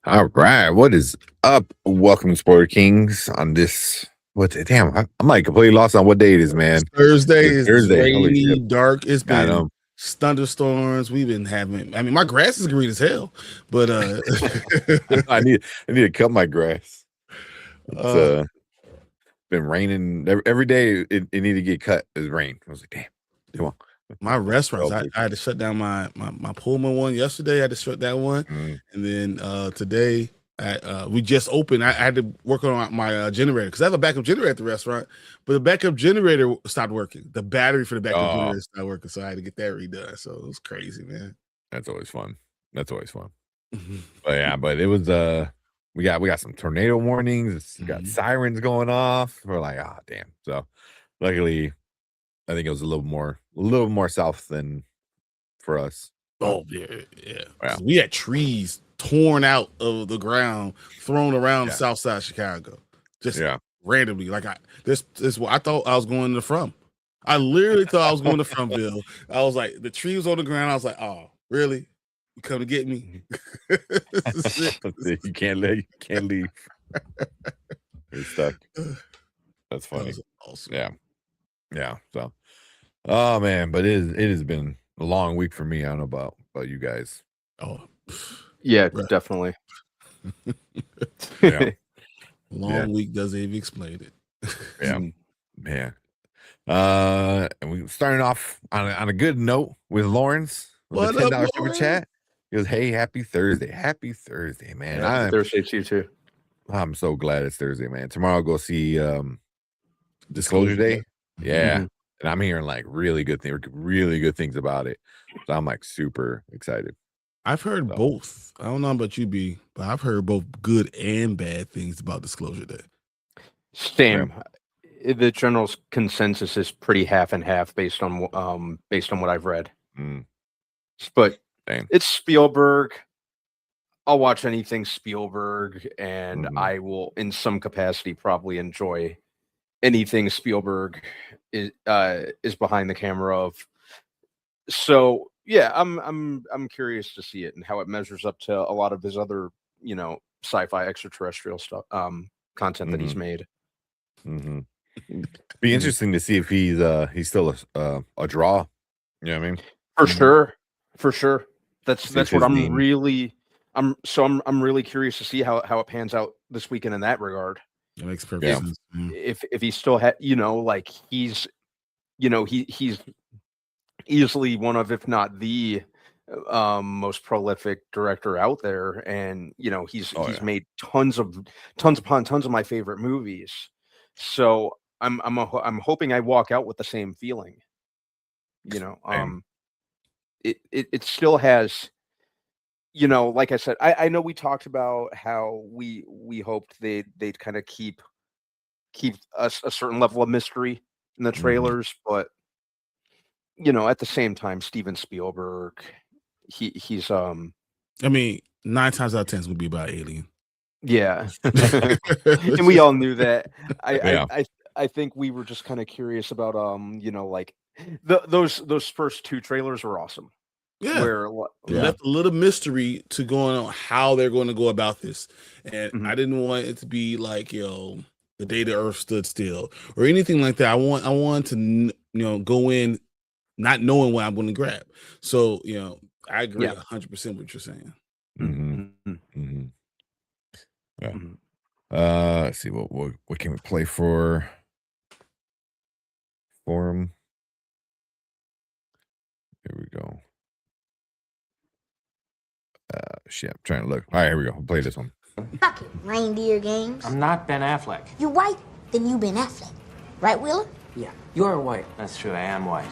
All right, what is up? Welcome, Spoiler Kings. On this, what's it? Damn, I'm like completely lost on what day it is, man. Thursday It's is Thursday. Holy rainy, shit! dark. It's I been know. thunderstorms. We've been having. I mean, my grass is green as hell, but I need to cut my grass. It's uh, been raining every day. It needed to get cut. It's rain. I was like, damn, come on. my restaurants. I Hopefully. had to shut down my Pullman one yesterday. I had to shut that one, and then today we just opened. I had to work on my generator because I have a backup generator at the restaurant, but the backup generator stopped working. The battery for the backup generator stopped working, so I had to get that redone. So it was crazy, man. That's always fun. But yeah, but it was we got some tornado warnings. We got sirens going off. We're like, ah, damn. So luckily, I think it was a little more south than for us. Oh yeah. We had trees torn out of the ground, thrown around the south side of Chicago, just randomly. Like this what I thought I was going to From. I literally thought I was going to Fromville. I was like, the tree was on the ground. I was like, oh, really? You come to get me? You can't leave. You're stuck. That's funny. That was awesome. Yeah. So, oh man, but it has been a long week for me. I don't know about you guys. Oh, yeah, definitely. Long week doesn't even explain it. Man. And we starting off on a good note with Lawrence with the $10 super chat. He goes, "Hey, happy Thursday, man! Happy Thursday to you too. I'm so glad it's Thursday, man. Tomorrow I'll go see Disclosure Day. Yeah, and I'm hearing like really good things about it. So I'm like super excited. I've heard both. I don't know about you, B, but I've heard both good and bad things about Disclosure Day. Same. The general consensus is pretty half and half based on what I've read. But it's Spielberg. I'll watch anything Spielberg, and I will, in some capacity, probably enjoy anything Spielberg is behind the camera of. So yeah, I'm curious to see it and how it measures up to a lot of his other, sci-fi extraterrestrial stuff, content that he's made. Be interesting to see if he's still a draw. You know what I mean? For sure. That's what I'm really curious to see how it pans out this weekend in that regard. That makes perfect sense. If he still had, like he's easily one of, if not the most prolific director out there, and he's made tons upon tons of my favorite movies. So I'm hoping I walk out with the same feeling. It still has, like I said, I know we talked about how we hoped they'd kind of keep a certain level of mystery in the trailers, but at the same time, Steven Spielberg, he's I mean, 9 times out of 10 is gonna be about Alien. Yeah. And we all knew that. I think we were just kind of curious about like those first 2 trailers were awesome. Yeah, left a little mystery to going on how they're going to go about this, and I didn't want it to be like the day the Earth stood still or anything like that. I want to go in not knowing what I'm going to grab. So I agree 100% what you're saying. Yeah. Let's see what can we play for him. Here we go. Shit, I'm trying to look. All right, here we go. I'll play this one. Fuck it, reindeer games. I'm not Ben Affleck. You white? Then you Ben Affleck. Right, Wheeler? Yeah, you're white. That's true, I am white.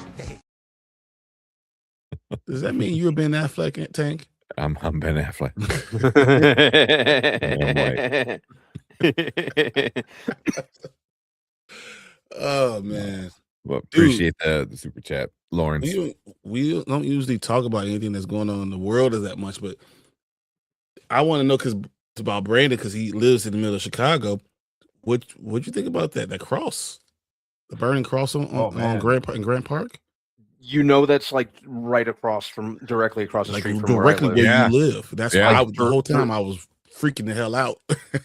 Does that mean you're Ben Affleck, Tank? I'm Ben Affleck. Oh man. Well, appreciate the super chat, Lawrence. We don't usually talk about anything that's going on in the world that much, but I want to know because it's about Brandon because he lives in the middle of Chicago. What'd you think about that cross, the burning cross on Grant Park? That's like right directly across the street from directly where you live. That's why the whole time I was freaking the hell out.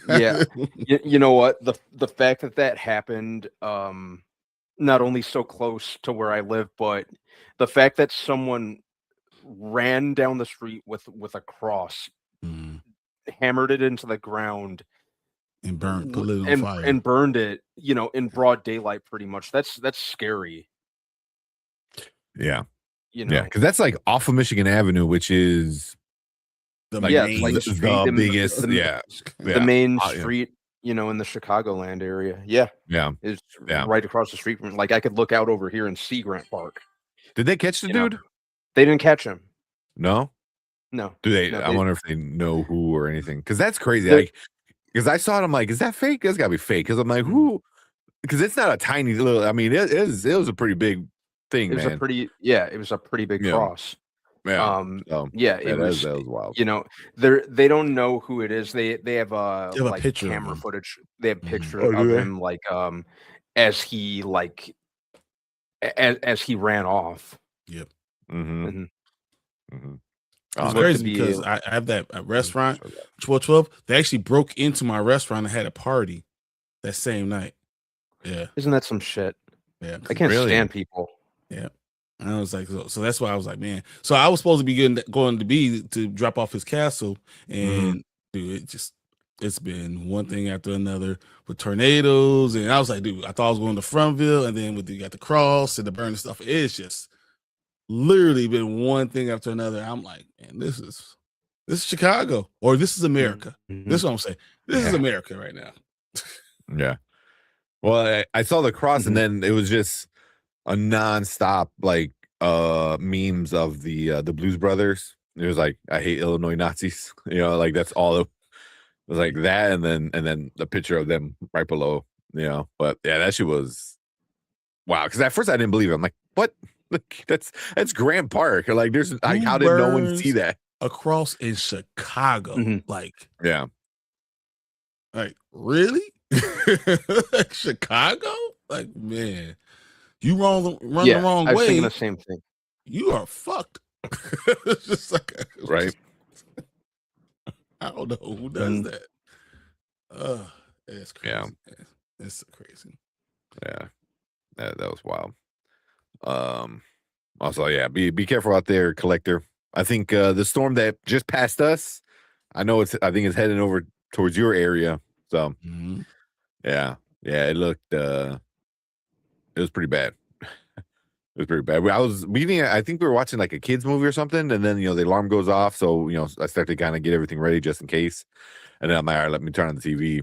Yeah, you know what? The fact that happened, not only so close to where I live, but the fact that someone ran down the street with a cross, hammered it into the ground, and put it on fire, and burned it, in broad daylight, pretty much. That's scary. Yeah, because that's like off of Michigan Avenue, which is the main street, the biggest, the main street, in the Chicagoland area. Yeah, is right across the street from. Like, I could look out over here and see Grant Park. Did they catch the dude? They didn't catch him. No. Do they? I wonder if they know who or anything. Because that's crazy. Like, because I saw it, I'm like, is that fake? That's gotta be fake. Because I'm like, who? Because it's not a tiny little. I mean, it was a pretty big thing. It was a pretty big cross. Yeah. That was wild. They don't know who it is. They have like picture camera footage. They have pictures of him, like as he as he ran off. Yep. It's crazy because I have that restaurant, 1212. They actually broke into my restaurant and had a party that same night. Yeah. Isn't that some shit? Yeah. I can't stand people. Yeah. And I was like, so that's why I was like, man. So I was supposed to be going to drop off his castle, and dude, it's been one thing after another with tornadoes, and I was like, dude, I thought I was going to Frontville, and then you got the cross and the burning stuff. It's just literally been one thing after another. I'm like, man, this is Chicago, or this is America. This is what I'm saying. This is America right now. Yeah. Well, I saw the cross, and then it was just a nonstop like memes of the Blues Brothers. It was like, I hate Illinois Nazis. Like that's all it was, like that, and then the picture of them right below. But yeah, that shit was wow. Because at first I didn't believe it. I'm like, what? That's Grant Park. Like, there's like, how did no one see that? A cross in Chicago, like really? Like, Chicago? Like, man, you run the wrong way. I was thinking the same thing. You are fucked. It's just like, right. I don't know who does that. It's crazy. Yeah, it's crazy. Yeah, that was wild. Also, yeah, be careful out there, collector. I think the storm that just passed us, I think it's heading over towards your area. So yeah, it looked it was pretty bad. It was pretty bad. I think we were watching like a kids movie or something, and then the alarm goes off, so I start to kind of get everything ready just in case. And then I'm like, all right, let me turn on the TV,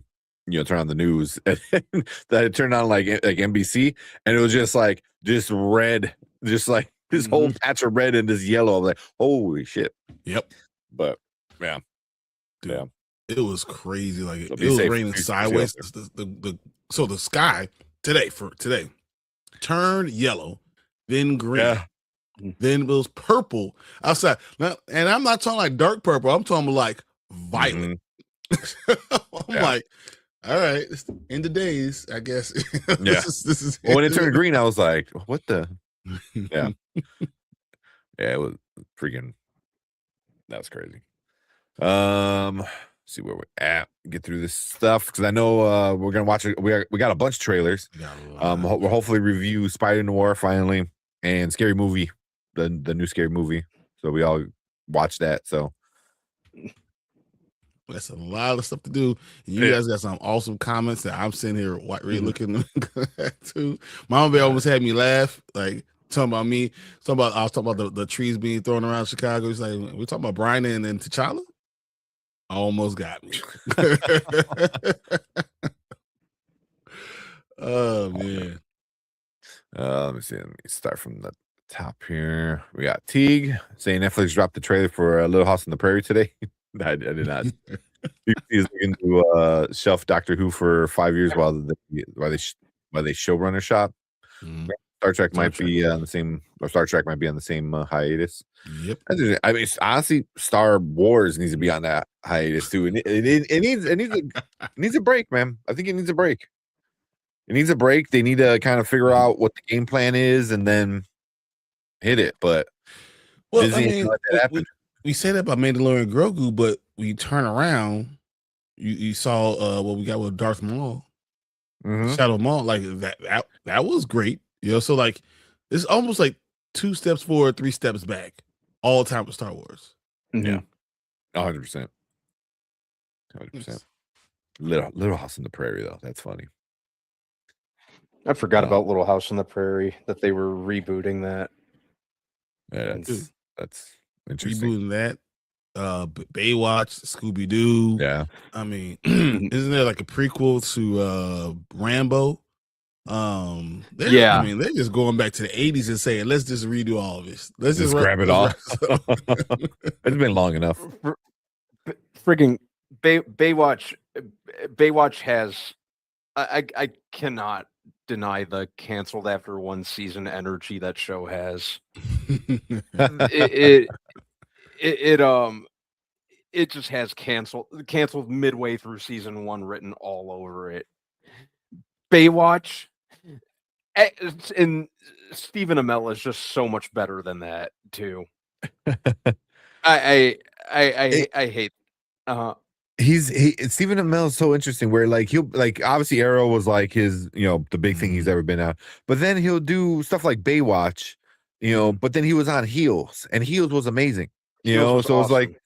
turn on the news. And then I turned on like NBC, and it was just red, just like this whole patch of red and this yellow. I'm like, holy shit. Yep. But yeah. Dude, yeah. It was crazy. Like, it was raining sideways. So the sky today turned yellow, then green, then it was purple outside. Now, and I'm not talking like dark purple. I'm talking like violet. I'm like, all right, it's the end of days, I guess. This is when it turned green, I was like, what the? Yeah. It was freaking. That was crazy. See where we're at. Get through this stuff, because I know we're gonna watch it. We got a bunch of trailers. We'll hopefully review Spider Noir finally, and Scary Movie, the new Scary Movie. So we all watch that. So that's a lot of stuff to do. You guys got some awesome comments that I'm sitting here really looking at too. Mama Bear almost had me laugh, like talking about me. I was talking about the trees being thrown around Chicago. He's like, we're talking about Brian and T'Challa. Almost got me. Oh man. Let me see. Let me start from the top here. We got Teague saying Netflix dropped the trailer for Little House on the Prairie today. I did not. He's looking to shelf Doctor Who for 5 years while they showrunner shop. Star Trek might be on the same, or Star Trek might be on the same hiatus. Yep. I mean, honestly, Star Wars needs to be on that hiatus too. It needs a break, man. I think it needs a break. It needs a break. They need to kind of figure out what the game plan is and then hit it. But well, Disney let that happen. We say that about Mandalorian Grogu, but we turn around you saw what we got with Darth Maul, Mhm. Shadow Maul, like that was great. So like it's almost like 2 steps forward, 3 steps back, all the time with Star Wars. Yeah, 100%. 100%. Little House on the Prairie though. That's funny. I forgot about Little House on the Prairie, that they were rebooting that. Yeah, that's interesting. Rebooting that. Baywatch, Scooby Doo. Yeah. I mean, isn't there like a prequel to Rambo? I mean, they're just going back to the 80s and saying, let's just redo all of this. Let's just grab it all. It's been long enough. Frigging Baywatch has I cannot deny the canceled after one season energy that show has. It just has canceled midway through season 1 written all over it. Baywatch and Stephen Amell is just so much better than that too. I hate. Stephen Amell is so interesting. Where like he'll like obviously Arrow was like his the big thing he's ever been at, but then he'll do stuff like Baywatch, But then he was on Heels, and Heels was amazing. So it was like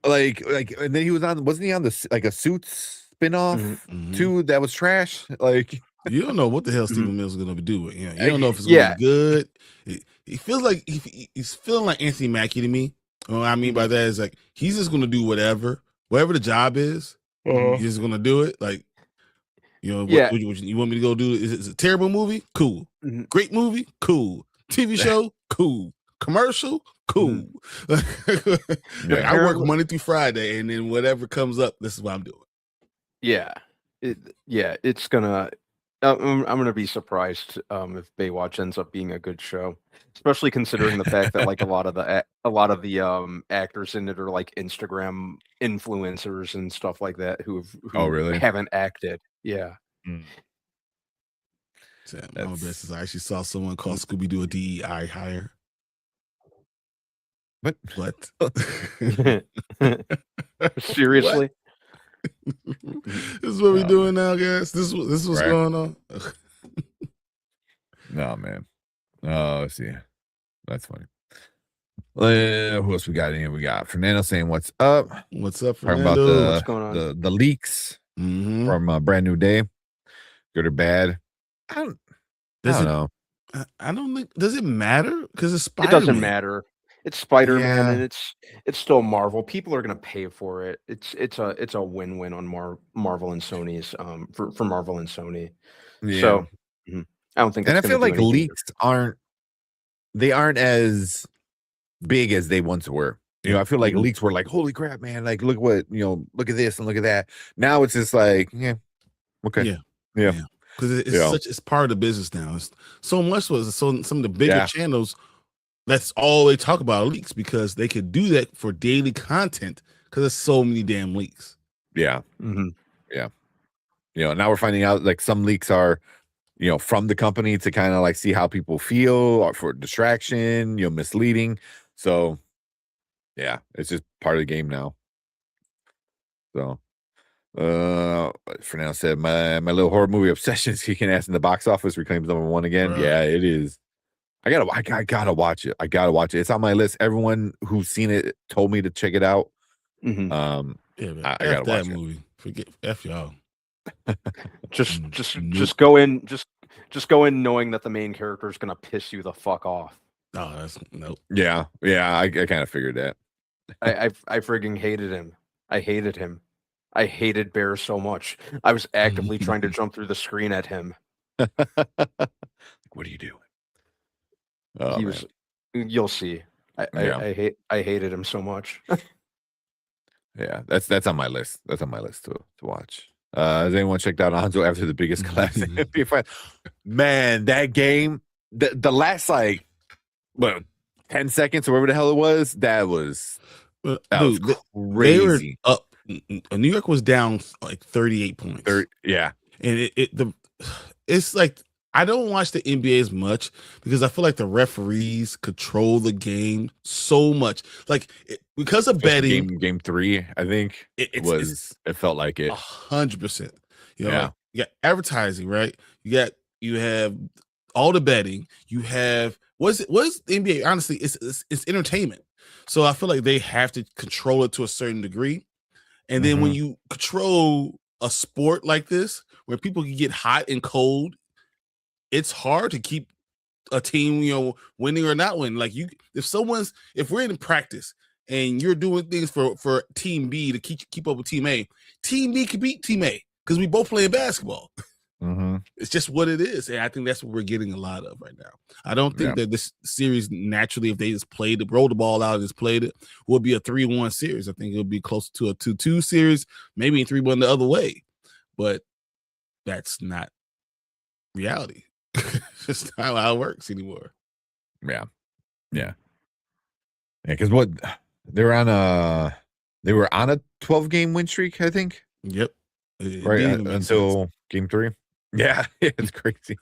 like and then he was on, wasn't he on the like a Suits spinoff too? That was trash. Like you don't know what the hell Stephen Amell's gonna do it. You don't know if it's gonna be good. He feels like he's feeling like Anthony Mackie to me. What I mean by that is like he's just gonna do whatever the job is. He's just gonna do it. Like what you want me to go do? Is it a terrible movie? Cool. Great movie? Cool. TV show? Cool. Commercial? Cool. I work Monday through Friday, and then whatever comes up, this is what I'm doing. It's gonna. I'm gonna be surprised if Baywatch ends up being a good show, especially considering the fact that like a lot of the actors in it are like Instagram influencers and stuff like that who really haven't acted. Yeah. My best is I actually saw someone call Scooby Doo a DEI hire. What? Seriously? This is what we're doing now, guys. This is what's going on. No, man. Let's see. That's funny. Who else we got in here? We got Fernando saying, "What's up? What's up, Fernando? Talking about what's going on? The leaks from Brand New Day, good or bad? I don't know. I don't think. Does it matter? Because it's Spider-Man. It doesn't matter. It's Spider-Man, and it's still Marvel. People are gonna pay for it. It's a win-win on Marvel and Sony's for Marvel and Sony. Yeah. So I don't think. And I feel like leaks aren't as big as they once were. I feel like leaks were like, holy crap, man! Like look what look at this and look at that. Now it's just like, okay, yeah. Because it's part of the business now. It's so much was some of the bigger channels. That's all they talk about, leaks, because they could do that for daily content because there's so many damn leaks. Yeah. Yeah. Now we're finding out like some leaks are, from the company to kind of like see how people feel or for distraction, misleading. So yeah, it's just part of the game now. So Fernando said my little horror movie obsession is kicking ass in the box office, reclaims #1 again. Right. Yeah, it is. I gotta watch it. It's on my list. Everyone who's seen it told me to check it out. Man, I gotta watch that movie. Forget F y'all. just go in knowing that the main character is gonna piss you the fuck off. No, that's nope. Yeah. I kind of figured that. I frigging hated him. I hated him. I hated Bear so much. I was actively trying to jump through the screen at him. What are you doing? Oh, he was. You'll see. I hated him so much. Yeah, that's on my list. That's on my list to watch. Has anyone checked out Hanzo after the biggest collapse in NBA? Man, that game, the last 10 seconds or whatever the hell it was, that was crazy. They were up. New York was down like 38 points. Yeah, and it's like I don't watch the NBA as much because I feel like the referees control the game so much. Like because of betting, game 3, I think it felt like it 100%. You know, yeah. like you got advertising, right? You have all the betting. You have what is the NBA? Honestly, it's entertainment. So I feel like they have to control it to a certain degree. And then when you control a sport like this, where people can get hot and cold, it's hard to keep a team, winning or not winning. Like if we're in practice and you're doing things for team B to keep up with team A, team B can beat team A because we both playing basketball. It's just what it is, and I think that's what we're getting a lot of right now. I don't think that this series naturally, if they just rolled the ball out and just played it, would be a 3-1 series. I think it would be closer to a 2-2 series, maybe a 3-1 the other way, but that's not reality. It's not how it works anymore. Yeah. Because they were on a 12-game win streak, I think. Yep. Right until game 3. Yeah, it's crazy.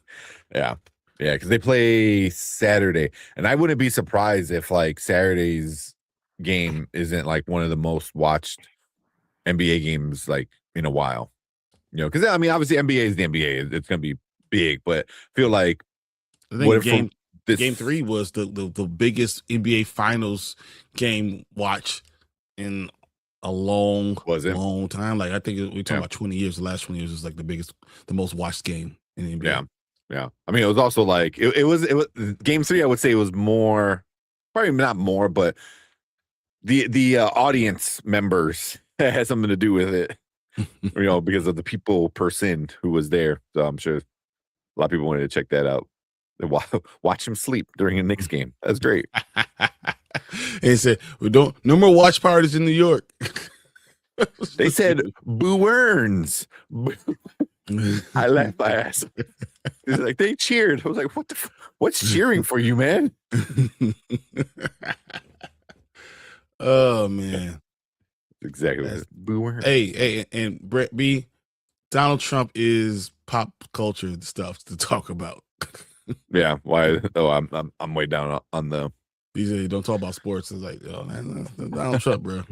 Yeah, because they play Saturday, and I wouldn't be surprised if like Saturday's game isn't like one of the most watched NBA games like in a while. Because I mean, obviously NBA is the NBA; it's gonna be big, but I feel like game 3 was the biggest NBA Finals game watch in a long time. Like I think we're talking about 20 years. The last 20 years was like the most watched game in the NBA. Yeah. I mean, it was also like it was game 3. I would say it was more, probably not more, but the audience members had something to do with it. Because of the people person who was there. So I'm sure a lot of people wanted to check that out. Watch him sleep during a Knicks game. That's great. And he said, no more watch parties in New York. They said boo earns. I laughed my ass. He's like, they cheered. I was like, what's cheering for you, man? Oh man. Exactly. Boo earns. Hey, and Brett B, Donald Trump is pop culture stuff to talk about. Yeah. Why? Oh, I'm way down on the. He said, don't talk about sports. It's like, oh man, that's Donald Trump, bro.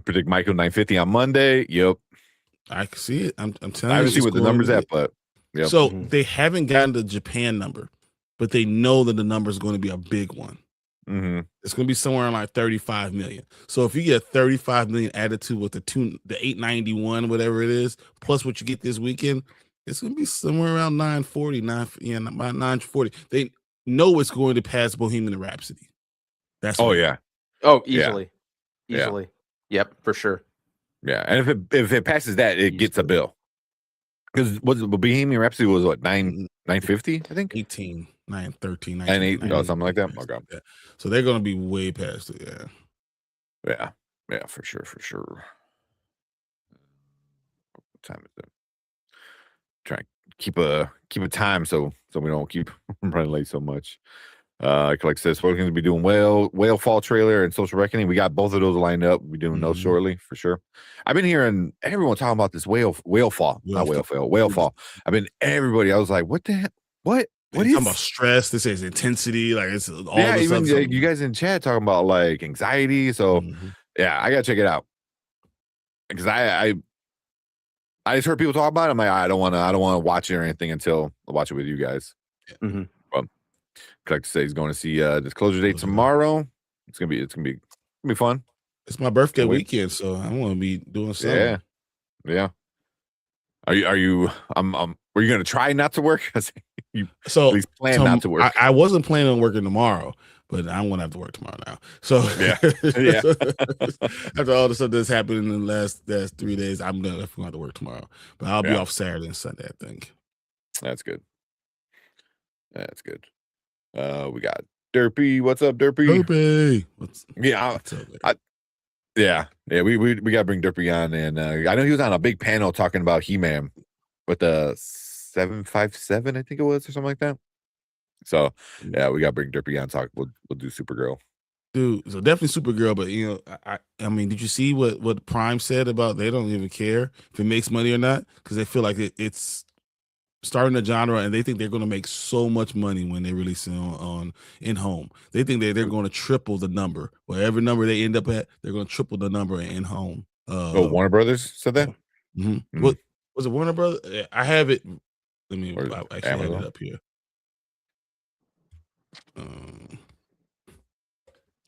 Predict Michael 950 on Monday. Yep. I can see it. I'm telling you. I haven't seen what the number's at, but yep. So they haven't gotten the Japan number, but they know that the number is going to be a big one. It's going to be somewhere around like 35 million. So if you get 35 million added to with the 891, whatever it is, plus what you get this weekend, it's going to be somewhere around 940, about 940. They know it's going to pass Bohemian Rhapsody. That's yeah. Oh, easily. Yep, for sure. Yeah, and if it passes that, it gets a bill. Because Bohemian Rhapsody was what 950, I think 18, 913, 9 something like that. Okay. Yeah. So they're going to be way past it. Yeah, for sure. What time is it? Trying to keep a time so we don't keep running late so much. Like says, we're going to be doing whale fall trailer and social reckoning. We got both of those lined up. We'll be doing those shortly for sure. I've been hearing everyone talking about this whale fall. I've been everybody. I was like, what the heck? What is talking about stress? This is intensity. Like it's all this even stuff. You guys in chat talking about like anxiety. So yeah, I gotta check it out because I just heard people talk about it. I'm like, I don't want to watch it or anything until I watch it with you guys. Like to say he's going to see Disclosure Date tomorrow. It's gonna be fun. It's my birthday weekend, so I want to be doing something. Yeah. Are you? Were you gonna try not to work? You so at least plan not to work. I wasn't planning on working tomorrow, but I'm gonna have to work tomorrow now. So yeah. After all the stuff that's happened in the last 3 days, I'm gonna have to work tomorrow. But I'll be off Saturday and Sunday, I think. That's good. We got Derpy. What's up, Derpy? Derpy. What's up, we gotta bring Derpy on, and I know he was on a big panel talking about He-Man with the 757, I think it was, or something like that. So yeah, we gotta bring Derpy on. We'll do Supergirl Dude, so definitely Supergirl, but I mean, did you see what Prime said about they don't even care if it makes money or not because they feel like it's starting a genre and they think they're going to make so much money when they release it on in home. They think they're going to triple the number. Whatever number they end up at, they're going to triple the number in home. Warner Brothers said that. What was it? Warner Brothers? I have it. Let me. Or I actually have it up here.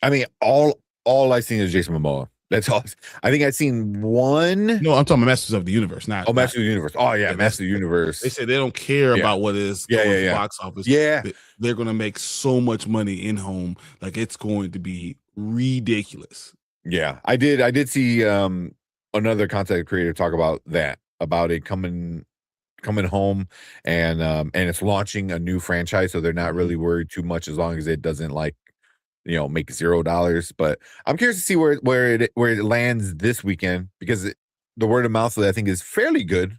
I mean, all I seen is Jason Momoa. That's all. I think I've seen one. No, I'm talking about Masters of the Universe, not Masters of the Universe. Oh yeah, Masters of the Universe. They say they don't care about what is going to the box office. Yeah, they're going to make so much money in home, like it's going to be ridiculous. Yeah, I did see another content creator talk about it coming home, and it's launching a new franchise, so they're not really worried too much as long as it doesn't make $0. But I'm curious to see where it lands this weekend because the word of mouth I think is fairly good.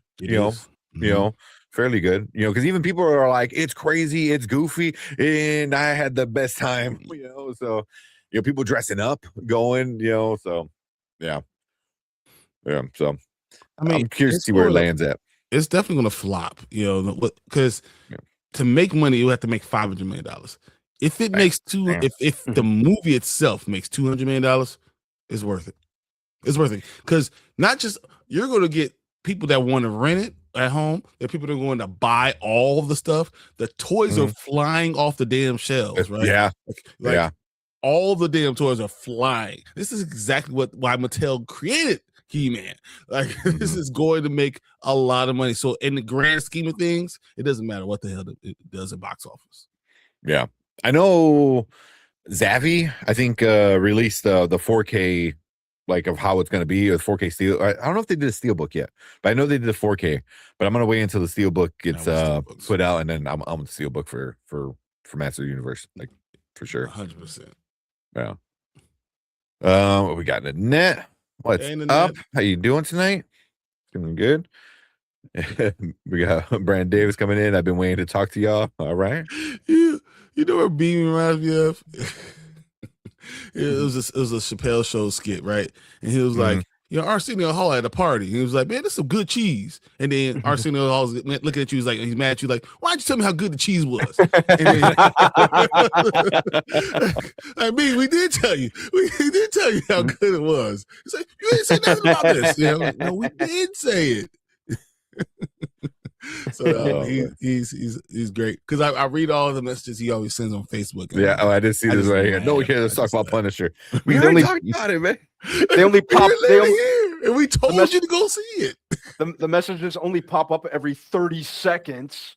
Fairly good. Because even people are like, it's crazy, it's goofy, and I had the best time. So people dressing up, going. So yeah. So I mean, I'm curious to see where it lands at. It's definitely going to flop. Because to make money, you have to make $500 million. If it makes if the movie itself makes $200 million, it's worth it. It's worth it because not just you're going to get people that want to rent it at home. There are people that are going to buy all of the stuff. The toys are flying off the damn shelves, right? Yeah, all the damn toys are flying. This is exactly why Mattel created He-Man. This is going to make a lot of money. So in the grand scheme of things, it doesn't matter what the hell it does at box office. Yeah. I know Zavvi, I think, released the 4K, of how it's going to be, or the 4K steel. I don't know if they did a steelbook yet, but I know they did the 4K. But I'm going to wait until the steelbook gets put out, and then I'm the steelbook for Master of the Universe, for sure. 100%. Yeah. What we got in the net? What's up? How you doing tonight? Doing good. We got Brandon Davis coming in. I've been waiting to talk to y'all. All right. You know what Beam reminds me of? It was a Chappelle Show skit, right? And he was like, Arsenio Hall at a party. And he was like, man, that's some good cheese. And then Arsenio Hall's looking at you, he's mad at you, like, why'd you tell me how good the cheese was? And then, we did tell you. We did tell you how good it was. He's like, you didn't say nothing about this. No, we did say it. So he's great because I read all the messages he always sends on Facebook. Yeah, I did see this right here. No, we can't talk about Punisher. We already talked about it, man. They only pop. And we told you to go see it. The messages only pop up every 30 seconds.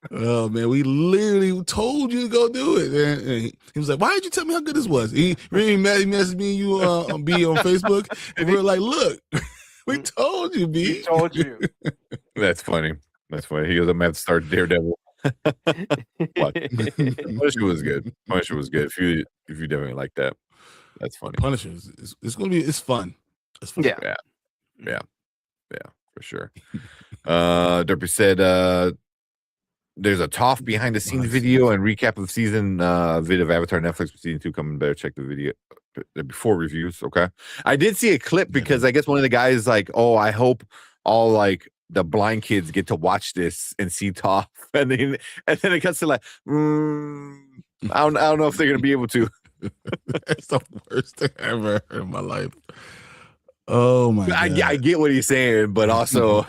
Oh man, we literally told you to go do it. And he was like, "Why did you tell me how good this was?" He messaged me and you B on Facebook, and we were like, "Look." We told you, B. We told you. That's funny. He goes, I'm going to have to start Daredevil. Punisher was good. If you definitely like that, that's funny. Punisher it's going to be fun. It's fun. Yeah, for sure. Derpy said there's a Toph behind the scenes video and recap of season video of Avatar Netflix for season 2 coming. Better check the video before reviews. Okay, I did see a clip because I guess one of the guys like, oh, I hope all the blind kids get to watch this and see Toph, and then it cuts to I don't know if they're gonna be able to. That's the worst thing I ever heard in my life. Oh my God. I get what he's saying, but also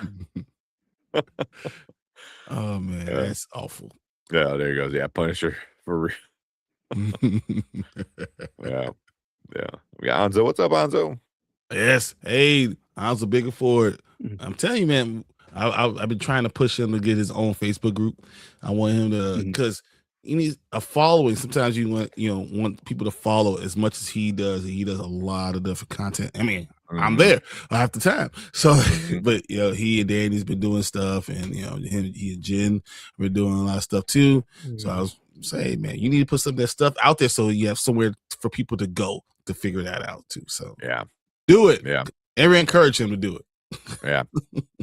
oh man, that's awful. Yeah, there he goes. Yeah, Punisher for real. Yeah. We got Anzo. What's up, Anzo? Yes. Hey, Anzo bigger for it. I'm telling you, man. I've been trying to push him to get his own Facebook group. I want him to because he needs a following. Sometimes you want people to follow as much as he does. And he does a lot of different content. I mean, I'm there half the time. So, but he and Danny's been doing stuff, and he and Jen been doing a lot of stuff too. So I was saying, man, you need to put some of that stuff out there so you have somewhere for people to go to figure that out too. So do it. Yeah, and we encourage him to do it.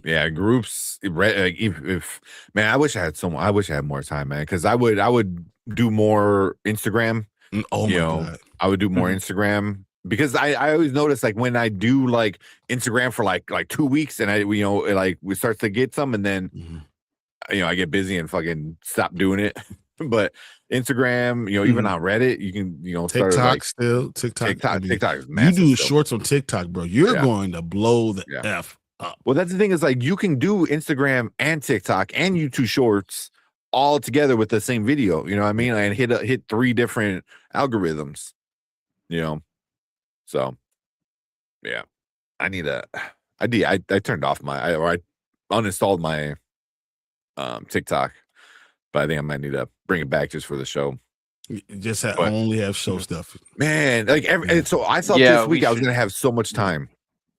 Yeah, groups. If man, I wish I had more time, man, because I would do more Instagram Oh my God. I would do more Instagram because I always notice like when I do like Instagram for like 2 weeks and like we start to get some and then I get busy and fucking stop doing it. But Instagram, even on Reddit, you can TikTok start like, still TikTok is You massive. do still. shorts on TikTok, bro. You're going to blow the F up. Well, that's the thing is like you can do Instagram and TikTok and YouTube Shorts all together with the same video. You know what I mean? And hit 3 different algorithms. So yeah, I turned off I uninstalled my TikTok, but I think I might need to bring it back just for the show. Just only have show stuff, man. Like so I thought this week I was gonna have so much time,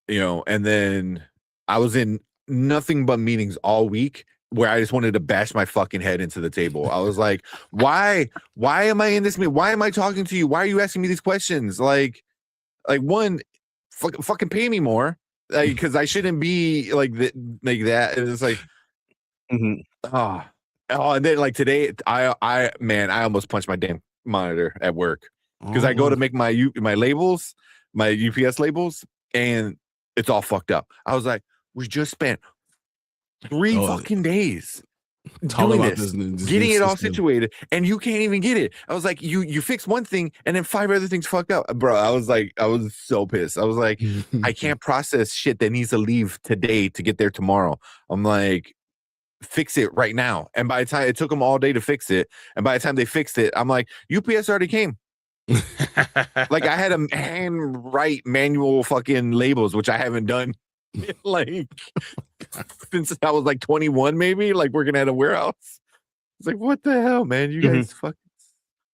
and then I was in nothing but meetings all week where I just wanted to bash my fucking head into the table. I was like, why am I in this meeting? Why am I talking to you? Why are you asking me these questions? Like one, fucking pay me more, because I shouldn't be like that. And it's like, oh, and then like today, I almost punched my damn monitor at work because I go to make my labels, my UPS labels, and it's all fucked up. I was like, we just spent 3 fucking days doing this getting it all situated, and you can't even get it. I was like, you fix one thing and then 5 other things fucked up, bro. I was so pissed. I was like, I can't process shit that needs to leave today to get there tomorrow. I'm like, fix it right now. And by the time it took them all day to fix it, and by the time they fixed it, I'm like, UPS already came. Like I had to hand write manual fucking labels, which I haven't done like since I was like 21, maybe, like working at a warehouse. It's like, what the hell, man? You guys fucking.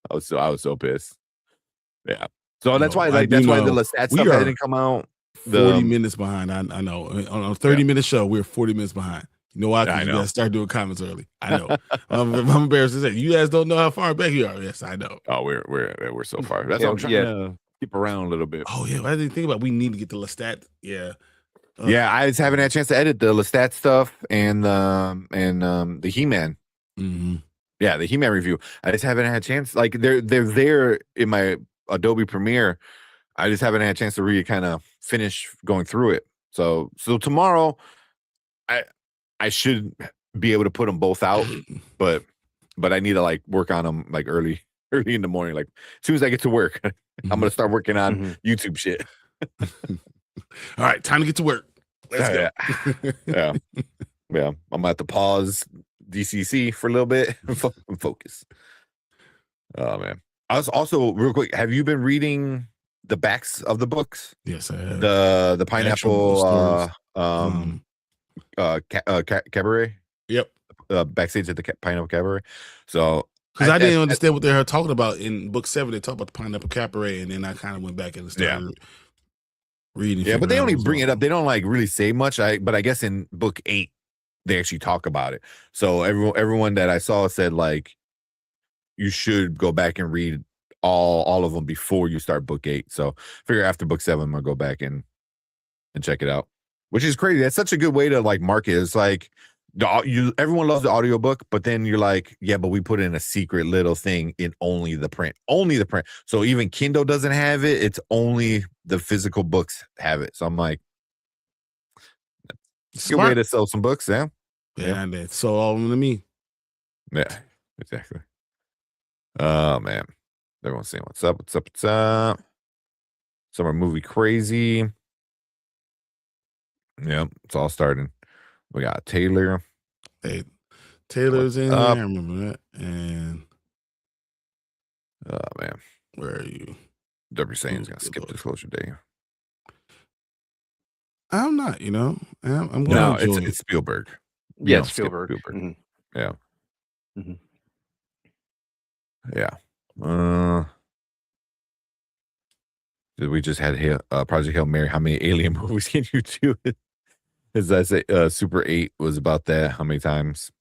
I was so pissed. Yeah. So that's why, like, that's why the Lestat stuff didn't come out. 40 minutes behind. I know. On a 30-minute show, we're 40 minutes behind. You know why? Because you guys start doing comments early. I know. I'm embarrassed to say you guys don't know how far back you are. Yes, I know. Oh, we're so far. That's what I'm trying to keep around a little bit. Oh yeah, I didn't think about. We need to get the Lestat. Yeah. I just haven't had a chance to edit the Lestat stuff and the He-Man. Yeah, the He-Man review. I just haven't had a chance. Like they're there in my Adobe Premiere. I just haven't had a chance to really kind of finish going through it. So tomorrow, I should be able to put them both out, but I need to like work on them like early in the morning. Like as soon as I get to work, I'm gonna start working on YouTube shit. All right, time to get to work. Let's go. Yeah. I'm gonna have to pause DCC for a little bit and focus. Oh man. I was also real quick. Have you been reading the backs of the books? Yes, I have. The pineapple cabaret. Yep. Backstage at the pineapple cabaret. So because I didn't understand what they were talking about in book 7. They talked about the pineapple cabaret, and then I kind of went back and started reading. Yeah, but they only bring it up. They don't like really say much. But I guess in book 8 they actually talk about it. So everyone that I saw said like you should go back and read all of them before you start book 8. So figure after book 7 I'm gonna go back and check it out, which is crazy. That's such a good way to like market. It's like everyone loves the audiobook, but then you're like, yeah, but we put in a secret little thing in only the print. So even Kindle doesn't have it. It's only the physical books have it. So I'm like, it's a good way to sell some books. Yeah. And it's so all to me. Yeah, exactly. Oh man. Everyone's saying what's up. Summer movie crazy. Yep, it's all starting. We got Taylor. Hey, Taylor's in there. I remember that. And oh man, where are you? W saying he's gonna skip Disclosure Day. I'm not. I'm going. No, it's Spielberg. Yeah, Spielberg. Yeah. Yeah. We just had Project Hail Mary. How many Alien movies can you do? As I say, Super 8 was about that. How many times?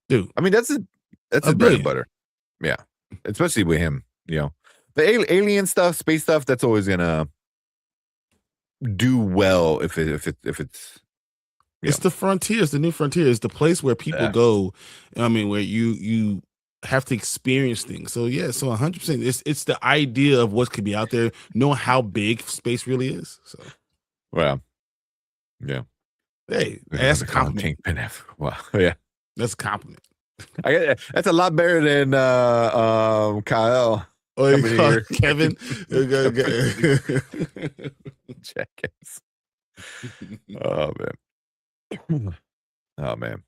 Dude. I mean, that's a bread and butter. Yeah. Especially with him, The alien stuff, space stuff, that's always gonna do well if it's It's the frontier. It's the new frontier. It's the place where people go. I mean, where you have to experience things. So yeah, so 100%. It's the idea of what could be out there, knowing how big space really is. So well, yeah. Hey, that's a compliment. Wow, yeah, that's a compliment. That's a lot better than Kyle. Oh, you call Kevin? Jackass. Oh man. Oh man.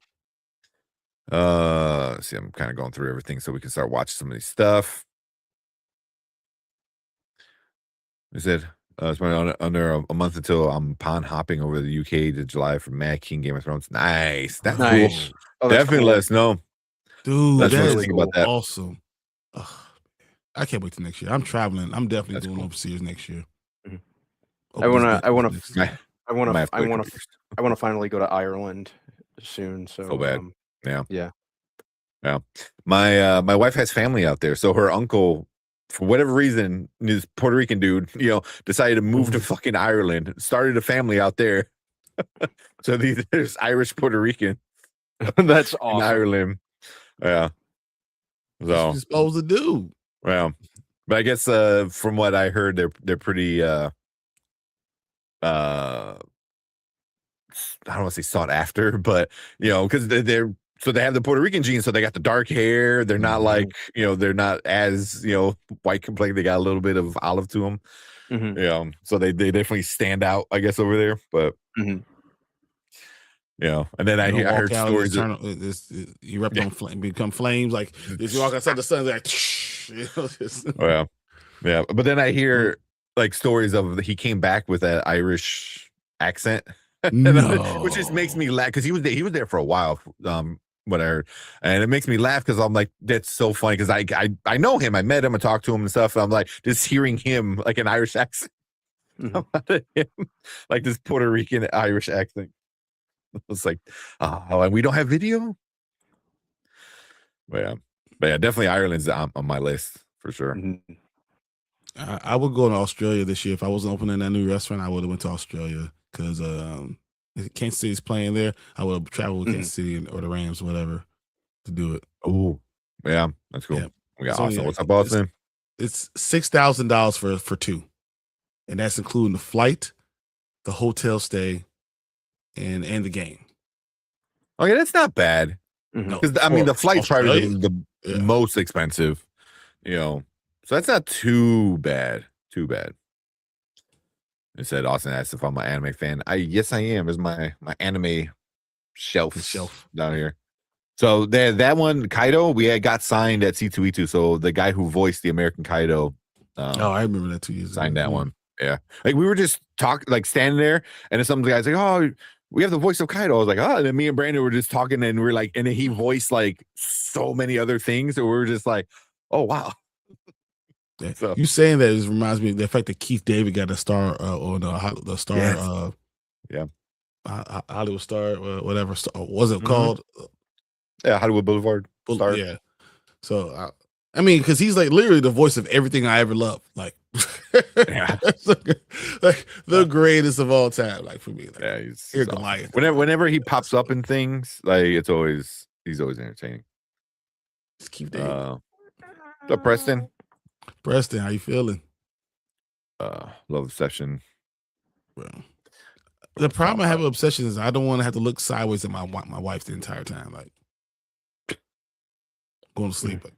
See, I'm kind of going through everything so we can start watching some of these stuff. We said it's been under a month until I'm pawn hopping over the UK to July for Mad King Game of Thrones. Nice. That's nice. cool. Oh, definitely cool. let us know. Dude, that's that's really cool. About that. Awesome. I can't wait till next year. I'm traveling. I'm definitely going overseas next year. Mm-hmm. I want to finally go to Ireland soon. So bad. Yeah. My wife has family out there, so her uncle, for whatever reason, this Puerto Rican dude, decided to move to fucking Ireland, started a family out there. So there's Irish Puerto Rican. That's awesome. In Ireland. Yeah. So what you're supposed to do. Well, but I guess from what I heard, they're pretty I don't want to say sought after, but because they're so they have the Puerto Rican genes, so they got the dark hair. They're not like they're not as white complexion. They got a little bit of olive to them. Mm-hmm. So they definitely stand out, I guess, over there. But and then I heard stories. You erupt on flame, become flames. Like if you walk outside the sun, like yeah. But then I hear like stories of he came back with that Irish accent. No. Which just makes me laugh because he was there for a while. What I heard, and it makes me laugh because I'm like, that's so funny because I know him, I met him, I talked to him and stuff. And I'm like, just hearing him like an Irish accent, like this Puerto Rican Irish accent. It's like, and we don't have video. But yeah, definitely Ireland's on my list for sure. Mm-hmm. I would go to Australia this year if I wasn't opening that new restaurant. I would have went to Australia because Kansas City's playing there. I would have traveled with Kansas City or the Rams, whatever, to do it. Oh, yeah, that's cool. Yeah. We got Austin. What's up, Austin? It's $6,000 for two, and that's including the flight, the hotel stay, and the game. Okay, that's not bad. Because I mean, the flight's probably the most expensive. So that's not too bad. It said Austin asked if I'm an anime fan. Yes, I am. Is my anime shelf down here. So that one, Kaido, we got signed at C2E2. So the guy who voiced the American Kaido, I remember that 2 years ago. Signed that one. Yeah, like we were just standing there, and then some guys like, oh, we have the voice of Kaido. I was like, oh, and then me and Brandon were just talking, and we're like, and then he voiced like so many other things, so we were just like, oh wow. Yeah. So, you saying that reminds me of the fact that Keith David got a star on the star, Hollywood Star, whatever was it called? Yeah, Hollywood Boulevard. Star. Yeah. So I mean, because he's like literally the voice of everything I ever loved. Like, like the greatest of all time. Like for me, like, he's Goliath. Whenever he pops up in things, like he's always entertaining. Just keep David. What's up, Preston? Preston, how you feeling? Love Obsession. Well, the problem I have with Obsession is I don't want to have to look sideways at my wife the entire time, like going to sleep. Like,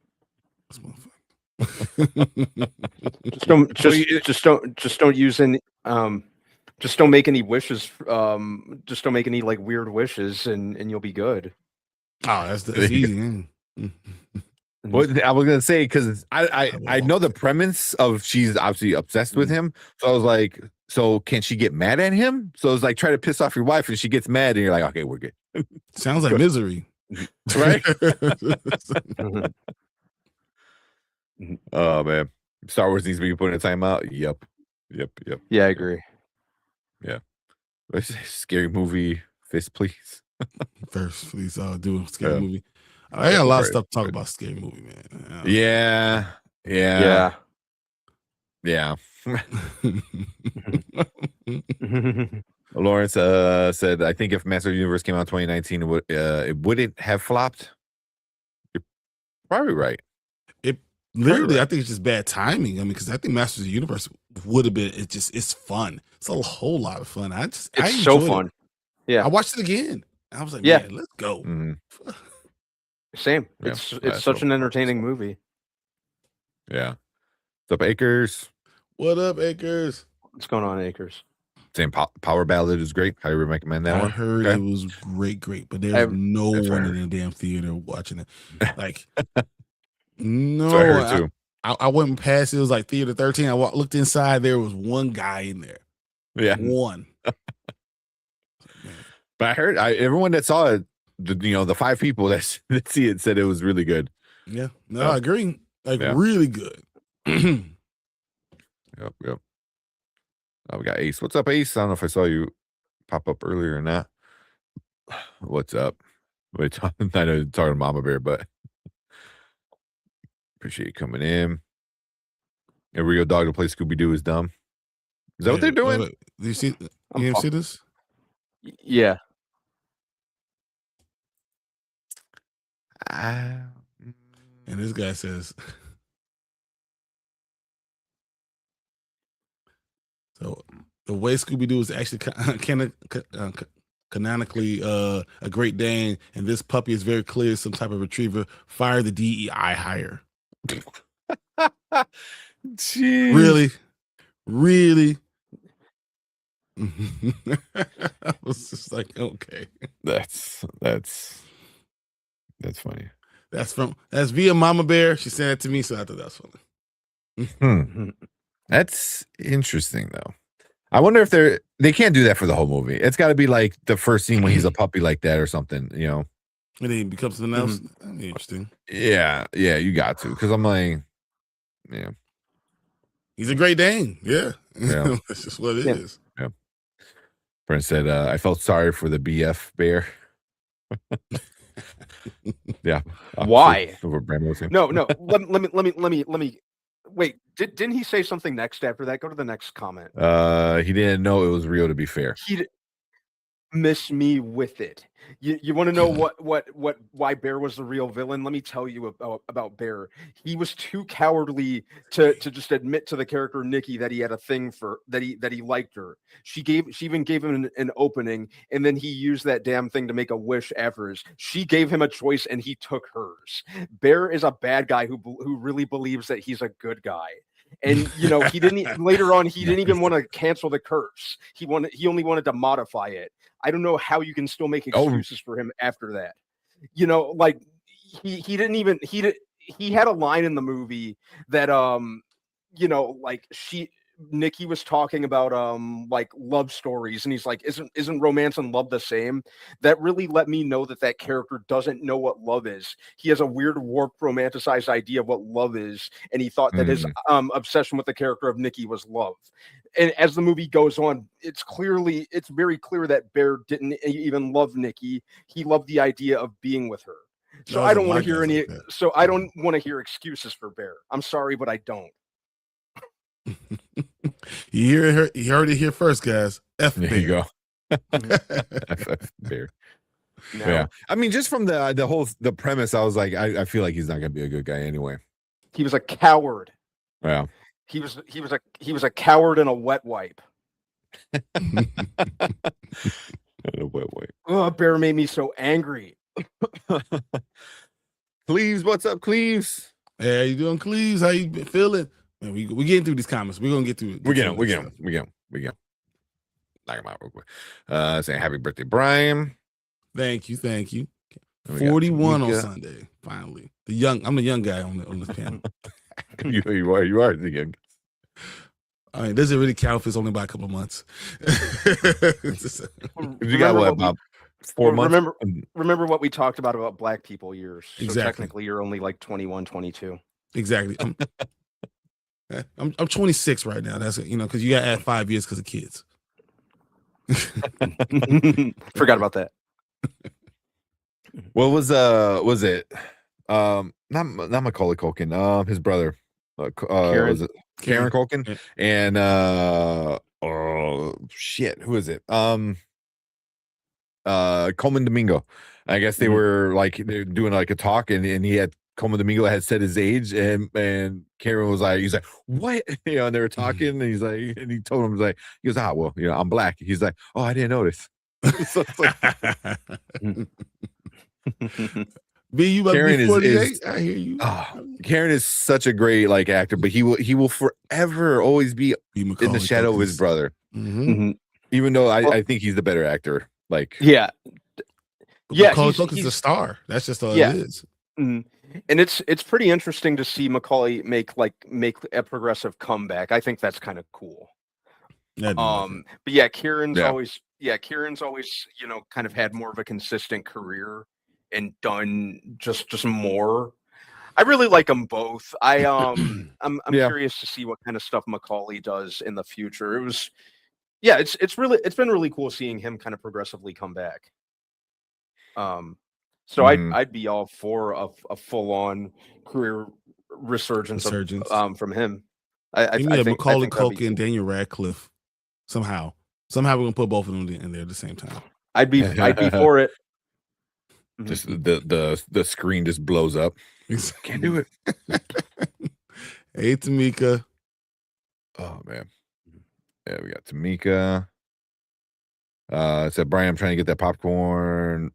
just don't use any just don't make any wishes. Just don't make any like weird wishes, and you'll be good. Oh, that's easy. Well, I was gonna say because I know the premise of she's obviously obsessed with him, so I was like, so can she get mad at him? So it's like try to piss off your wife, and she gets mad, and you're like, okay, we're good. Sounds like Misery, right? Oh man, Star Wars needs to be put in a timeout. Yep. Yeah, I agree. Yeah, scary movie. Fist, please. First, please. Do a scary movie. I got a lot of stuff to talk about. Scary movie, man. Yeah. Lawrence said, I think if Master of the Universe came out in 2019, it wouldn't have flopped. Probably right. Literally, I think it's just bad timing. I mean, because I think Masters of the Universe would have been. It's fun. It's a whole lot of fun. It's I so fun. It. Yeah, I watched it again. I was like, Yeah. man, let's go. Mm-hmm. Same. Yeah, It's such an entertaining movie. Yeah. What's up, Acres? What up, Acres? What's going on, Acres? Same Power Ballad is great. Highly recommend that I one. heard Okay. it was great, but there's no That's one right. in the damn theater watching it. Like, no, So I heard too. I went past. It was like theater 13. I looked inside. There was one guy in there. Yeah. One. But I heard everyone that saw it, the 5 people that see it said it was really good. Yeah. No, I agree. Like, Yeah. really good. Yep. Oh, we got Ace. What's up, Ace? I don't know if I saw you pop up earlier or not. What's up? I know you're talking to Mama Bear, but appreciate you coming in. A real dog to play Scooby-Doo is dumb. Is that what they're doing? Do you see? You see this? Yeah. And this guy says, so the way Scooby-Doo is actually canonically a Great Dane, and this puppy is very clear some type of retriever, fire the DEI hire. Jeez. Really? I was just like, okay. That's funny. That's via Mama Bear. She sent it to me, so I thought that was funny. That's interesting though. I wonder if they can't do that for the whole movie. It's got to be like the first scene when he's a puppy like that or something, And then he becomes something else. That'd be interesting. Yeah, you got to, because I'm like, yeah, he's a Great Dane. Yeah. Yeah. That's just what it is. Yeah. Brent said, I felt sorry for the BF bear. Yeah. Why? No. No. Let me. Wait. Didn't he say something next after that? Go to the next comment. He didn't know it was real, to be fair. He miss me with it. You want to know why Bear was the real villain? Let me tell you about Bear. He was too cowardly to just admit to the character Nikki that he had a thing for that he liked her. She even gave him an opening, and then he used that damn thing to make a wish afterwards. She gave him a choice, and he took hers. Bear is a bad guy who really believes that he's a good guy. And he didn't later on. He didn't even want to cancel the curse. He only wanted to modify it. I don't know how you can still make excuses for him after that. Like he didn't even he had a line in the movie that like Nikki was talking about like love stories, and he's like, isn't romance and love the same? That really let me know that character doesn't know what love is. He has a weird warped romanticized idea of what love is, and he thought that his obsession with the character of Nikki was love. And as the movie goes on, it's very clear that Bear didn't even love Nikki. He loved the idea of being with her. So I don't want to hear any. So I don't want to hear excuses for Bear. I'm sorry, but I don't. You heard it here first, guys. There you go. F Bear. No. Yeah, I mean, just from the premise, I was like, I feel like he's not gonna be a good guy anyway. He was a coward. Yeah, he was a coward and a wet wipe. And a wet wipe. Oh, Bear made me so angry. Cleves, what's up, Cleves? Hey, how you doing, Cleves? How you been feeling? Man, we getting through these comments. We're gonna get through it. We get them. Knock them out real quick. Saying happy birthday, Brian. Thank you. 41 on Sunday. Finally, I'm the young guy on this panel. you are the young. I mean, does it really count if it's only by a couple of months? You got what, about 4 months? Remember what we talked about black people years. So exactly. Technically, you're only like 21, 22. Exactly. I'm 26 right now. That's because you got to add 5 years because of kids. Forgot about that. What was it? Not Macaulay Culkin. His brother. Karen. Was it Karen Culkin? Yeah. And who is it? Coleman Domingo. I guess they were like they're doing like a talk, and he had Como Domingo had said his age, and Karen was like, he's like, what? And they were talking, and he's like, and he told him, he goes, well, I'm black. He's like, oh, I didn't notice. So it's like, B, you about Karen to be 48? I hear you. Karen is such a great actor, but he will forever always be in the shadow of his brother. Even though I think he's the better actor. Yeah, Macaulay Culkin's a star. That's just all it is. And it's pretty interesting to see Macaulay make a progressive comeback. I think that's kind of cool. But Kieran's always kind of had more of a consistent career and done just more. I really like them both. I'm curious to see what kind of stuff Macaulay does in the future. It's been really cool seeing him kind of progressively come back. So I'd be all for a full-on career resurgence. From him. I think Macaulay Culkin and Daniel Radcliffe somehow we're gonna put both of them in there at the same time. I'd be for it. Just the screen just blows up. Can't do it. Hey, Tamika. Oh man. Yeah, we got Tamika. It said, Brian, I'm trying to get that popcorn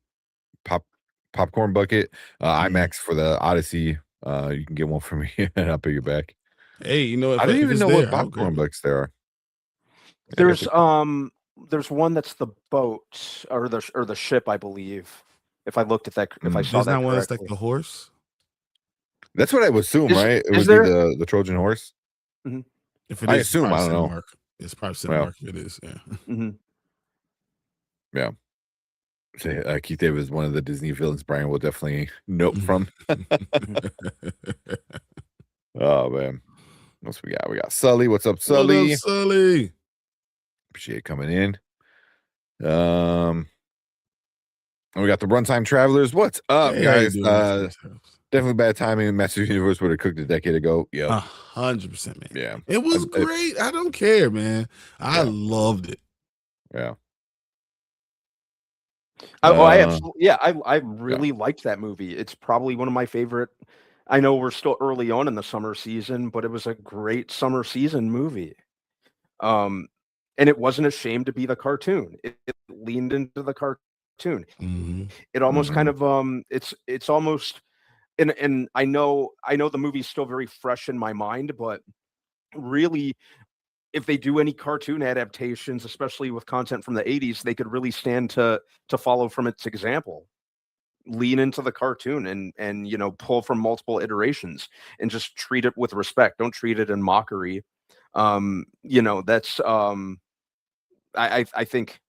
bucket. IMAX for the Odyssey. You can get one for me and I'll pay you back. Hey, you know what? I don't even know what popcorn buckets there are. There's one that's the boat or the ship, I believe. If I looked at that, if I saw that, one that's like the horse. That's what I would assume, right? It would be the Trojan horse. If it I is, assume, I don't know. Mark. It's probably Cinemark. It is, yeah. Keith David is one of the Disney villains. Brian will definitely note from. Oh man, what else we got? We got Sully. What's up, Sully? What up, Sully? Appreciate it coming in. And we got the Runtime Travelers. What's up, guys? Definitely bad timing. Master Universe would have cooked a decade ago. Yeah, 100%, man. Yeah, it was great. I don't care, man. I loved it. Yeah. I really liked that movie. It's probably one of my favorite. I know we're still early on in the summer season, but it was a great summer season movie. And it wasn't ashamed to be the cartoon. It leaned into the cartoon. It almost kind of it's almost and I know the movie's still very fresh in my mind, but really, if they do any cartoon adaptations, especially with content from the 80s, they could really stand to follow from its example. Lean into the cartoon and pull from multiple iterations and just treat it with respect. Don't treat it in mockery. That's I think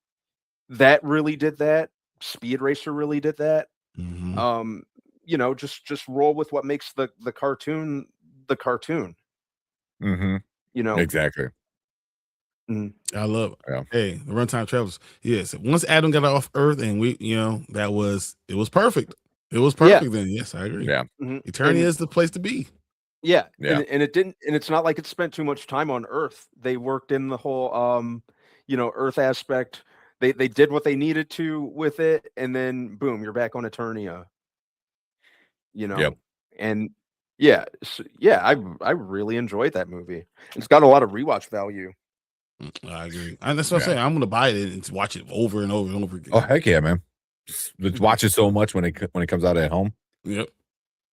that really did that. Speed Racer really did that. Just roll with what makes the cartoon the cartoon. Exactly. I love it. Yeah. Hey, the Runtime Travelers. Yes. Once Adam got off Earth and it was perfect. It was perfect then. Yes, I agree. Yeah. Eternity is the place to be. Yeah. And it didn't, and it's not like it spent too much time on Earth. They worked in the whole Earth aspect. They did what they needed to with it, and then boom, you're back on Eternia. And I really enjoyed that movie. It's got a lot of rewatch value. I agree. That's what I'm saying. I'm gonna buy it and watch it over and over and over again. Oh heck yeah, man! Just watch it so much when it comes out at home. Yep.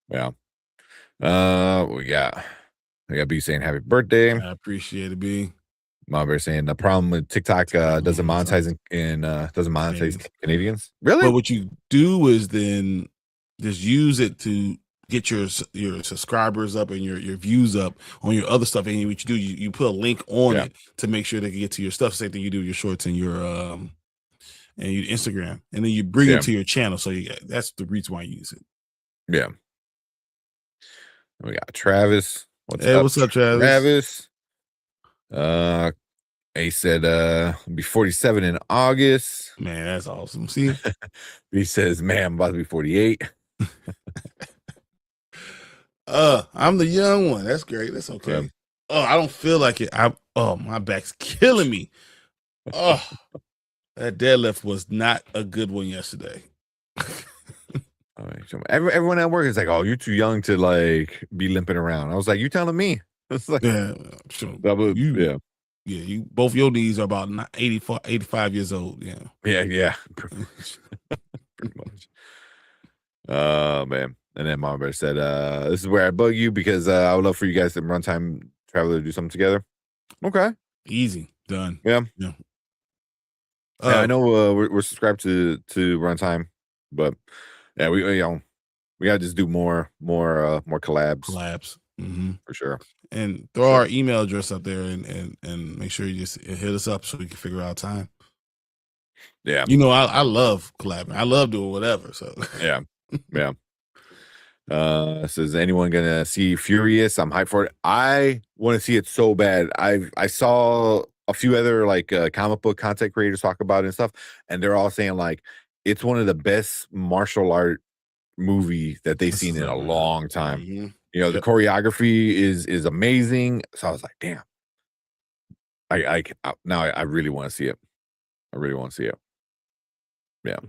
Yeah. We got B saying happy birthday. I appreciate it, B. Mom Bear saying the problem with TikTok doesn't monetize Canadians. Really? But what you do is then just use it to get your subscribers up and your views up on your other stuff. And what you do, you put a link on it to make sure they can get to your stuff. Same thing you do with your shorts and your Instagram, and then you bring it to your channel. So that's the reason why you use it. Yeah. We got Travis. What's up, Travis? He said I'll be 47 in August. Man, that's awesome. See, he says, man, I'm about to be 48. I'm the young one. That's great. That's okay. I don't feel like it. My back's killing me. That deadlift was not a good one yesterday. Everyone at work is like, "Oh, you're too young to like be limping around." I was like, "You telling me?" It's like, yeah, sure. You both your knees are about 85 years old. Yeah, yeah, pretty much. Pretty much. Man. And then Mama Bear said, "This is where I bug you because I would love for you guys to Runtime Traveler to do something together." Okay, easy done. Yeah. Yeah. I know we're subscribed to Runtime, but yeah, we gotta just do more collabs. For sure. And throw our email address up there and make sure you just hit us up so we can figure out time. Yeah. I love collabing. I love doing whatever. So yeah. Says anyone gonna see Furious? I'm hyped for it. I want to see it so bad. I saw a few other like comic book content creators talk about it and stuff, and they're all saying like it's one of the best martial art movie that they've seen in a long time. The choreography is amazing. So I was like, damn. I really want to see it. I really want to see it. Yeah,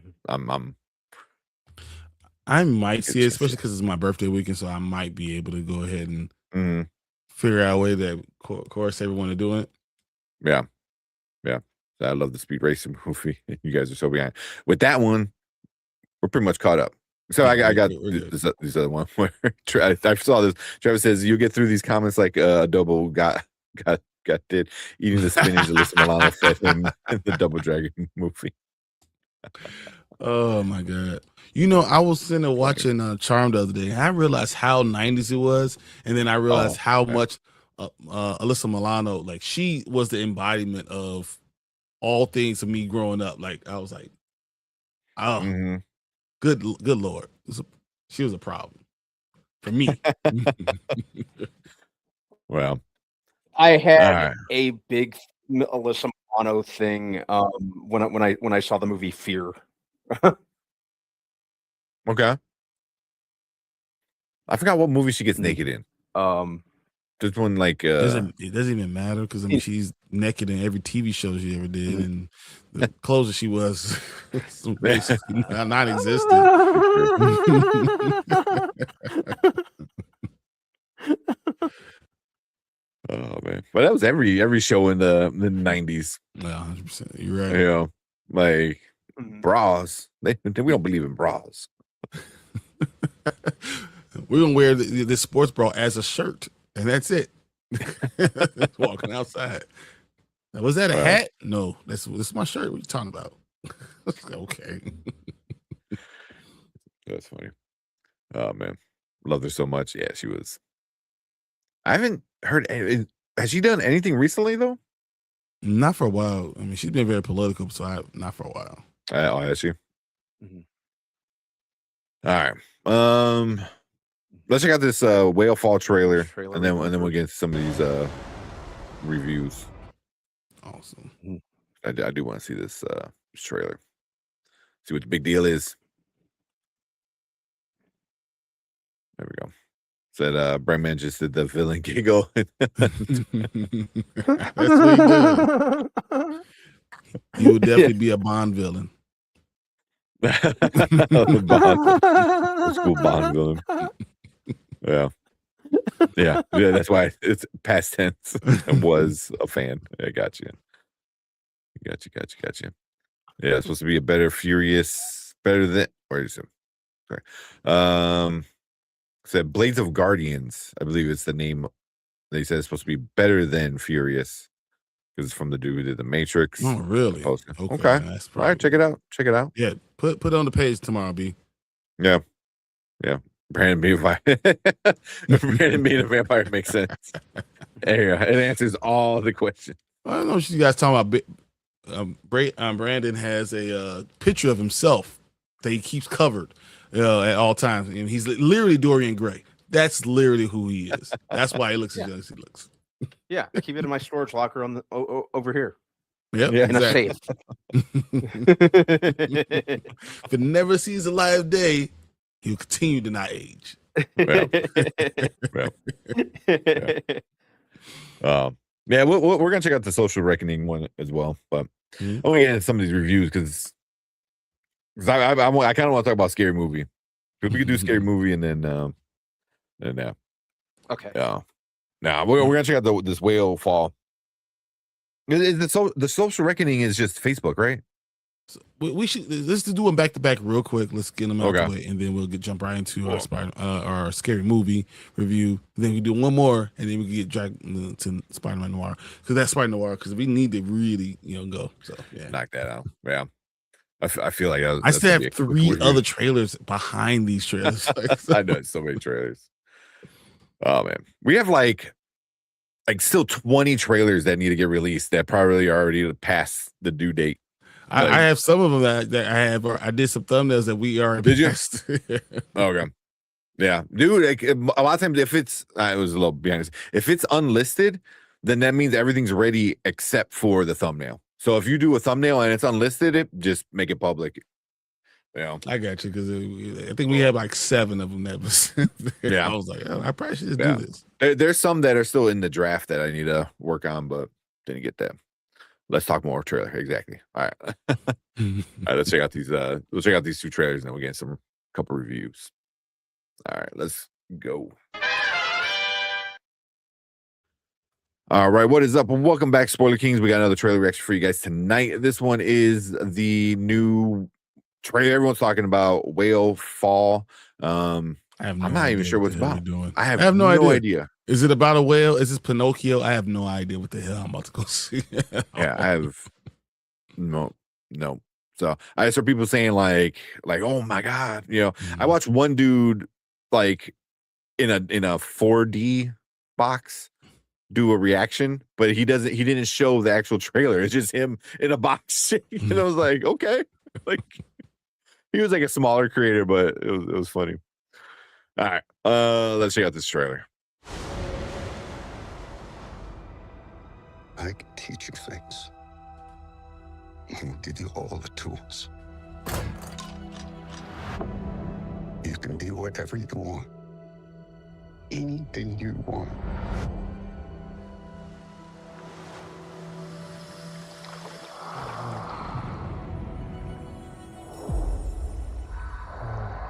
I might see it, especially because it's my birthday weekend, so I might be able to go ahead and figure out a way that, of course, everyone to do it. Yeah. I love the speed racing movie. You guys are so behind. With that one, we're pretty much caught up. So I got this other one where I saw this. Travis says you'll get through these comments like Adobo got did eating the spinach Alyssa Milano fed him in the Double Dragon movie. Oh my god! I was sitting there watching Charmed the other day, and I realized how 90s it was, and then I realized how much Alyssa Milano, like, she was the embodiment of all things of me growing up. Like, I was like, oh, good Lord, she was a problem for me. Well, I had a big Alyssa Milano thing when I saw the movie Fear. Okay. I forgot what movie she gets naked in. There's one like it doesn't even matter because she's naked in every TV show she ever did, and the closer she was basically non-existent. Oh man, but that was every show in the 90s. Yeah, 100%. You're right. Like bras. We don't believe in bras. We're gonna wear this sports bra as a shirt, and that's it. Walking outside. Now, was that a hat? No, this is my shirt. What are you talking about? Okay. That's funny. Oh man, loved her so much. Yeah, she was. I haven't heard. Has she done anything recently though? Not for a while. I mean, she's been very political, so not for a while. Has she? All right. Let's check out this Whale Fall trailer and then we'll get into some of these reviews. Awesome. I do want to see this trailer. See what the big deal is. There we go. Said Brandman just did the villain giggle. That's what he did. You would definitely be a Bond villain. School Bond villain. Yeah. That's why it's past tense. I was a fan. I got you. Yeah, it's supposed to be a better than. Where is it? Sorry. Said Blades of Guardians. I believe it's the name. They said it's supposed to be better than Furious because it's from the dude who did the Matrix. Oh, really? Okay. All right, check it out. Yeah, put it on the page tomorrow, B. Yeah. Brandon being a vampire makes sense. It answers all the questions. I don't know what you guys talking about. Brandon has a picture of himself that he keeps covered at all times, and he's literally Dorian Gray. That's literally who he is. That's why he looks as young as he looks. Yeah, I keep it in my storage locker on the over here. Yep, in a safe. If it never sees the light of day, he'll continue to not age. We're gonna check out the Social Reckoning one as well, but I'm gonna get into some of these reviews because I kind of want to talk about Scary Movie Because we could do scary movie and then yeah. Okay. Yeah. Now we're gonna check out this whale fall. The social reckoning is just Facebook, right? So we should let's do them back to back real quick. Let's get them out Okay. the way, and then we'll jump right into our scary movie review. Then we do one more, and then we can get dragged to Spider-Man Noir because that's Spider-Man Noir because we need to really go. So yeah, Knock that out. Yeah. I feel like I still have 3 other trailers behind these trailers. I know so many trailers. Oh man, we have like still 20 trailers that need to get released that probably are already past the due date. I have some of them that I have. I did some thumbnails that we are. Did you? Okay. Yeah, dude. Like, a lot of times, if it's it was a little behind. If it's unlisted, then that means everything's ready except for the thumbnail. So if you do a thumbnail and it's unlisted, just make it public. I got you because I think we had like 7 of them that was. Yeah, I was like, I probably should just do this. There's some that are still in the draft that I need to work on, but didn't get them. Let's talk more trailer. Exactly. All right. All right. Let's check out these. We'll check out these 2 trailers, and then we'll get some couple reviews. All right. Let's go. All right. What is up? And welcome back, Spoiler Kings. We got another trailer reaction for you guys tonight. This one is the new trailer everyone's talking about, Whale Fall. I'm not even sure what it's about. I have no idea. Is it about a whale? Is this Pinocchio? I have no idea what the hell I'm about to go see. Yeah, I have no. So I saw people saying like, oh my god, I watched one dude like in a 4D box do a reaction, but he didn't show the actual trailer. It's just him in a box, and I was like, okay, like he was like a smaller creator, but it was funny. All right, let's check out this trailer. I can teach you things. I will give you all the tools. You can be whatever you want. Anything you want.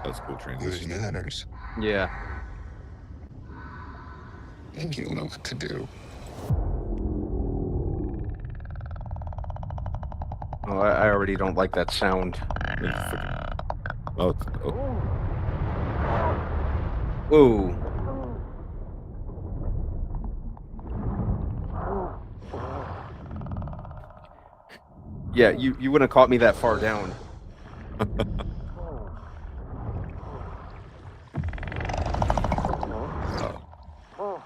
That's a cool transition. It matters. Yeah. And you'll know what to do. Oh, I already don't like that sound. Oh. Ooh. Yeah, you wouldn't have caught me that far down.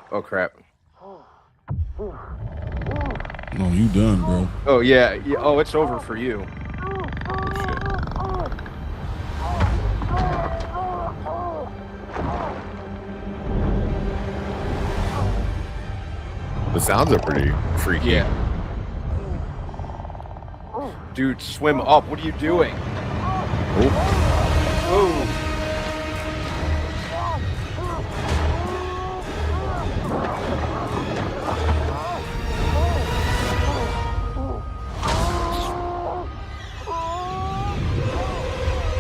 Oh crap. No, you done, bro. Oh yeah. Oh, it's over for you. The sounds are pretty freaky. Yeah. Dude, swim up. What are you doing? Oh.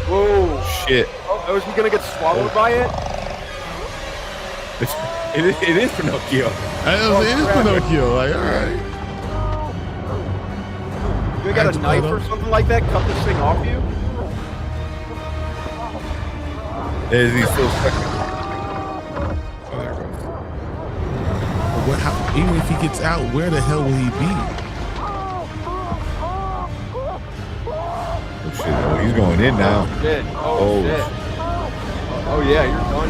Whoa. Shit. Oh, is he gonna get swallowed by it? It is Pinocchio. It is Pinocchio. Like, all right. You got a knife or something like that? Cut this thing off you? Is he still stuck? Oh, there it goes. Even if he gets out, where the hell will he be? Oh shit! Oh, he's going in now. Oh shit! Oh shit! Oh yeah, you're done,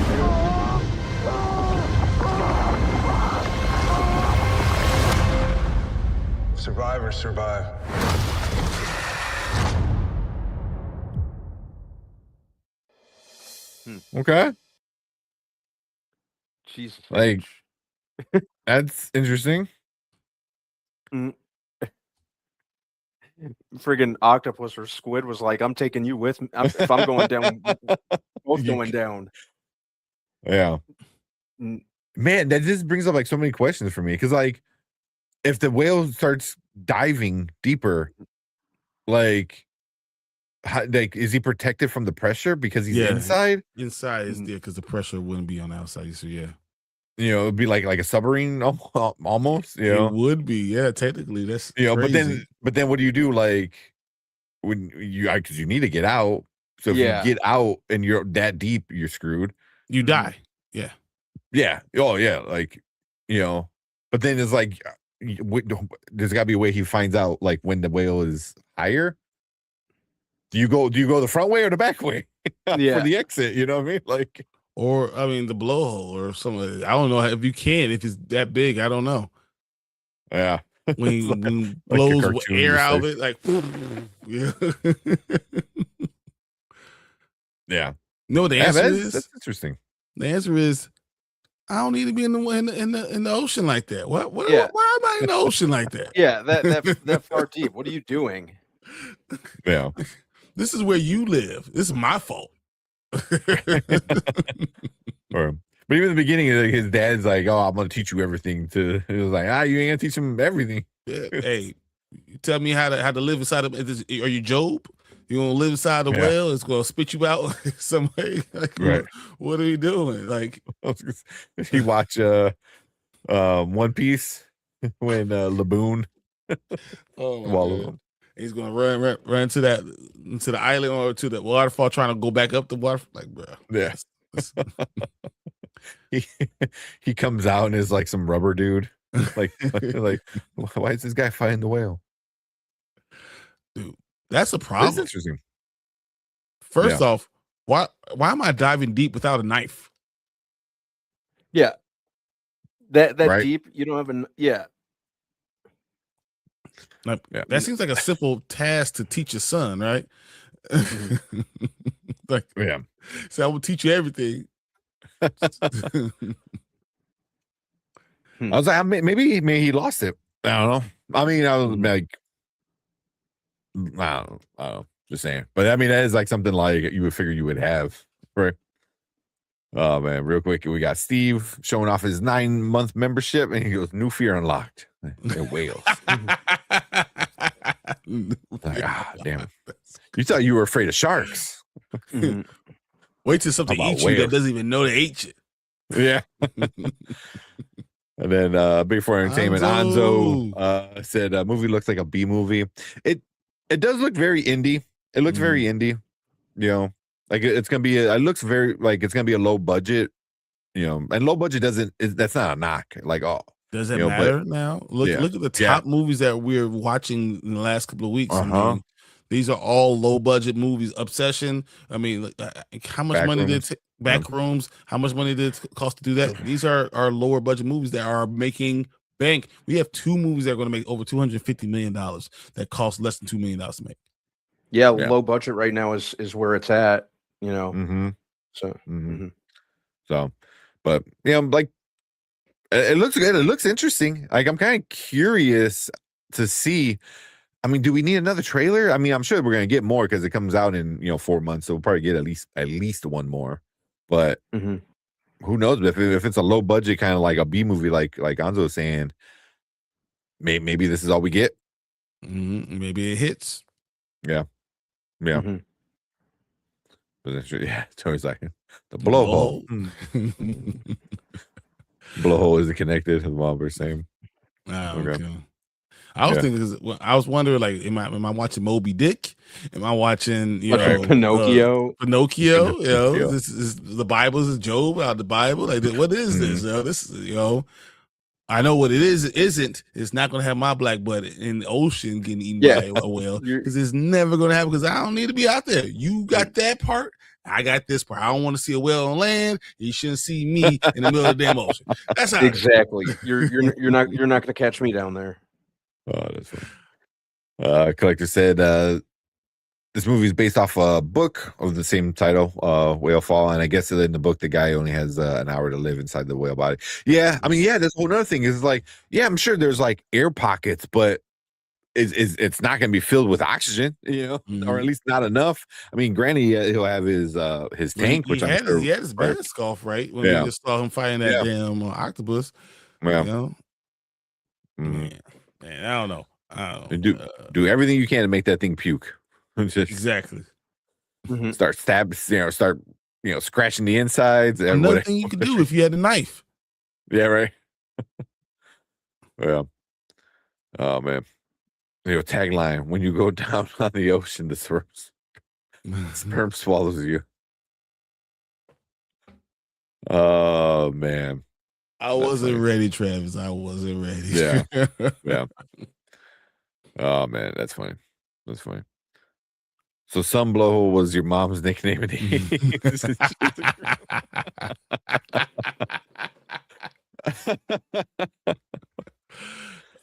dude. Survivors survive. Okay. Jesus. Like, that's interesting. Friggin' octopus or squid was like, I'm taking you with me. If I'm going down, both going down. Yeah. Man, that just brings up like so many questions for me. Because like, if the whale starts diving deeper, like, like, is he protected from the pressure because he's Yeah. inside? Inside is there because the pressure wouldn't be on the outside. So yeah, You know, it'd be like a submarine almost. You it know, would be. Yeah, technically that's you know. crazy. But then, what do you do? Like when because you need to get out. So if Yeah. you get out and you're that deep, you're screwed. You die. Yeah. Yeah. Oh yeah. Like, you know. But then it's like, there's got to be a way he finds out like when the whale is higher. Do you go the front way or the back way for the exit? You know what I mean? Like, or I mean the blowhole or something. I don't know if you can if it's that big. I don't know. Yeah. When like blows air out of it, like yeah. Yeah. No, the answer is that's interesting. The answer is I don't need to be in the ocean like that. Why am I in the ocean like that? Yeah, that far deep. What are you doing? Yeah. This is where you live. This is my fault. But even in the beginning, his dad's like, "Oh, I'm gonna teach you everything." He was like, you ain't gonna teach him everything. Yeah. Hey, you tell me how to live inside of. Are you Job? You gonna live inside the whale? It's gonna spit you out some way. Like, right? What are you doing? Like, he watch One Piece when Laboon. He's gonna run to the island or to the waterfall, trying to go back up the water. Like, bro, yeah. He comes out and is like some rubber dude. Like, why is this guy fighting the whale? Dude, that's a problem. That's interesting. First off, why am I diving deep without a knife? Yeah, that right? deep. You don't have That seems like a simple task to teach your son, right? Like, so I will teach you everything. I was like, maybe he lost it. I don't know. I mean, I was like, I don't know. Just saying. But I mean, that is like something like you would figure you would have, right? Oh man, real quick, we got Steve showing off his 9-month membership, and he goes, "New fear unlocked." They're whales. Like, damn. You thought you were afraid of sharks. Wait till something eats you that doesn't even know they ate you. Yeah. And then Big Four Entertainment, Anzo said movie looks like a B movie. It does look very indie. It looks very indie. You know, like it's gonna be it looks very like it's gonna be a low budget, you know, and low budget that's not a knock. Like, does it matter now? Look at the top movies that we're watching in the last couple of weeks. I mean, these are all low budget movies. Obsession. I mean, how much money did Backrooms? How much money did it cost to do that? These are lower budget movies that are making bank. We have 2 movies that are going to make over $250 million that cost less than $2 million to make. Yeah, low budget right now is where it's at. You know, So, but like it looks good. It looks interesting. Like I'm kind of curious to see. I mean, do we need another trailer? I mean, I'm sure we're gonna get more because it comes out in 4 months, so we'll probably get at least one more. But who knows? If it's a low budget kind of like a B movie, like Anzo was saying, maybe this is all we get. Maybe it hits. Yeah. Yeah, Tony's like the blowhole. Blowhole isn't connected, as Bob was saying. Okay. I was thinking, I was wondering, like, am I watching Moby Dick? Am I watching Pinocchio? Pinocchio, this is the Bible. Is Job out of the Bible? Like, what is this? This is, I know what it is. It isn't. It's not going to have my black butt in the ocean getting eaten by a whale because it's never going to happen. Because I don't need to be out there. You got that part. I got this part. I don't want to see a whale on land. You shouldn't see me in the middle of the damn ocean. That's how exactly. You're not going to catch me down there. Oh, that's funny. Collector said this movie is based off a book of the same title, Whale Fall, and I guess in the book the guy only has an hour to live inside the whale body. Yeah, I mean, this whole other thing is like, I'm sure there's like air pockets, but it's not going to be filled with oxygen, or at least not enough. I mean, granted, he'll have his tank, which he had his mask off, right? When we just saw him fighting that damn octopus. Yeah. Man, I don't know. Do everything you can to make that thing puke. Exactly. start scratching the insides. And another thing you could do if you had a knife. Yeah, right. Yeah. Oh man. Tagline: when you go down on the ocean, the sperm swallows you. Oh man. I wasn't ready, Travis. I wasn't ready. Yeah. Yeah. Oh man, that's funny. That's funny. So some blowhole was your mom's nickname in the 80s.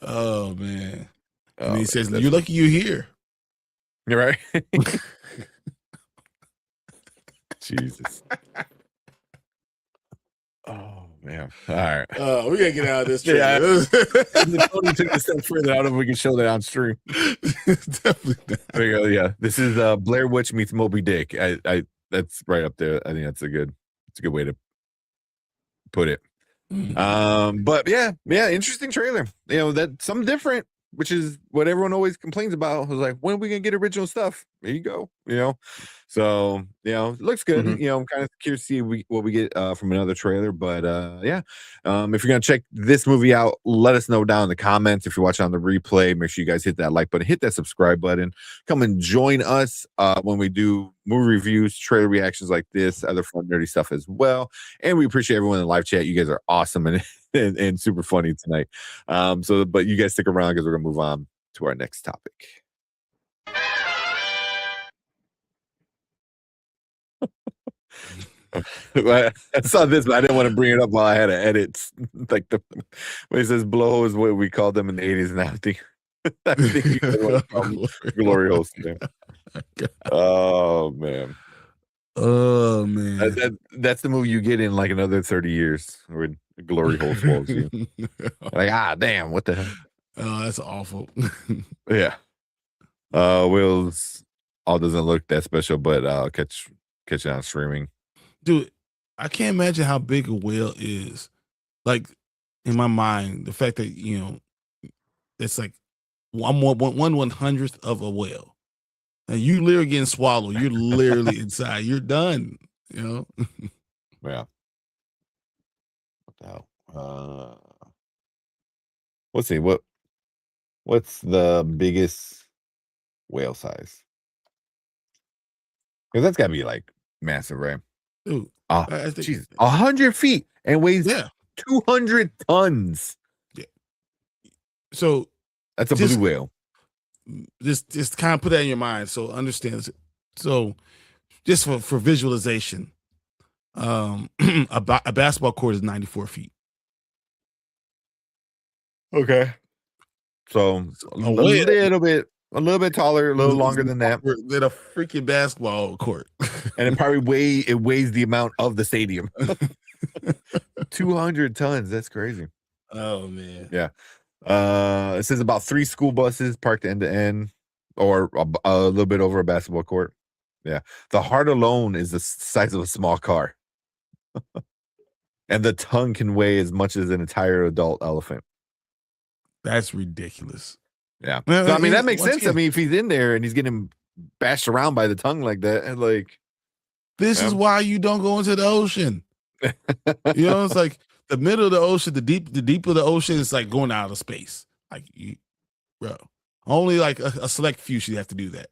Oh man. And he says, "You're lucky you're here." You're right. Jesus. Oh man. All right. Oh, we gotta get out of this. Yeah. Tony took a step further. I don't know if we can show that on stream. Definitely not. There you go. Yeah. This is Blair Witch meets Moby Dick. I that's right up there. I think that's a good way to put it. But yeah, interesting trailer. That's something different, which is what everyone always complains about. I was like, when are we gonna get original stuff? There you go. So it looks good. I'm kind of curious to see what we get from another trailer. But if you're gonna check this movie out, let us know down in the comments. If you're watching on the replay, make sure you guys hit that like button, hit that subscribe button, come and join us when we do movie reviews, trailer reactions like this, other fun nerdy stuff as well. And we appreciate everyone in the live chat. You guys are awesome and super funny tonight. But you guys stick around because we're gonna move on to our next topic. I saw this, but I didn't want to bring it up while I had to edit. Like when it says "blow" is what we called them in the 80s, and I think you guys want to call them glory holes. Oh man. Oh man. That's the movie you get in like another 30 years when glory hole swallows you. Like, damn, what the hell? Oh, that's awful. Yeah. Will's all doesn't look that special, but I'll catch it on streaming. Dude, I can't imagine how big a whale is. Like in my mind, the fact that it's like 1/100th of a whale, and you literally getting swallowed. You're literally inside. You're done. Yeah. What the hell? Let's see. What's the biggest whale size? Because that's got to be like massive, right? Dude, jeez, 100 feet and weighs 200 tons. Yeah. So that's a blue whale. Just kind of put that in your mind. So understand. So just for visualization, a basketball court is 94 feet. Okay. So a little bit taller, a little longer than that. Than a freaking basketball court. And it probably weighs the amount of the stadium. 200 tons. That's crazy. Oh man. Yeah. It says about 3 school buses parked end to end, or a little bit over a basketball court. Yeah. The heart alone is the size of a small car. And the tongue can weigh as much as an entire adult elephant. That's ridiculous. Yeah. So, I mean, that makes sense. I mean, if he's in there and he's getting bashed around by the tongue like that, and like, this is why you don't go into the ocean. It's like the middle of the ocean, the deep of the ocean is like going out of space. Like, bro, only like a select few should have to do that.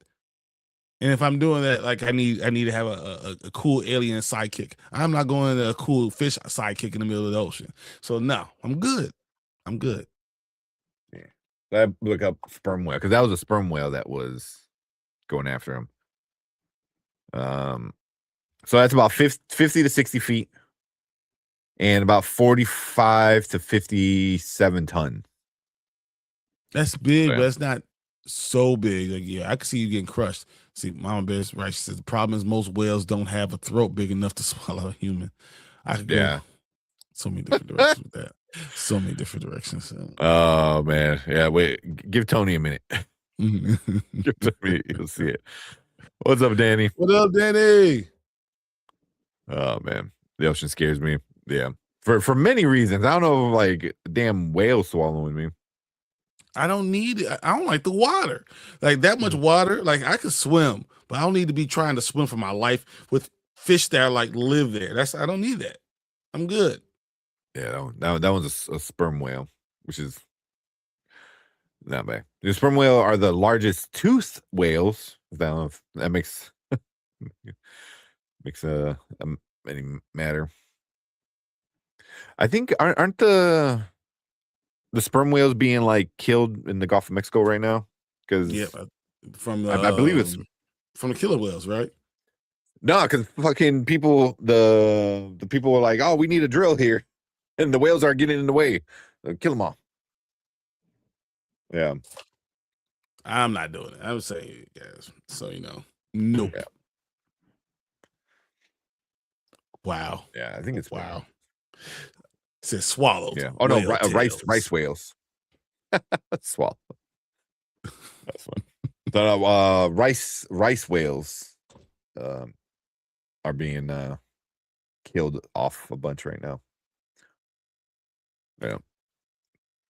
And if I'm doing that, like I need to have a cool alien sidekick. I'm not going to a cool fish sidekick in the middle of the ocean. So no, I'm good. Yeah. I look up sperm whale because that was a sperm whale that was going after him. So that's about 50 to 60 feet and about 45 to 57 tons. That's big, but it's not so big. Like, yeah, I can see you getting crushed. See, Mama Bear's right. She says the problem is most whales don't have a throat big enough to swallow a human. I could go so many different directions with that. So many different directions. Oh man, yeah. Wait, give Tony a minute. Give Tony, you'll see it. What's up, Danny? What up, Danny? Oh man, the ocean scares me. Yeah, for many reasons. I don't know, like damn whale swallowing me. I don't need it. I don't like the water. Like that much water. Like I could swim, but I don't need to be trying to swim for my life with fish that like live there. I don't need that. I'm good. Yeah, that one's a sperm whale, which is not bad. The sperm whale are the largest toothed whales. That makes any matter. I think aren't the sperm whales being like killed in the Gulf of Mexico right now? Because from I believe it's from the killer whales, right? No, because fucking people, the people were like, "Oh, we need a drill here," and the whales are getting in the way. Kill them all. Yeah, I'm not doing it. I'm saying, guys. So nope. Yeah. Wow. Yeah, I think it's wow. It says swallowed. Yeah. Oh no, rice whales. Swallow. That's fun. So, rice whales are being killed off a bunch right now. Yeah.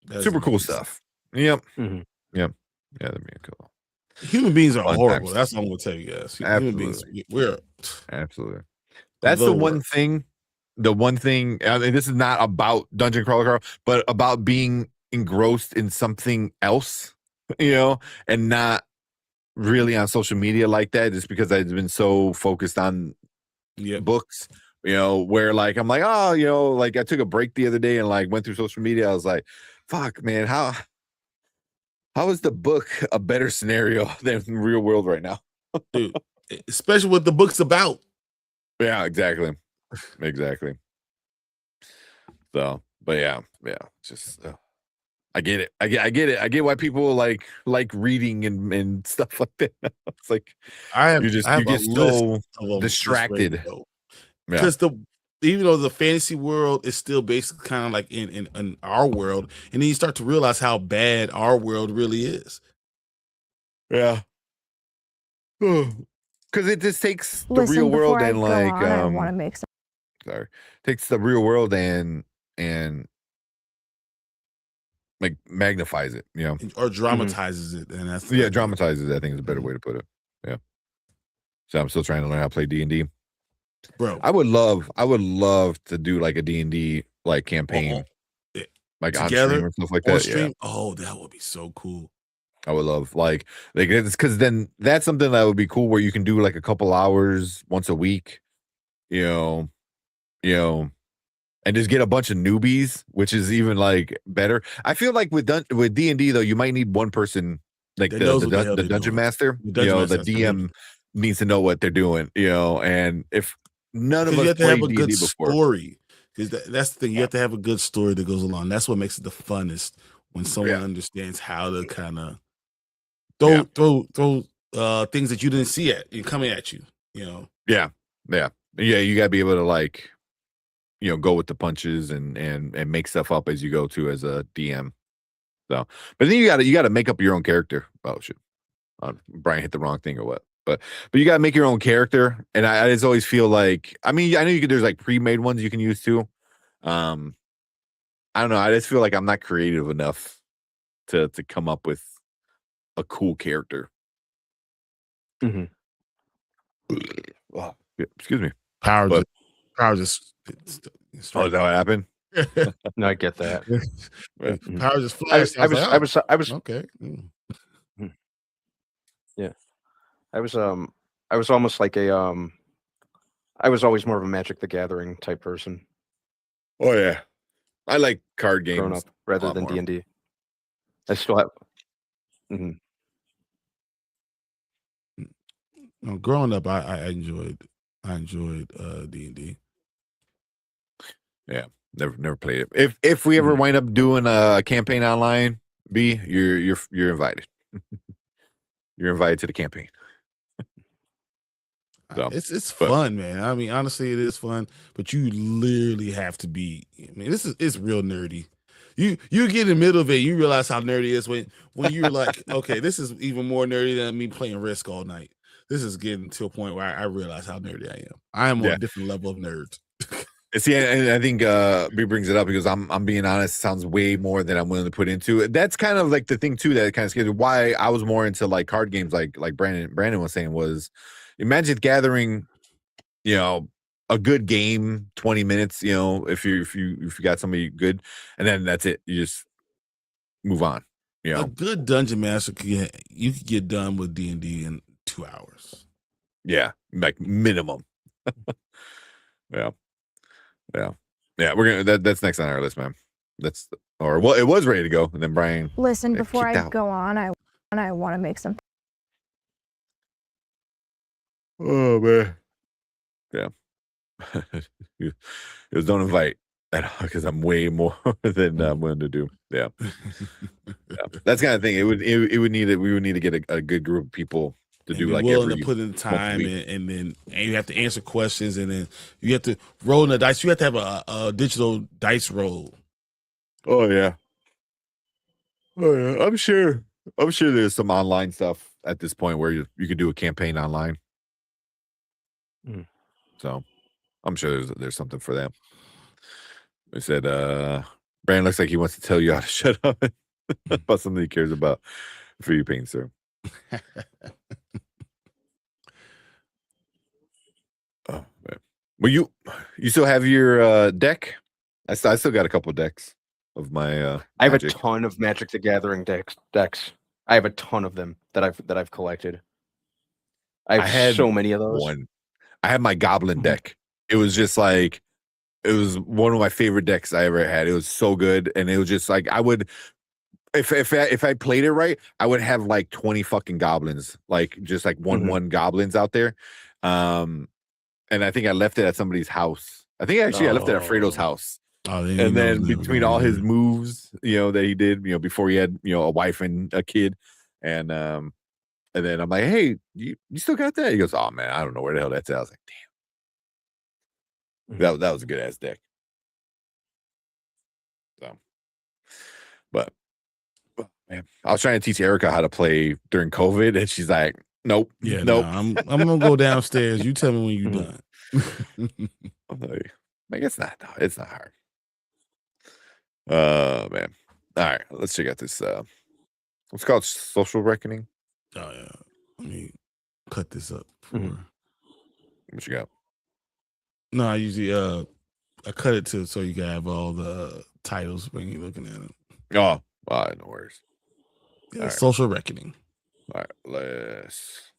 That's super cool amazing. stuff. Yep. Mm-hmm. Yep. Yeah, they're being cool. Human beings are Fun horrible. times. That's what I'm gonna tell you guys. Absolutely. Human beings, we're absolutely. That's the one thing. The one thing. I mean, this is not about Dungeon Crawler Carl, but about being engrossed in something else, and not really on social media like that. Just because I've been so focused on books, where like I'm like, oh, like I took a break the other day and like went through social media. I was like, fuck, man, how is the book a better scenario than real world right now? Dude, especially what the book's about. Yeah, exactly. So, but yeah, just I get it. I get it. I get why people like reading and stuff like that. It's like you get so distracted. Because even though the fantasy world is still basically kind of like in our world, and then you start to realize how bad our world really is. Yeah. Because it just takes the real world and like I want to make takes the real world and like magnifies it, or dramatizes it, and that's dramatizes it, I think is a better way to put it. Yeah. So I'm still trying to learn how to play D&D. Bro, I would love to do like a D&D like campaign, like together on stream or stuff like that. Stream? Yeah. Oh, that would be so cool. I would love like it's because then that's something that would be cool where you can do like a couple hours once a week, and just get a bunch of newbies, which is even like better. I feel like with D&D though, you might need one person like the dungeon master. The DM needs to know what they're doing, and if none of us you have to have a D&D good before. story, because that's the thing. You have to have a good story that goes along. That's what makes it the funnest, when someone understands how to kind of throw things that you didn't see coming at you. You gotta be able to like go with the punches and make stuff up as you go to as a DM. So, but then you gotta make up your own character. Oh shit, Brian hit the wrong thing or what? But you gotta make your own character, and I just always feel like, I mean, I know there's like pre-made ones you can use too. I don't know. I just feel like I'm not creative enough to come up with a cool character. Mm-hmm. Oh, excuse me. Power just. Oh, is that what happened? No, I get that. Power just flashed. I was okay. Yeah, I was almost like I was always more of a Magic the Gathering type person. Oh yeah, I like card games growing up rather than D&D. I still have. Mm-hmm. No, growing up, I enjoyed D&D. Yeah, never played it. If we ever wind up doing a campaign online, B, you're invited. You're invited to the campaign. So, it's fun, man. I mean, honestly, it is fun, but you literally have to be. I mean, it's real nerdy. You get in the middle of it, you realize how nerdy it is when you're like, okay, this is even more nerdy than me playing Risk all night. This is getting to a point where I realize how nerdy I am. I am on a different level of nerd. See, and I think B brings it up because I'm being honest, it sounds way more than I'm willing to put into it. That's kind of like the thing too that kind of scares me. Why I was more into like card games, like Brandon was saying, was imagine gathering, a good game, 20 minutes, if you got somebody good, and then that's it. You just move on. A good dungeon master you could get done with D&D in 2 hours. Yeah, like minimum. Yeah. We're gonna that's next on our list, man. It was ready to go, and then Brian. Listen, before I go on, I want to make something. Oh man, yeah. It was don't invite because I'm way more than I'm willing to do. Yeah. That's kind of thing. We would need to get a good group of people to do, like willing to put in time, and then you have to answer questions, and then you have to roll in the dice. You have to have a digital dice roll. Oh yeah. I'm sure there's some online stuff at this point where you could do a campaign online. So I'm sure there's something for them. I said Brandon looks like he wants to tell you how to shut up about something he cares about for you, Pain Sir. Oh man. Well, you still have your deck? I still got a couple of decks of my I have a ton of Magic the Gathering decks. I have a ton of them that I've collected. I have so many of those. I had my Goblin deck. It was just like, it was one of my favorite decks I ever had. It was so good, and it was just like I would, if I played it right, I would have like 20 fucking goblins, like just like one goblins out there. And I think I left it at somebody's house. I think I left it at Fredo's house. And then between all his moves, that he did, before he had, a wife and a kid, and then I'm like, hey, you still got that? He goes, oh man, I don't know where the hell that's at. I was like, damn, that was a good ass deck. So, but man, I was trying to teach Erica how to play during COVID, and she's like, nope. Yeah, nope. I'm gonna go downstairs. You tell me when you're done. I'm like, it's not hard. Man. All right, let's check out this. What's called Social Reckoning. Oh yeah. Let me cut this up. What you got? No, I usually I cut it so you can have all the titles when you're looking at it. Oh, no worries. Yeah, Social Reckoning. All right, let's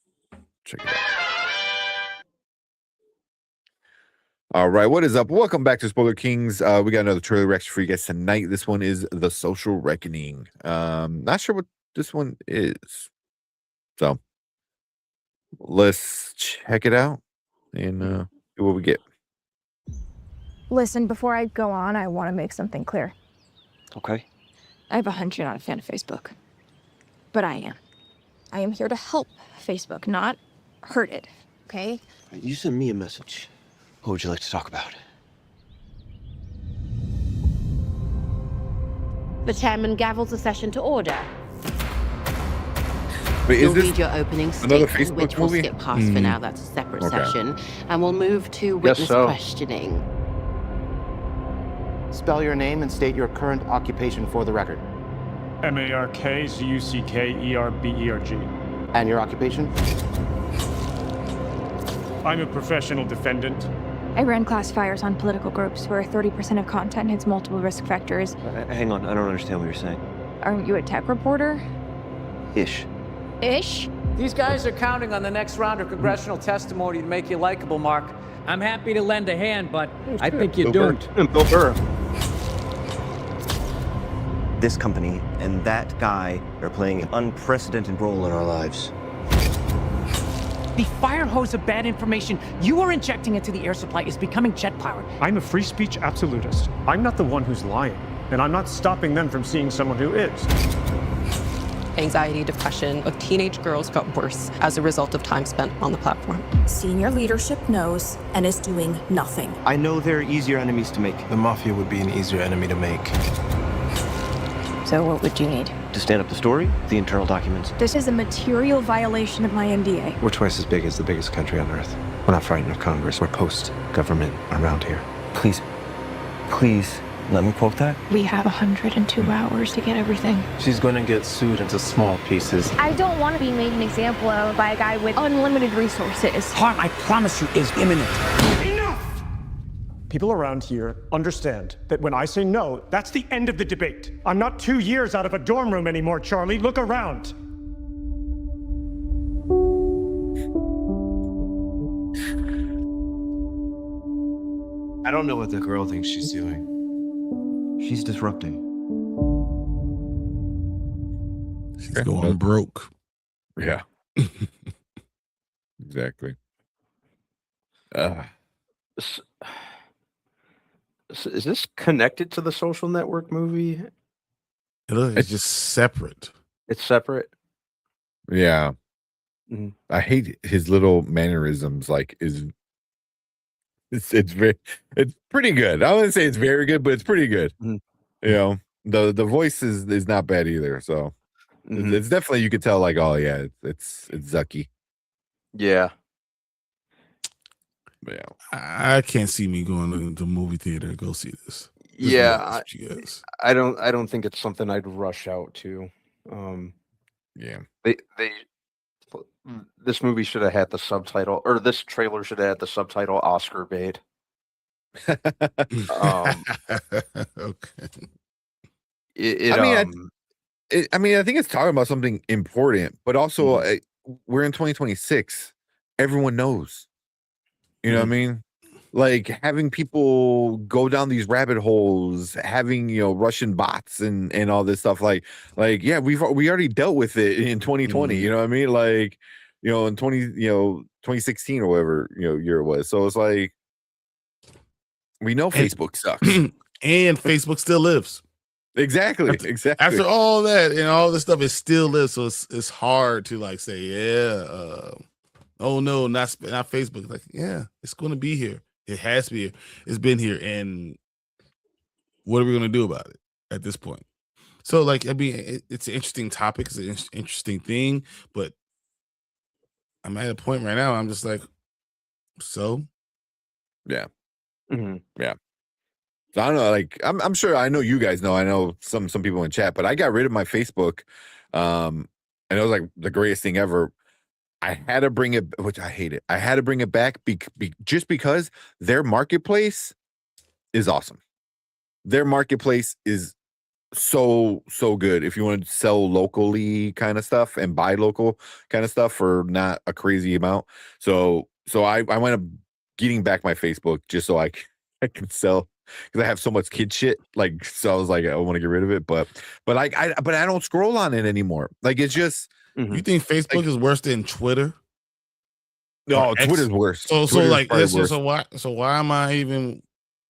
check it out. All right, what is up? Welcome back to Spoiler Kings. We got another trailer reaction for you guys tonight. This one is The Social Reckoning. Not sure what this one is. So let's check it out and see what we get. Listen, before I go on, I want to make something clear. Okay. I have a hunch you're not a fan of Facebook, but I am. I am here to help Facebook, not hurt it, okay? You send me a message. What would you like to talk about? The chairman gavels the session to order. Wait, You'll read your opening statement, Facebook which we'll movie? skip past for now. That's a separate session. And we'll move to Guess witness so. questioning. Spell your name and state your current occupation for the record. MARKZUCKERBERG. And your occupation? I'm a professional defendant. I ran classifiers on political groups where 30% of content hits multiple risk factors. Hang on, I don't understand what you're saying. Aren't you a tech reporter? Ish. Ish? These guys are counting on the next round of congressional testimony to make you likable, Mark. I'm happy to lend a hand, but I think you're doomed. Bill Burr. This company and that guy are playing an unprecedented role in our lives. The fire hose of bad information you are injecting into the air supply is becoming jet powered. I'm a free speech absolutist. I'm not the one who's lying, and I'm not stopping them from seeing someone who is. Anxiety, depression of teenage girls got worse as a result of time spent on the platform. Senior leadership knows and is doing nothing. I know there are easier enemies to make. The Mafia would be an easier enemy to make. So what would you need? To stand up the story, the internal documents. This is a material violation of my NDA. We're twice as big as the biggest country on Earth. We're not frightened of Congress. We're post-government around here. Please, please, let me quote that. We have 102 hours to get everything. She's going to get sued into small pieces. I don't want to be made an example of by a guy with unlimited resources. Harm, I promise you, is imminent. People around here understand that when I say no, that's the end of the debate. I'm not 2 years out of a dorm room anymore, Charlie. Look around. I don't know what the girl thinks she's doing. She's disrupting. She's going broke. Yeah. Exactly. Is this connected to the Social Network movie? It's just separate. It's separate. Yeah. Mm-hmm. I hate his little mannerisms. Like, it's pretty good. I wouldn't say it's very good, but it's pretty good. Mm-hmm. You know, the voice is not bad either. So it's definitely, you could tell, like, oh yeah, it's Zucky. Yeah. Yeah. I can't see me going to the movie theater to go see this. Yeah, I don't think it's something I'd rush out to. Yeah. This movie should have had the subtitle, or this trailer should have had the subtitle Oscar bait. Okay. I think it's talking about something important, but also we're in 2026. Everyone knows. You know what I mean? Like, having people go down these rabbit holes, having, you know, Russian bots and all this stuff. Like yeah, we already dealt with it in 2020. You know what I mean? Like, you know, in 2016 or whatever, you know, year it was. So it's like, we know Facebook sucks, and Facebook still lives. Exactly. After all that and all this stuff, it still lives. So it's hard to, like, say, oh no, not Facebook. Like, yeah, it's going to be here. It has to be here. It's been here, and what are we going to do about it at this point? So, like, I mean, it's an interesting topic. It's an interesting thing, but I'm at a point right now. I'm just like, so yeah. Mm-hmm. Yeah. So I don't know, like, I'm sure, I know you guys know, I know some people in chat, but I got rid of my Facebook. And it was like the greatest thing ever. I had to bring it, which I hate it. I had to bring it back just because their marketplace is awesome. Their marketplace is so good. If you want to sell locally kind of stuff and buy local kind of stuff for not a crazy amount. So I went up getting back my Facebook just so I can sell, because I have so much kid shit. Like, so I was like, I want to get rid of it, but I don't scroll on it anymore. Like, it's just. You think Facebook is worse than Twitter? No, Twitter's worse. So like, it's just so why am I even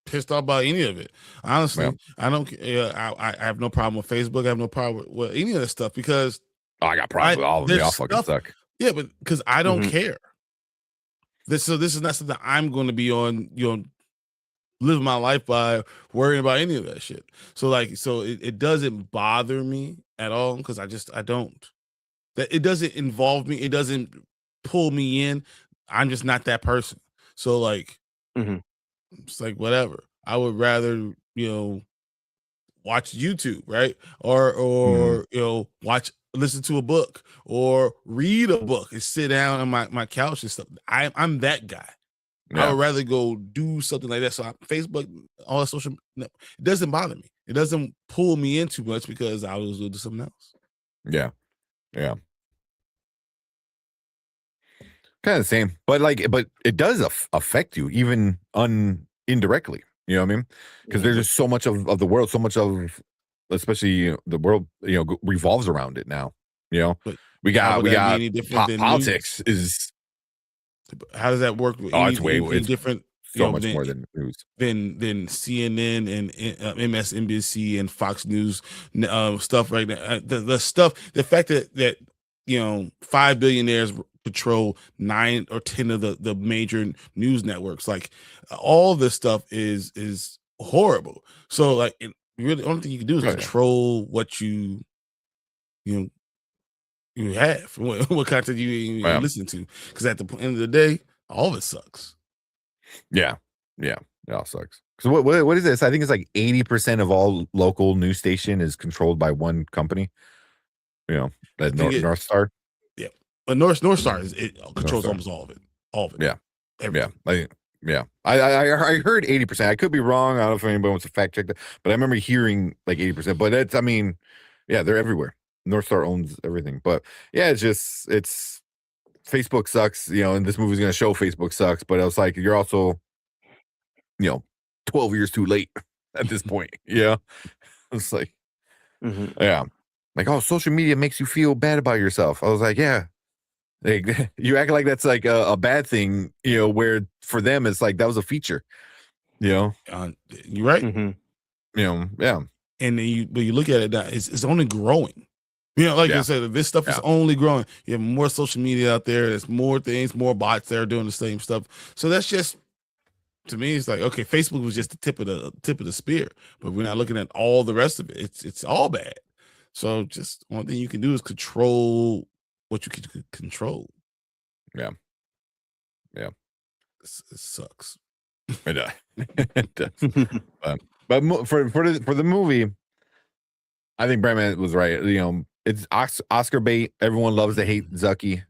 pissed off about any of it? Honestly, I don't. I have no problem with Facebook. I have no problem with any of that stuff, because I got problems with all of them. They all fucking suck. Yeah, but because I don't care. This is not something I'm going to be on. You know, living my life by worrying about any of that shit. So it doesn't bother me at all, because I don't. That it doesn't involve me. It doesn't pull me in. I'm just not that person. So, like, it's like, whatever. I would rather, you know, watch YouTube, right? Or you know, listen to a book or read a book and sit down on my couch and stuff. I'm that guy. I would rather go do something like that. So Facebook, all that social, it doesn't bother me. It doesn't pull me in too much, because I was doing something else. Yeah. Yeah. Kind of the same, but it does affect you even indirectly. You know what I mean? Because there's just so much of the world, so much of, especially the world, you know, revolves around it now. You know, but we got politics news? Is. How does that work? It's way different. So much more than news. Than CNN and MSNBC and Fox News stuff right now. The stuff, the fact that you know, 5 billionaires control 9 or 10 of the major news networks. Like, all this stuff is horrible. So, like, really, the only thing you can do is control what you have, what content you listen to. Because at the end of the day, all of it sucks. Yeah, it all sucks. Because what is this? I think it's like 80% of all local news station is controlled by one company. You know, that North Star. Yeah, but North Star controls almost all of it. All of it. Yeah, everything. I heard 80%. I could be wrong. I don't know if anybody wants to fact check that, but I remember hearing like 80%. But it's, I mean, yeah, they're everywhere. North Star owns everything. But yeah, it's Facebook sucks. You know, and this movie's gonna show Facebook sucks. But I was like, you're also, 12 years too late at this point. Yeah, it's like, yeah, like, oh, social media makes you feel bad about yourself. I was like, yeah. Like, you act like that's like a bad thing, where for them it's like that was a feature, you're right. Yeah. And then but you look at it now, it's only growing. Like I said, this stuff is only growing. You have more social media out there. There's more things, more bots that are doing the same stuff. So that's just, to me, it's like, okay, Facebook was just the tip of the spear, but we're not looking at all the rest of it. It's all bad. So just one thing you can do is control what you can control. Yeah. It sucks. It does. But for the movie, I think Brandman was right. It's Oscar bait. Everyone loves to hate Zucky.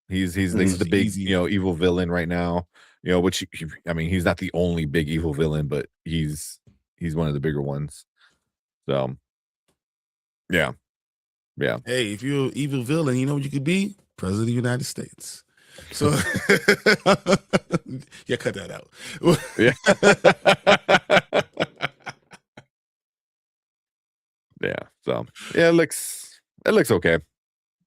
He's the big evil villain right now. Which, I mean, he's not the only big evil villain, but he's one of the bigger ones. So yeah. Hey, if you're an evil villain, you know what you could be? President of the United States. So yeah, cut that out. Yeah. So yeah, it looks okay.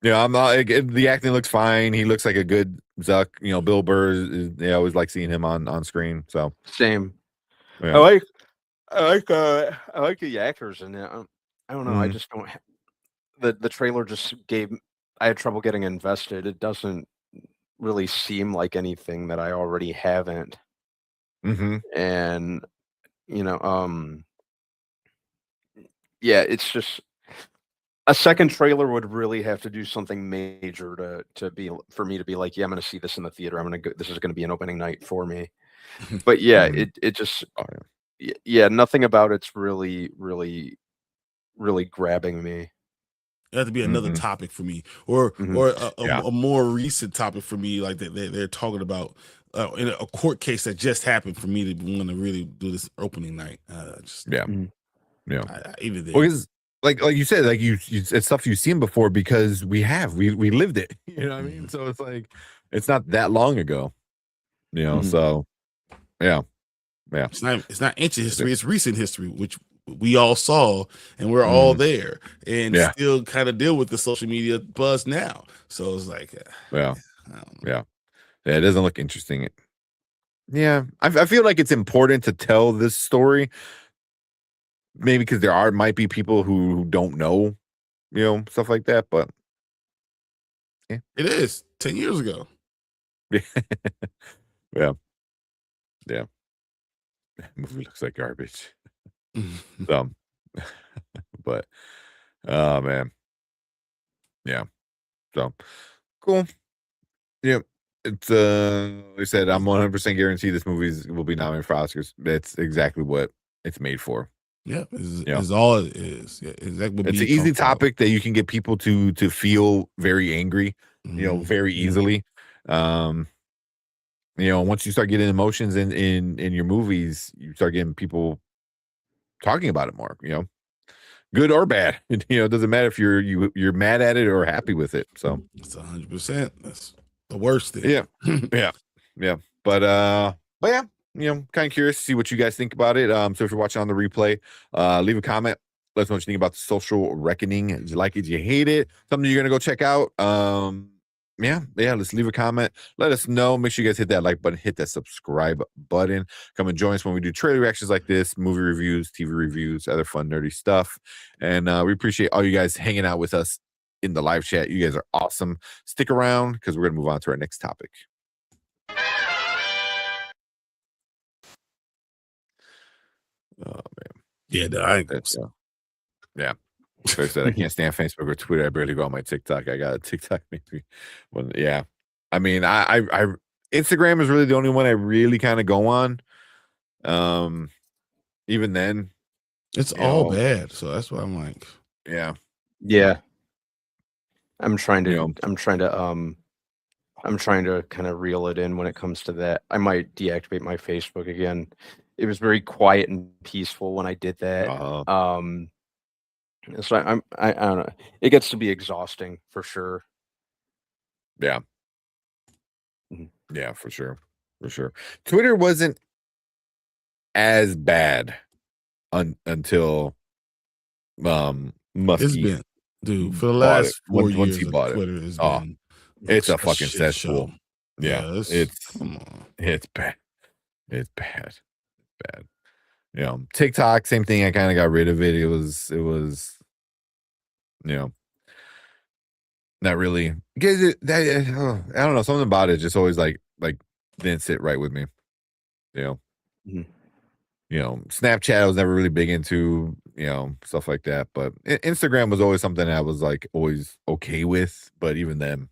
I'm not. The acting looks fine. He looks like a good Zuck. Bill Burr. I always like seeing him on screen. So same. Yeah. I like the actors in it. I don't know. I just don't. The trailer just I had trouble getting invested. It doesn't really seem like anything that I already haven't. And yeah, it's just a second trailer would really have to do something major for me to be like, yeah, I'm going to see this in the theater. This is going to be an opening night for me. But yeah, it just, nothing about it's really, really, really grabbing me. It has to be another topic for me, or a more recent topic for me, like they're talking about in a court case that just happened for me to want to really do this opening night. Even then. Because like you said, like it's stuff you've seen before because we lived it. You know what I mean? So it's like it's not that long ago. So yeah. It's not ancient history, it's recent history, which we all saw and we're all there and still kind of deal with the social media buzz now. So it's like it doesn't look interesting. I feel like it's important to tell this story, maybe because might be people who don't know stuff like that, but it is 10 years ago. Yeah movie looks like garbage. So but oh man, so cool. It's like I said, I'm 100% guarantee this movie will be nominated for Oscars. That's exactly what it's made for. Is all it is. Exactly. It's an easy topic that you can get people to feel very angry, very easily. Once you start getting emotions in your movies, you start getting people talking about it more, good or bad. It doesn't matter if you're mad at it or happy with it. So it's 100%. That's the worst thing. Yeah. But yeah, kind of curious to see what you guys think about it. So if you're watching on the replay, leave a comment. Let us know what you think about The Social Reckoning. Did you like it? Did you hate it? Something you're gonna go check out? Let's leave a comment. Let us know. Make sure you guys hit that like button, hit that subscribe button. Come and join us when we do trailer reactions like this, movie reviews, TV reviews, other fun nerdy stuff. And we appreciate all you guys hanging out with us in the live chat. You guys are awesome. Stick around because we're gonna move on to our next topic. Oh man. Yeah. So I said I can't stand Facebook or Twitter. I barely go on my TikTok. I got a TikTok maybe. I mean, I Instagram is really the only one I really kind of go on. Even then, it's all bad. So that's why I'm like, yeah. I'm trying to kind of reel it in when it comes to that. I might deactivate my Facebook again. It was very quiet and peaceful when I did that. So I don't know. It gets to be exhausting for sure. Yeah. Yeah, for sure. For sure. Twitter wasn't as bad until Muskie. It's been, dude, for the last 4 years, once he bought Twitter it. has been It's a fucking cesspool. show. Yeah, Come on. It's bad. It's bad. Bad. You know, TikTok, same thing. I kind of got rid of it. It was, you know, not really. Because I don't know, something about it just always like didn't sit right with me. You know. You know, Snapchat I was never really big into, you know, stuff like that. But Instagram was always something I was like always okay with. But even then,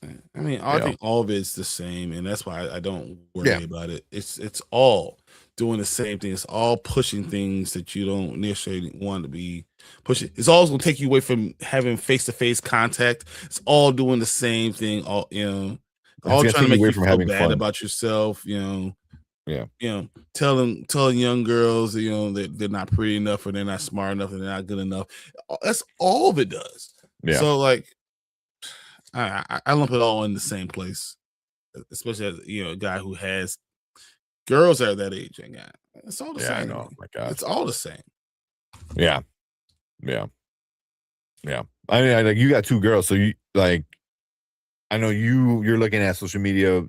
I mean, I think all of it's the same, and that's why I don't worry about it. It's all doing the same thing. It's all pushing things that you don't necessarily want to be pushing. It's always going to take you away from having face-to-face contact. It's all doing the same thing. All all trying to make you feel bad about yourself. Telling young girls that they're not pretty enough, or they're not smart enough, or they're not good enough. That's all of it does. So like, I lump it all in the same place, especially as a guy who has girls that are that age. And it's all the same. I know. My God, it's all the same. Yeah. I mean, like, you got 2 girls, so you like. I know you're looking at social media,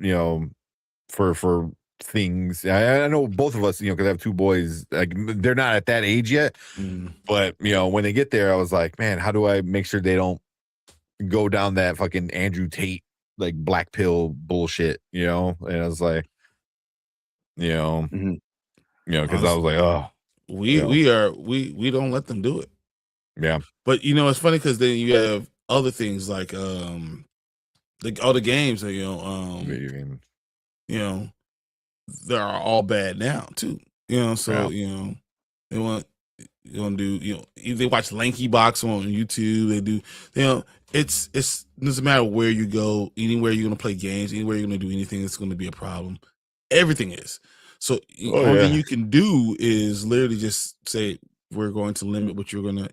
for things. I know both of us, because I have 2 boys. Like, they're not at that age yet, but when they get there, I was like, man, how do I make sure they don't go down that fucking Andrew Tate like black pill bullshit? And I was like, because I was like, oh, we don't let them do it. Yeah, but it's funny because then you have other things like all the games that they're all bad now too. So they want to do they watch Lanky Box on YouTube. They do it doesn't matter where you go, anywhere you're gonna play games, anywhere you're gonna do anything, it's gonna be a problem. Everything is. So only thing you can do is literally just say we're going to limit what you're gonna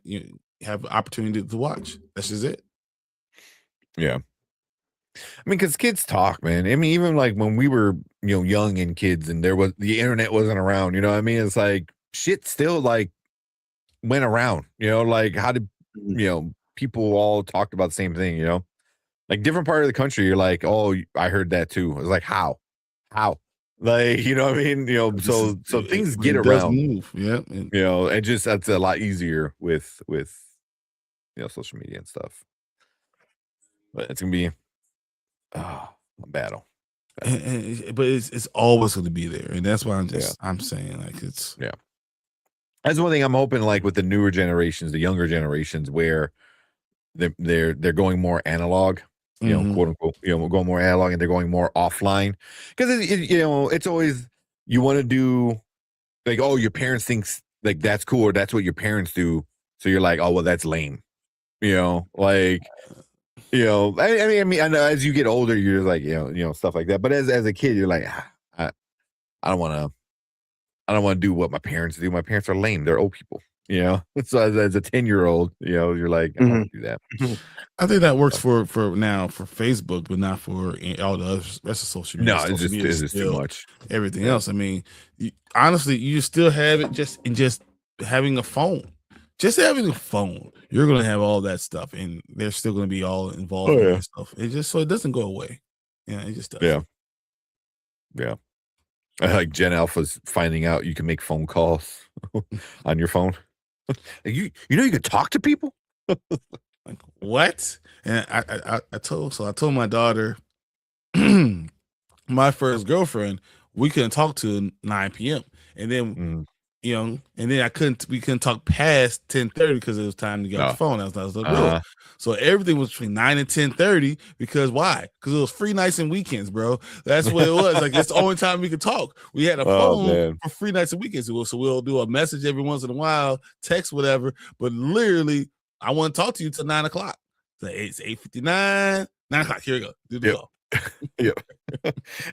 have the opportunity to watch. That's just it. Yeah. I mean, because kids talk, man. I mean, even like when we were, young and kids, and the internet wasn't around. You know what I mean? It's like shit still like went around. Like how did people all talked about the same thing? Like different part of the country. You're like, oh, I heard that too. It was like how, like what I mean? So things get around. Move. Yeah. And just that's a lot easier with social media and stuff. But it's gonna be a battle. But it's always going to be there, and that's why I'm saying like it's That's one thing I'm hoping, like with the newer generations, the younger generations, where they're going more analog, quote unquote, going more analog, and they're going more offline, because it's always you want to do like, oh, your parents thinks like that's cool, or that's what your parents do, so you're like, oh well, that's lame, like. I mean, I know as you get older, you're like, stuff like that. But as a kid, you're like, I don't want to do what my parents do. My parents are lame. They're old people, So as a 10-year-old, you're like, I don't want to do that. I think that works for now for Facebook, but not for all the other rest of social media. No, it's just too much. Everything else. I mean, honestly, you still have it just having a phone. Just having a phone, you're gonna have all that stuff, and they're still gonna be all involved in that stuff. It just so it doesn't go away. It just does. Yeah. I like Gen Alpha's finding out you can make phone calls on your phone. you can talk to people. Like what? And I told my daughter, my first girlfriend, we couldn't talk till 9 p.m. and then and then we couldn't talk past 10:30 because it was time to get off the phone. That was the rule. So everything was between 9 and 10:30 because why? Because it was free nights and weekends, bro. That's what it was. Like, it's the only time we could talk. We had a phone for free nights and weekends. So we'll do a message every once in a while, text, whatever. But literally, I want to talk to you till 9 o'clock. So it's 8:59, 9 o'clock. Here we go. Do the call. Yep.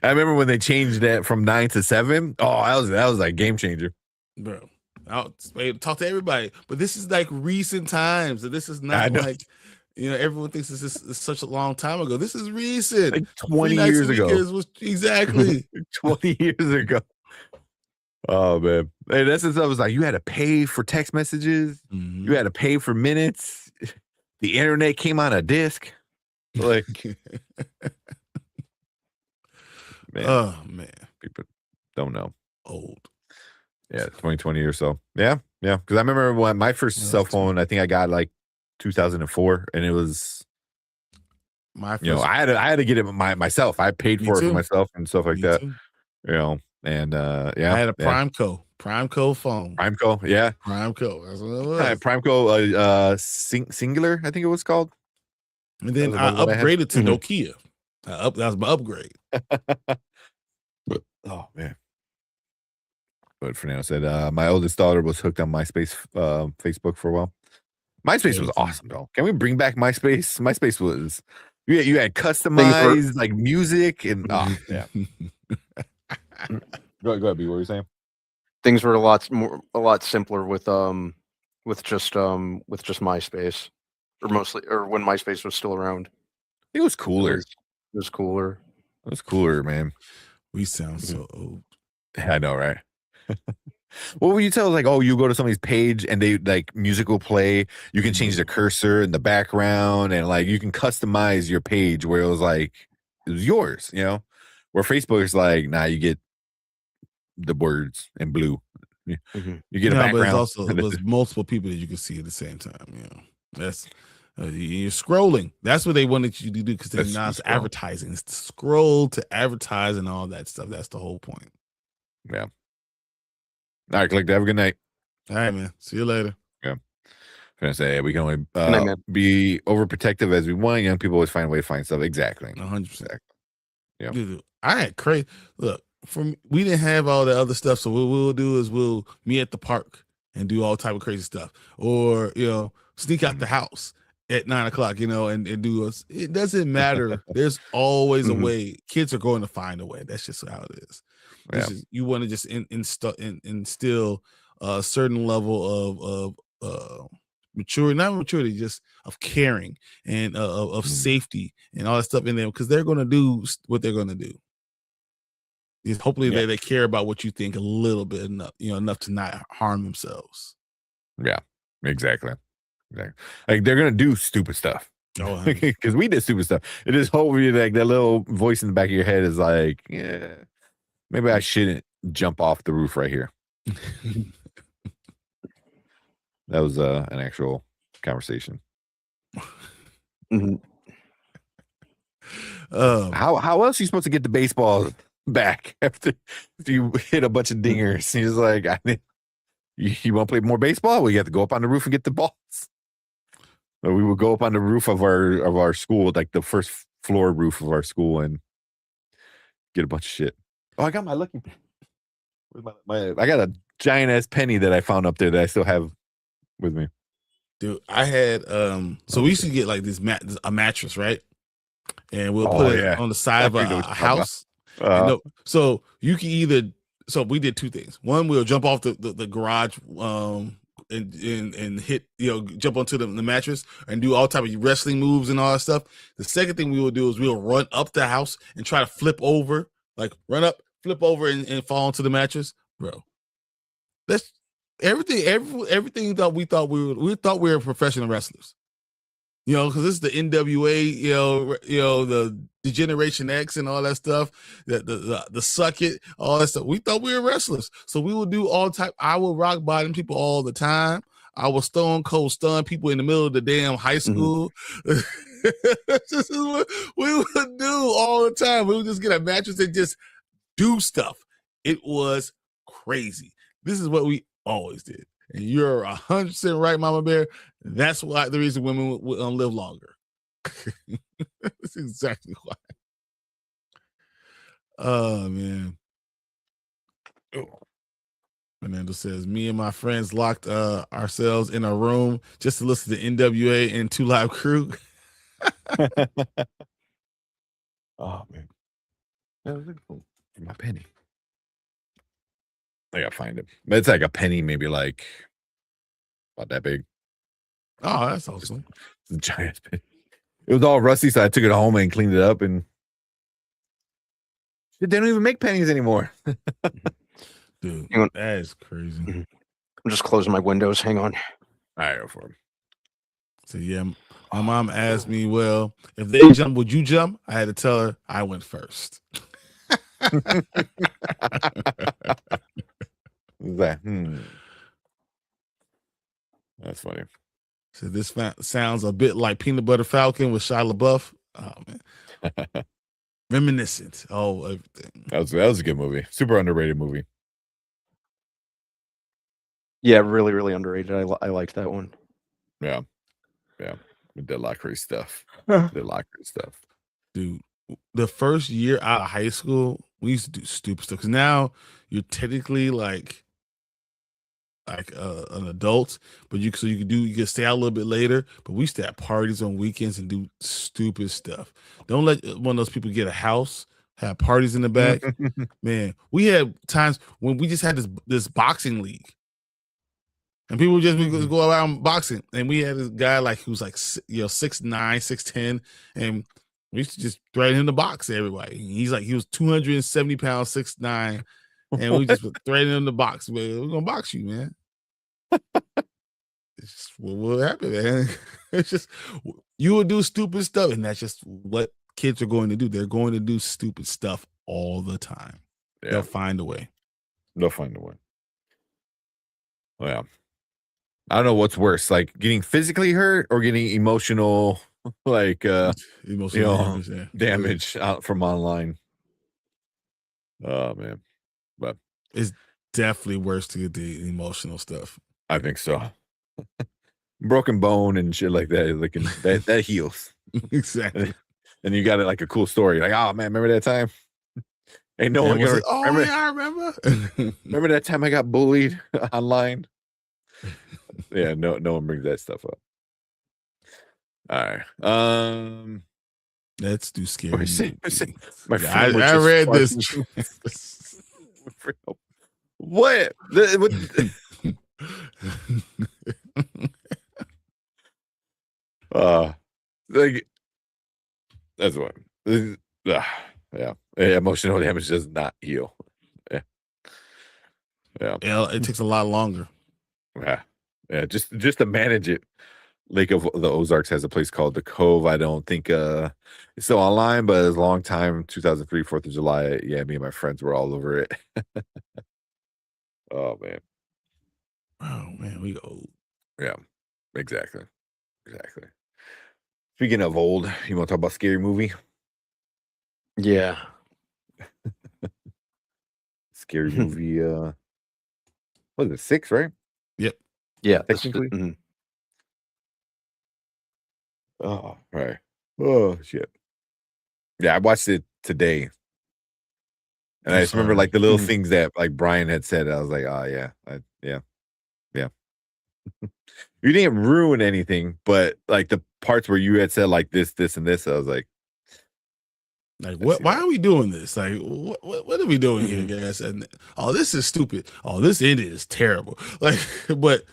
I remember when they changed that from 9 to 7. Oh, that was like game changer, bro. I'll talk to everybody, but this is like recent times. This is not like, everyone thinks this is such a long time ago. This is recent, like 20 years ago. Exactly 20 years ago. Oh man, hey, that's the stuff. Was like you had to pay for text messages, you had to pay for minutes. The internet came on a disc. Like, man. Oh man, people don't know. Old. Yeah, 2020 or so. Yeah. Because I remember when my first cell phone, I think I got like 2004, and it was my first. I had to get it myself. I paid for it for myself and stuff like that. Too. And I had a Primeco phone. Primeco, yeah. Primeco. That's what it was. Primeco, Singular, I think it was called. And then I upgraded to Nokia. That was my upgrade. Oh man. But Fernando said, my oldest daughter was hooked on MySpace, Facebook for a while. MySpace was awesome, though. Can we bring back MySpace? MySpace was, you had customized like music and yeah. Go ahead, B. What were you saying? Things were a lot simpler with just MySpace, or when MySpace was still around. It was cooler. It was cooler. It was cooler, man. We sound so old. I know, right? What would you tell? Like, oh, you go to somebody's page and they like music will play. You can change the cursor in the background, and like you can customize your page where it was yours. Where Facebook is like, nah, you get the words in blue. You get a background. But there's multiple people that you can see at the same time. That's you're scrolling. That's what they wanted you to do because now it's advertising. It's to scroll to advertise and all that stuff. That's the whole point. Yeah. All right, Click. Have a good night. All right, man. See you later. Yeah. I'm gonna say we can only be overprotective as we want. Young people always find a way to find stuff. Exactly. 100%. Yeah. Dude, I had crazy. Look, we didn't have all the other stuff, so what we'll do is we'll meet at the park and do all type of crazy stuff, or sneak out the house at 9 o'clock, and do us. It doesn't matter. There's always a way. Kids are going to find a way. That's just how it is. Yeah. You want to just instill a certain level of maturity, not maturity, just of caring and of safety and all that stuff in them, because they're going to do what they're going to do. Hopefully they care about what you think a little bit enough to not harm themselves. Yeah, exactly. Like they're gonna do stupid stuff. Because we did stupid stuff. It is hopefully like that little voice in the back of your head is like, yeah, maybe I shouldn't jump off the roof right here. That was an actual conversation. How else are you supposed to get the baseball back after you hit a bunch of dingers? He's like, you want to play more baseball? Well, you have to go up on the roof and get the balls. So we would go up on the roof of our school, like the first floor roof of our school, and get a bunch of shit. Oh, I got my lucky. I got a giant ass penny that I found up there that I still have with me. Dude, I had so we used to get like a mattress, right? And we'll put it on the side of a house. So you can either. So we did two things. One, we'll jump off the garage and hit, jump onto the mattress and do all type of wrestling moves and all that stuff. The second thing we will do is we'll run up the house and try to flip over, like run up, flip over and fall into the mattress, bro. That's everything that we thought we were professional wrestlers. Because this is the NWA, the Generation X and all that stuff, the suck it, all that stuff. We thought we were wrestlers. So we would do all type. I would rock bottom people all the time. I would stone cold stun people in the middle of the damn high school. This is what we would do all the time. We would just get a mattress and just do stuff. It was crazy. This is what Always did. And you're 100% right, Mama Bear. That's why the reason women will live longer. That's exactly why. Oh, man. Fernando says, me and my friends locked ourselves in a room just to listen to NWA and 2 Live Crew. Oh, man. That was cool. My penny. I gotta find it. But it's like a penny, maybe like about that big. Oh, that's awesome. It's a giant penny. It was all rusty, so I took it home and cleaned it up, and they don't even make pennies anymore. Dude, that is crazy. I'm just closing my windows. Hang on. All right, go for it. So yeah, my mom asked me, well, if they jump, would you jump? I had to tell her I went first. That's funny. So this sounds a bit like Peanut Butter Falcon with Shia LaBeouf. Oh man, reminiscent. Oh, everything. That was a good movie. Super underrated movie. Yeah, really, really underrated. I liked that one. Yeah. We did a lot of crazy stuff. Dude, the first year out of high school, we used to do stupid stuff. Because now you're technically like an adult, but you can stay out a little bit later. But we used to have parties on weekends and do stupid stuff. Don't let one of those people get a house, have parties in the back. Man, we had times when we just had this boxing league. And people just go around boxing. And we had this guy who was 6'9", 6'10", and we used to just threaten him to box everybody. He was 270 pounds, 6'9", and we just threatening him to box. Man, we're gonna box you, man. It's just what will happen, man. It's just you will do stupid stuff, and that's just what kids are going to do. They're going to do stupid stuff all the time. Yeah. They'll find a way. Oh, yeah. I don't know what's worse, like getting physically hurt or getting emotional, damage out from online. Oh man, but it's definitely worse to get the emotional stuff. I think so. Broken bone and shit like that, that heals. Exactly. And you got it like a cool story, like, oh man, remember that time? Ain't no one gonna. I remember. Remember that time I got bullied online? Yeah, no one brings that stuff up. All right. Let's do scary. I read this. What? That's what. Yeah. Emotional damage does not heal. Yeah. It takes a lot longer. Yeah. Just to manage it. Lake of the Ozarks has a place called the Cove. I don't think it's still online, but it's a long time. 2003, 4th of July. Yeah, me and my friends were all over it. Oh man, we old. Yeah, exactly. Speaking of old, you want to talk about scary movie? Yeah. Scary movie. What is it? 6, right? Yep. Yeah, technically. Oh, right. Oh shit. Yeah, I watched it today. And I just remember the little things that Brian had said. I was like, oh yeah. Yeah. You didn't ruin anything, but the parts where you had said this, and this, I was like what? Why are we doing this? What are we doing here, guys? And this is stupid. This ended is terrible. But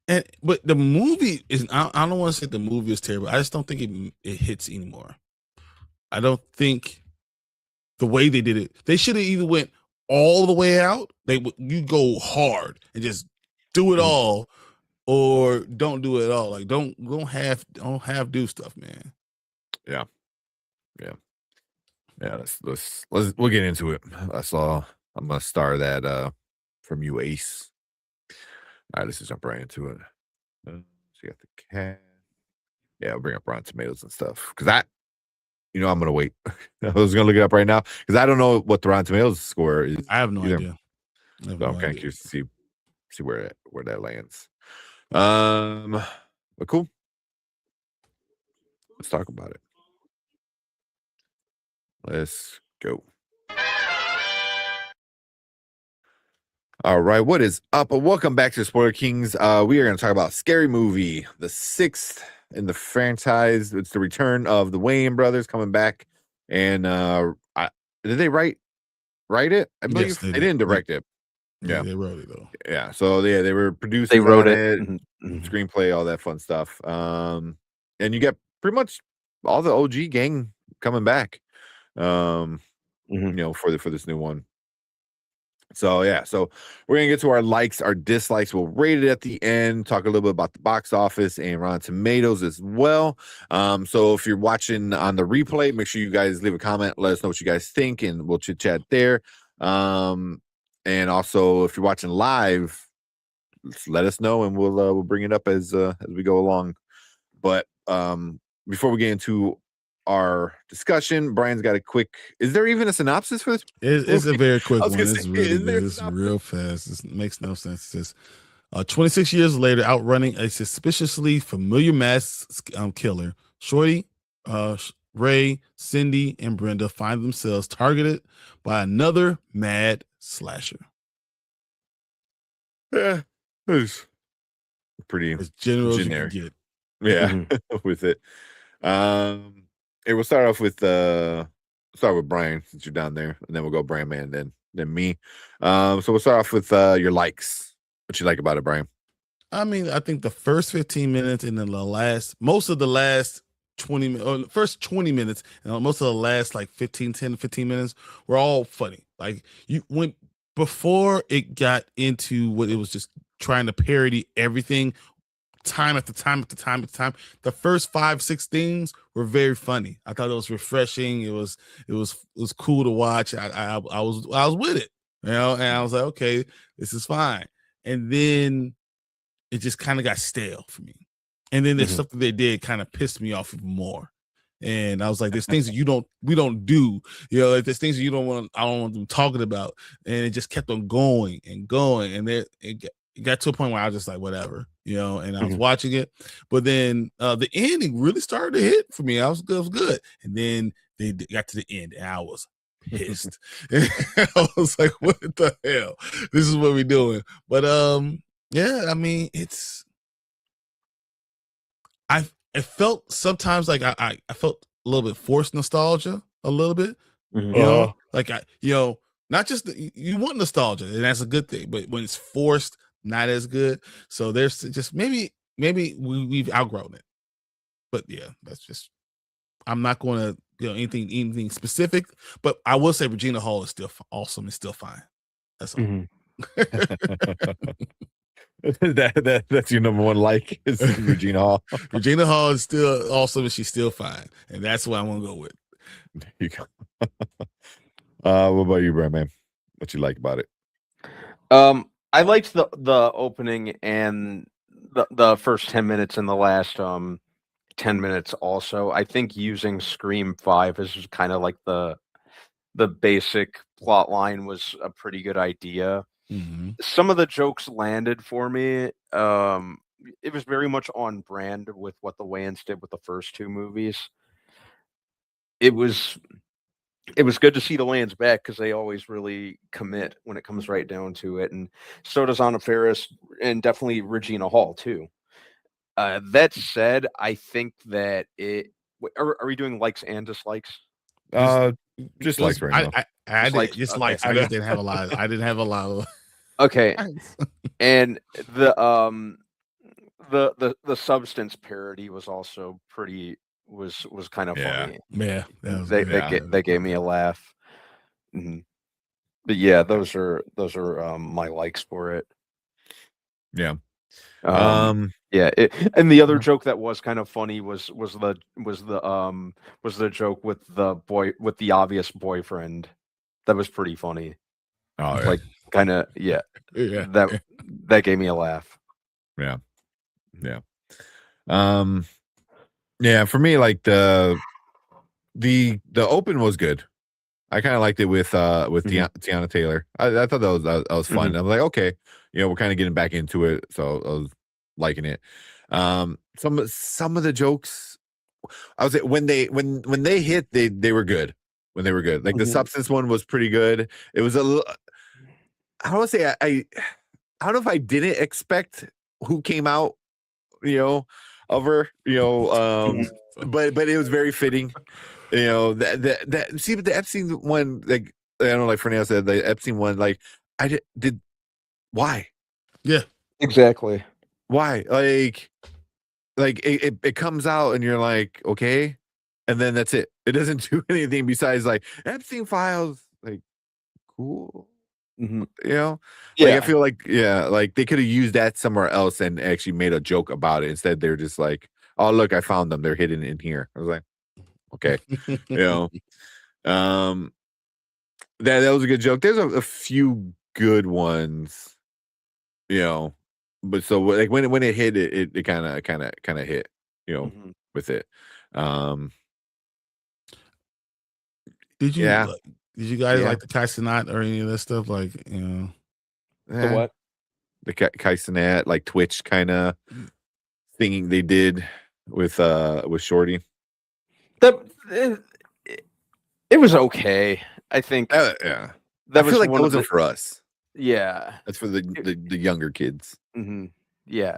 the movie is. I don't want to say the movie is terrible. I just don't think it hits anymore. I don't think the way they did it. They should have either went all the way out. You go hard and just do it all, or don't do it all. Don't have do stuff, man. Yeah. We'll get into it. I'm gonna star that from you, Ace. All right, let's just jump right into it. So you got the cat. Yeah, I'll bring up Rotten Tomatoes and stuff because I'm gonna wait. I was gonna look it up right now because I don't know what the Rotten Tomatoes score is. I have no idea. So I'm kind of curious to see see where that lands. But cool. Let's talk about it. Let's go. All right, what is up? Welcome back to Spoiler Kings. We are going to talk about Scary Movie, the 6th in the franchise. It's the return of the Wayans brothers coming back. And did they write it? I believe Yes, they didn't direct it. Yeah, they wrote it though. Yeah, so they were producers. They wrote on it. Screenplay, all that fun stuff. And you get pretty much all the OG gang coming back. You know, for this new one. So yeah, so we're gonna get to our likes, our dislikes. We'll rate it at the end, talk a little bit about the box office and Rotten Tomatoes as well. So if you're watching on the replay, make sure you guys leave a comment, let us know what you guys think, and we'll chit chat there. And also if you're watching live, let us know and we'll bring it up as we go along. But before we get into our discussion, Brian's got a quick. Is there even a synopsis for this? It's a very quick one. It's really good. It's real fast. It makes no sense. It says, 26 years later, outrunning a suspiciously familiar mass killer, Shorty, Ray, Cindy, and Brenda find themselves targeted by another mad slasher. Yeah, it's pretty as general generic. As you can get. Yeah, with it. Hey, we'll start off with Brian since you're down there, and then we'll go Brian, man, then me. So we'll start off with your likes. What you like about it, Brian? I mean, I think the first 15 minutes and then most of the last 20 or first 20 minutes and most of the last like 10 to 15 minutes were all funny. Like before it got into what it was just trying to parody everything time after time after time after time. The first 5-6 things were very funny. I thought it was refreshing. It was cool to watch. I was with it, you know, and I was like, okay, this is fine. And then it just kind of got stale for me. And then there's stuff that they did kind of pissed me off even more. And I was like, there's things that we don't do, you know, like there's things that I don't want them talking about. And it just kept on going and going. And it got to a point where I was just like, whatever, you know, and I was watching it. But then the ending really started to hit for me. It was good. And then they got to the end and I was pissed. I was like, what the hell? This is what we're doing. But yeah, I mean, it felt sometimes like I felt a little bit forced nostalgia, a little bit, you know, like not just you want nostalgia, and that's a good thing, but when it's forced, not as good. So there's just maybe we've outgrown it. But yeah, that's just. I'm not going to anything specific, but I will say Regina Hall is still awesome and still fine. That's all. That's your number one like is Regina Hall. Regina Hall is still awesome and she's still fine, and that's what I'm gonna go with. There you go. What about you, Brad, man? What you like about it? I liked the opening and the first 10 minutes and the last 10 minutes also. I think using Scream 5 is kind of like the basic plot line was a pretty good idea. Some of the jokes landed for me. It was very much on brand with what the Wayans did with the first two movies. It was good to see the Wayans back because they always really commit when it comes right down to it, and so does Anna Faris and definitely Regina Hall too. That said, I think that are we doing likes and dislikes? Just likes right now. I didn't have a lot. I didn't have a lot of. Okay, and the substance parody was also was kind of funny. Yeah, they gave me a laugh. But yeah, those are my likes for it. Yeah. Yeah, and the other joke that was kind of funny was the joke with the obvious boyfriend. That was pretty funny. Oh, yeah. Like kind of that gave me a laugh. Yeah. Yeah, for me, like the open was good. I kind of liked it with Tiana Taylor. I thought that was fun. I'm like, okay, we're kind of getting back into it, so I was liking it. Some of the jokes, I was when they hit, they were good. When they were good, like the substance one was pretty good. It was a little. I don't want to say I don't know if I didn't expect who came out, of her, but it was very fitting. See, but the Epstein one, like I don't know, like Fernando said, the Epstein one, like I did why? Yeah, exactly. Why? Like it comes out and you're like, okay, and then that's it. It doesn't do anything besides like Epstein files, like cool. Yeah. Like I feel like like they could have used that somewhere else and actually made a joke about it. Instead, they're just like, oh look, I found them. They're hidden in here. I was like, okay, that was a good joke. There's a few good ones, but so like when it hit, it kind of hit, with it. Did you guys like the Kai Cenat or any of that stuff? Like, the what? The Kai Cenat, like Twitch kind of thing they did with Shorty. It was okay. I think. That was feel like one that of wasn't for us. Yeah, that's for the younger kids. Yeah.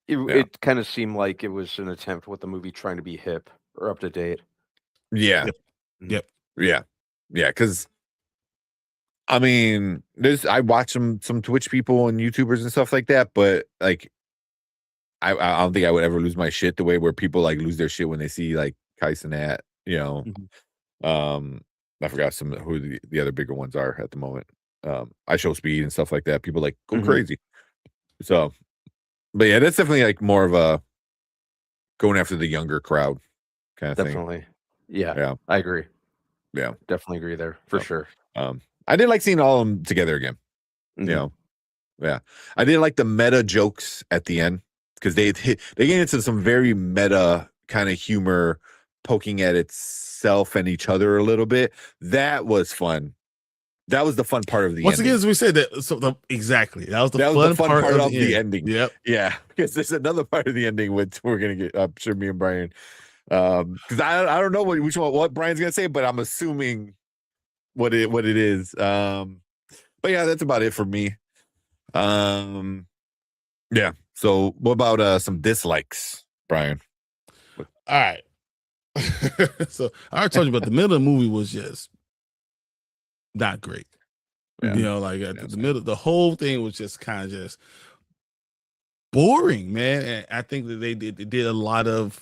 It kind of seemed like it was an attempt with the movie trying to be hip or up to date. Yeah. Yep. Yeah. Because I mean, I watch some Twitch people and YouTubers and stuff like that, but like, I don't think I would ever lose my shit the way where people like lose their shit when they see like Kai Cenat, I forgot who the other bigger ones are at the moment. I Show Speed and stuff like that. People like go crazy. So, but yeah, that's definitely like more of a going after the younger crowd kind of thing. Definitely. Yeah. I agree. Yeah. Definitely agree there for sure. I did like seeing all of them together again. Yeah. I didn't like the meta jokes at the end because they get into some very meta kind of humor, poking at itself and each other a little bit. That was fun. That was the fun part of the Once ending. again, as we said, exactly. That was the fun part of the ending. Yep. Yeah. Because there's another part of the ending which we're gonna get. I'm sure me and Brian. Because I don't know what Brian's gonna say, but I'm assuming what it is. But yeah, that's about it for me. Yeah. So what about some dislikes, Brian? All right. So I already told you about the middle of the movie was just not great. Yeah. Like at the middle, the whole thing was just kind of just boring, man. And I think that they did a lot of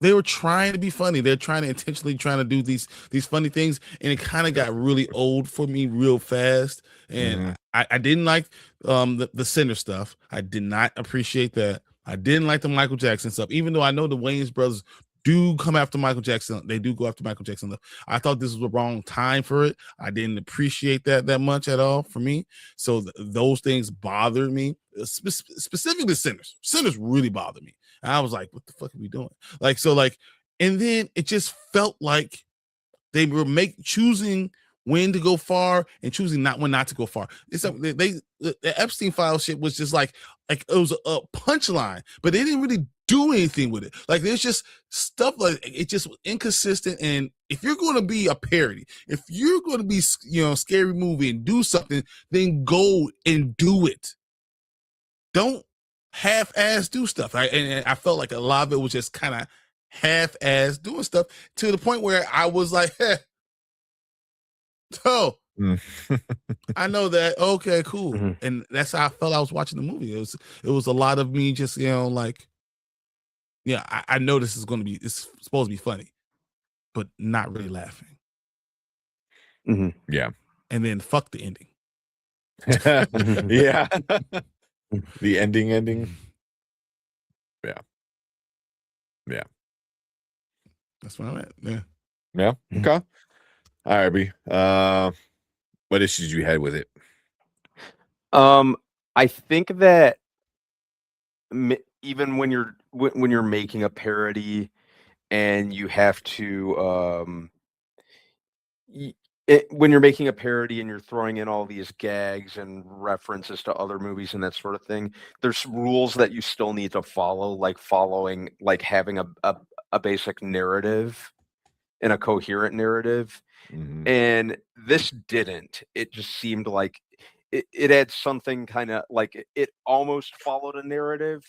they were trying to be funny. They're intentionally trying to do these funny things, and it kind of got really old for me real fast. And I didn't like the center stuff. I did not appreciate that. I didn't like the Michael Jackson stuff, even though I know the Wayans brothers do come after Michael Jackson. They do go after Michael Jackson. I thought this was the wrong time for it. I didn't appreciate that much at all for me. So those things bothered me, specifically Sinners. Sinners really bothered me. And I was like, what the fuck are we doing? And then it just felt like they were choosing when to go far and choosing when not to go far. It's the Epstein file shit was just like it was a punchline, but they didn't really do anything with it. Like there's just stuff like it just was inconsistent. And if you're going to be a parody, if you're going to be scary movie and do something, then go and do it. Don't half-ass do stuff. And I felt like a lot of it was just kind of half-ass doing stuff to the point where I was like, so I know that. Okay, cool. And that's how I felt I was watching the movie. It was a lot of me just, I know this is it's supposed to be funny, but not really laughing. Yeah. And then fuck the ending. Yeah. The ending. Yeah. That's what I'm at. Yeah. Yeah. Okay. All right, B. What issues you had with it? I think that even when you're making a parody and you have to when you're making a parody and you're throwing in all these gags and references to other movies and that sort of thing, there's rules that you still need to follow, like having a basic narrative and a coherent narrative. And this didn't. It just seemed like it had something kind of like it almost followed a narrative,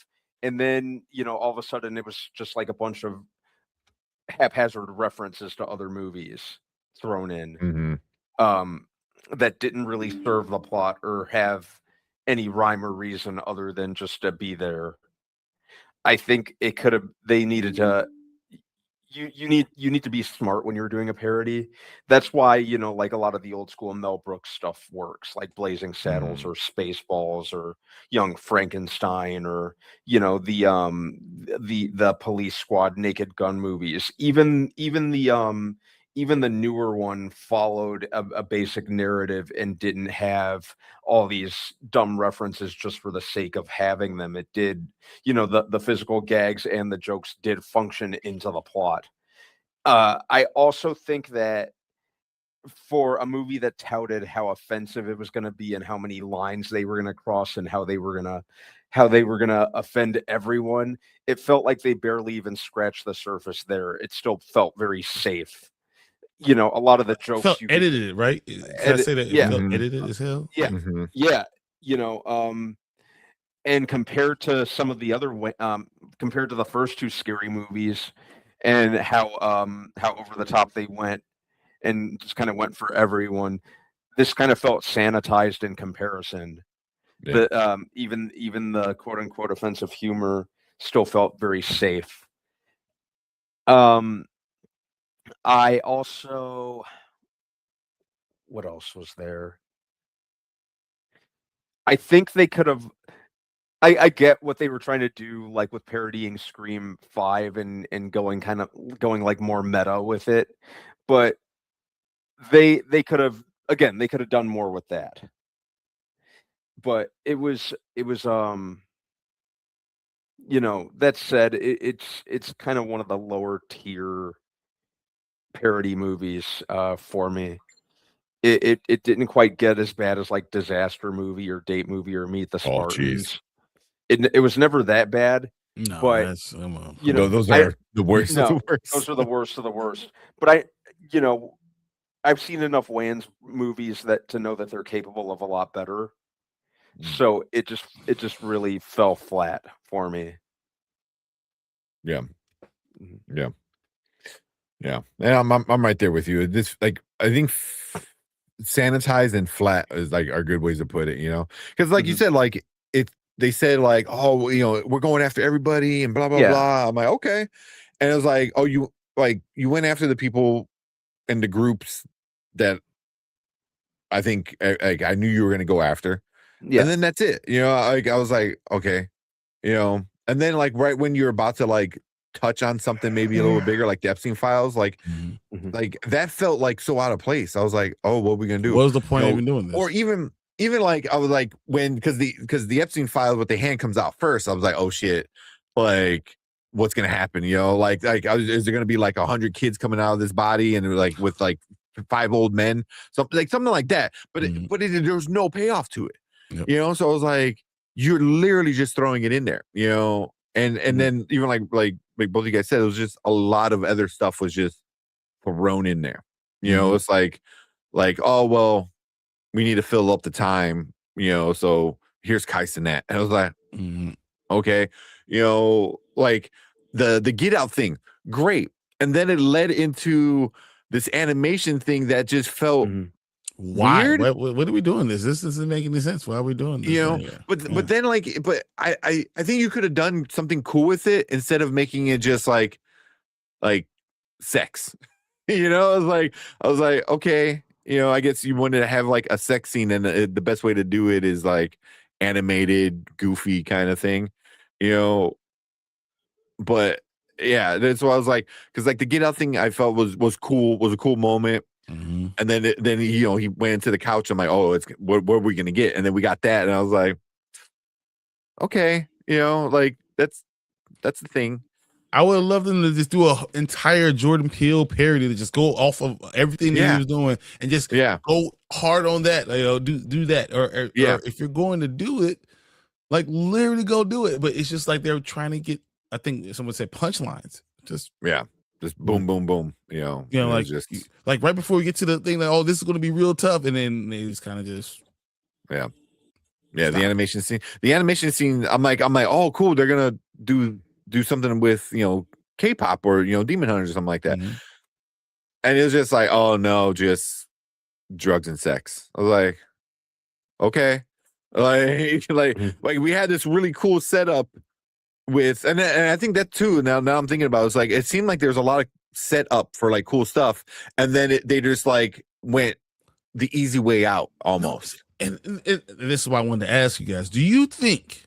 and then all of a sudden it was just like a bunch of haphazard references to other movies thrown in that didn't really serve the plot or have any rhyme or reason other than just to be there. I think it could have. They needed to. You need to be smart when you're doing a parody. That's why like a lot of the old school Mel Brooks stuff works, like Blazing Saddles or Spaceballs or Young Frankenstein or the Police Squad Naked Gun movies. Even the newer one followed a basic narrative and didn't have all these dumb references just for the sake of having them. It did, the physical gags and the jokes did function into the plot. I also think that for a movie that touted how offensive it was going to be and how many lines they were going to cross and how they were going to offend everyone, it felt like they barely even scratched the surface there. It still felt very safe. A lot of the jokes felt edited, right? Can I say that? Yeah. It felt edited as hell. Yeah. Yeah. And compared to some of the other compared to the first two Scary movies and how over the top they went and just kind of went for everyone, this kind of felt sanitized in comparison. Yeah. But even the quote unquote offensive humor still felt very safe. I also, what else was there? I think they could have. I get what they were trying to do, like with parodying Scream 5 and going like more meta with it, but they could have done more with that. But it was that said, it's kind of one of the lower tier parody movies for me. It didn't quite get as bad as like Disaster Movie or Date Movie or Meet the Spartans. It was never that bad. No, but those are the worst of the worst. Those are the worst of the worst. But I've seen enough Wayans movies to know that they're capable of a lot better. So it just really fell flat for me. Yeah. Yeah, I'm right there with you. This, like, I think sanitized and flat is like are good ways to put it, because like you said, like they said like, oh, we're going after everybody and blah blah blah. I'm like, okay, and it was like, oh, you went after the people and the groups that I think I knew you were gonna go after, and then that's it, like I was like, okay, and then like right when you're about to like touch on something maybe a little bigger, like the Epstein files, like that felt like so out of place. I was like, oh, what are we gonna do? What was the point of even doing this? Or even like I was like, because the Epstein files with the hand comes out first, I was like, oh shit, like what's gonna happen? Like is there gonna be like 100 kids coming out of this body and like with like 5 old men, something like that? But there was no payoff to it. Yep. So I was like, you're literally just throwing it in there, and then even like both of you guys said, it was just a lot of other stuff was just thrown in there. It's like, oh, well, we need to fill up the time, so here's Kaisenet. And I was like, okay, like the Get Out thing, great. And then it led into this animation thing that just felt weird. What are we doing this? This doesn't make any sense. Why are we doing this? But then I think you could have done something cool with it instead of making it just like sex. I was like, okay, I guess you wanted to have like a sex scene, and the best way to do it is like animated, goofy kind of thing, But yeah, that's what I was like, because like the Get Out thing, I felt was cool, was a cool moment. And then he went into the couch. I'm like, oh, what are we gonna get? And then we got that, and I was like, okay, like that's the thing. I would have loved them to just do an entire Jordan Peele parody to just go off of everything that he was doing and just go hard on that. Do that, or if you're going to do it, like literally go do it. But it's just like they're trying to get. I think someone said punchlines. Just boom, boom, boom. Like just like right before we get to the thing that this is going to be real tough, and then they just kind of just stop. The animation scene. I'm like, oh, cool. They're gonna do something with K-pop or Demon Hunters or something like that. And it was just like, oh no, just drugs and sex. I was like, okay, like we had this really cool setup with, and I think that too. Now I'm thinking about it, it's like it seemed like there's a lot of set up for like cool stuff, and then they just like went the easy way out almost. And this is why I wanted to ask you guys: do you think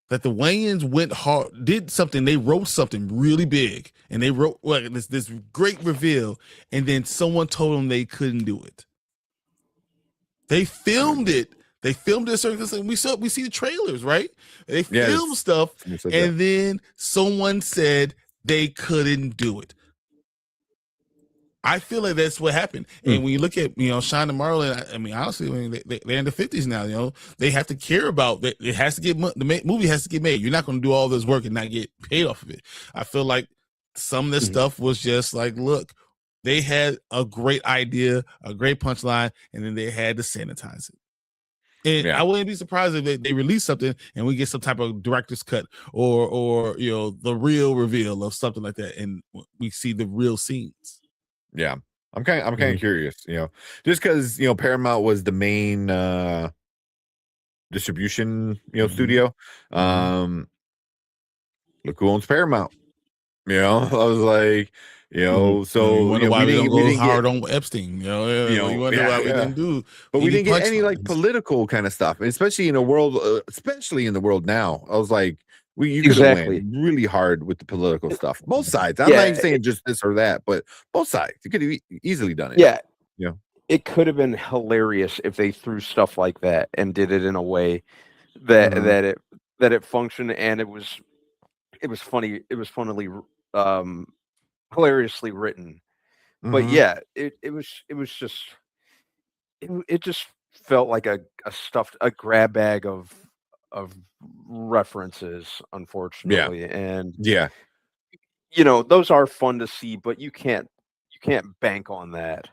that the Wayans went hard, did something, they wrote something really big, and they wrote this great reveal, and then someone told them they couldn't do it? They filmed it. They filmed it a certain thing. We see the trailers, right? They filmed stuff, and then someone said they couldn't do it. I feel like that's what happened. And when you look at Sean and Marlon, I mean, honestly, they're in the 50s now. They have to care about that. It has to get the movie has to get made. You're not going to do all this work and not get paid off of it. I feel like some of this stuff was just like, look, they had a great idea, a great punchline, and then they had to sanitize it. And I wouldn't be surprised if they release something and we get some type of director's cut or the real reveal of something like that, and we see the real scenes. Yeah, I'm kind of curious, just because Paramount was the main distribution studio. Look who owns Paramount. I was like, so you wonder why we don't go hard on Epstein. You wonder why we didn't do, but we didn't get any like political kind of stuff, especially in the world now. I was like, you could have went really hard with the political stuff. Both sides. I'm not even saying just this or that, but both sides. You could have easily done it. Yeah. It could have been hilarious if they threw stuff like that and did it in a way that it functioned, and it was funny. It was funnily hilariously written. But it just felt like a grab bag of references, unfortunately. And those are fun to see, but you can't bank on that.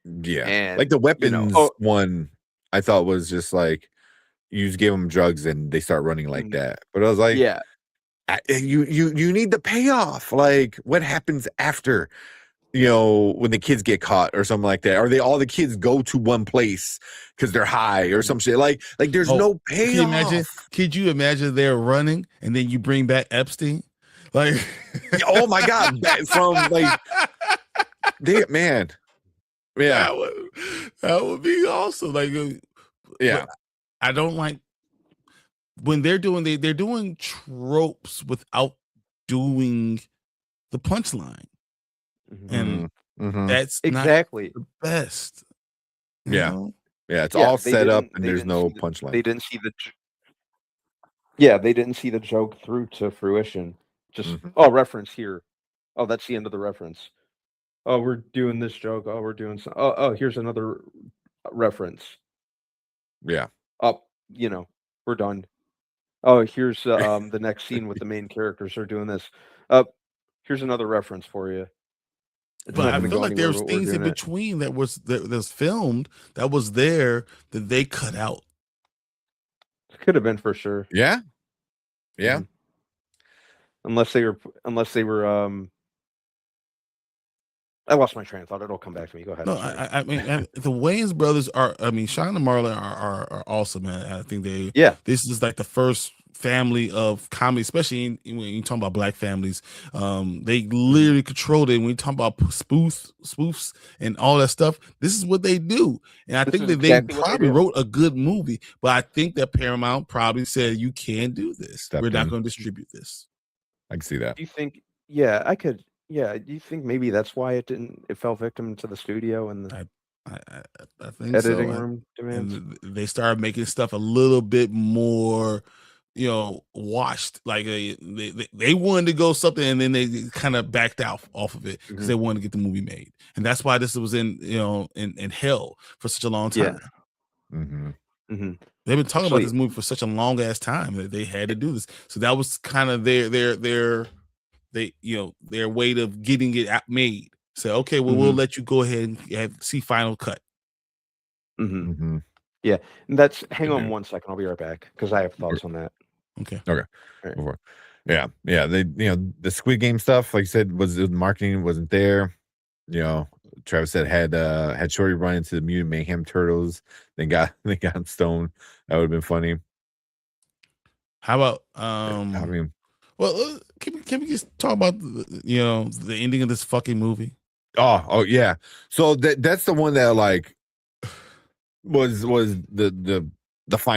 And like the weapons one, I thought was just like you just give them drugs and they start running like that. But I was like, you need the payoff. Like what happens after when the kids get caught or something like that, or all the kids go to one place because they're high or some shit. Like there's no payoff. Could you imagine they're running and then you bring back Epstein? Like, oh my God, from like, man, that would be awesome. Like, I don't like when they're doing tropes without doing the punchline. And that's exactly not the best. It's all set up and there's no punchline. They didn't see the joke through to fruition. Just reference here. Oh, that's the end of the reference. Oh, we're doing this joke. Oh, we're doing some. Oh, here's another reference. Yeah. We're done. Oh, here's the next scene with the main characters are doing this. Here's another reference for you. But I feel like there's things in between that was filmed that was there that they cut out. Could have been for sure. Yeah. Unless they were I lost my train of thought. It'll come back to me. Go ahead. No, I mean the Wayans brothers are. I mean, Sean and Marlon are awesome, man. I think they. Yeah. This is like the first family of comedy, especially when you talk about black families. They literally controlled it. When you talk about spoofs and all that stuff, this is what they do. And I think that they probably wrote a good movie, but I think that Paramount probably said, "You can't do this. We're not going to distribute this." I can see that. Do you think? Yeah, I could. Yeah, do you think maybe that's why it fell victim to the studio and the I think editing so. room demands? And they started making stuff a little bit more washed. Like they wanted to go something, and then they kind of backed out off of it because they wanted to get the movie made, and that's why this was in hell for such a long time. They've been talking about this movie for such a long ass time that they had to do this. So that was kind of their way of getting it made. Say, okay, well, we'll let you go ahead and see final cut. Yeah, and hang on 1 second. I'll be right back because I have thoughts on that. Okay. Right. Yeah. They, the Squid Game stuff, like you said, the marketing wasn't there. Travis said had Shorty run into the Mutant Mayhem Turtles, then got stoned. That would have been funny. How about well, can we just talk about the ending of this fucking movie? Oh yeah. So that's the one that like was the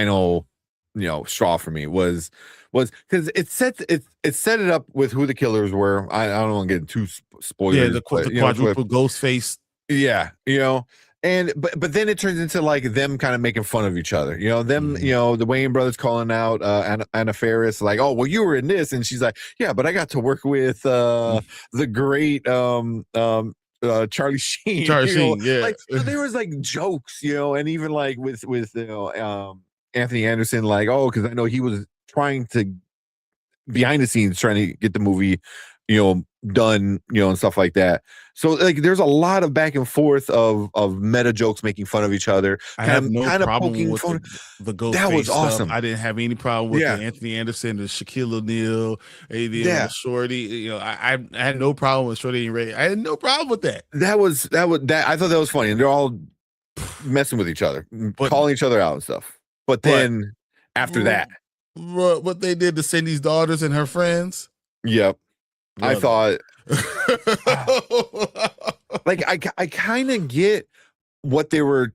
final straw for me was because it set it up with who the killers were. I don't want to get too spoilers. Yeah, the quadruple ghost face. Yeah, and but then it turns into like them kind of making fun of each other. The Wayne brothers calling out Anna Faris, like, oh well, you were in this, and she's like, yeah, but I got to work with the great Charlie Sheen. Yeah. Like, so there was like jokes, and even like with Anthony Anderson, like, oh, because I know he was trying to behind the scenes trying to get the movie done, and stuff like that. So like there's a lot of back and forth of meta jokes making fun of each other. I have no problem with the ghost. That was stuff. awesome. I didn't have any problem with the Anthony Anderson, the Shaquille O'Neal, Shorty. I had no problem with Shorty and Ray. I had no problem with that. That I thought that was funny, and they're all messing with each other, calling each other out and stuff. But then after that, what they did to Cindy's daughters and her friends. Yep. I thought like I kind of get what they were,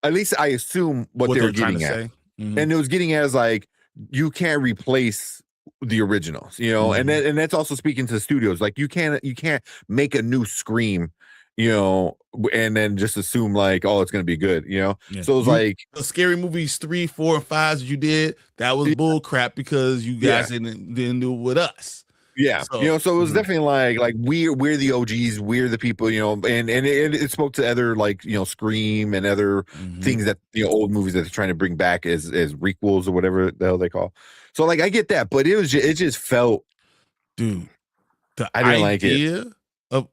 at least I assume what they were getting at. And it was getting at is like, you can't replace the originals, and that's also speaking to the studios. Like you can't make a new Scream, and then just assume like, oh, it's gonna be good, So it was like the Scary Movies 3, 4, and 5 you did, that was bull crap because you guys didn't do it with us. Yeah, so it was definitely like we're the OGs, we're the people, and it spoke to other like Scream and other things that old movies that they're trying to bring back as requels or whatever the hell they call. So like I get that, but it just felt, dude, I didn't like it. Of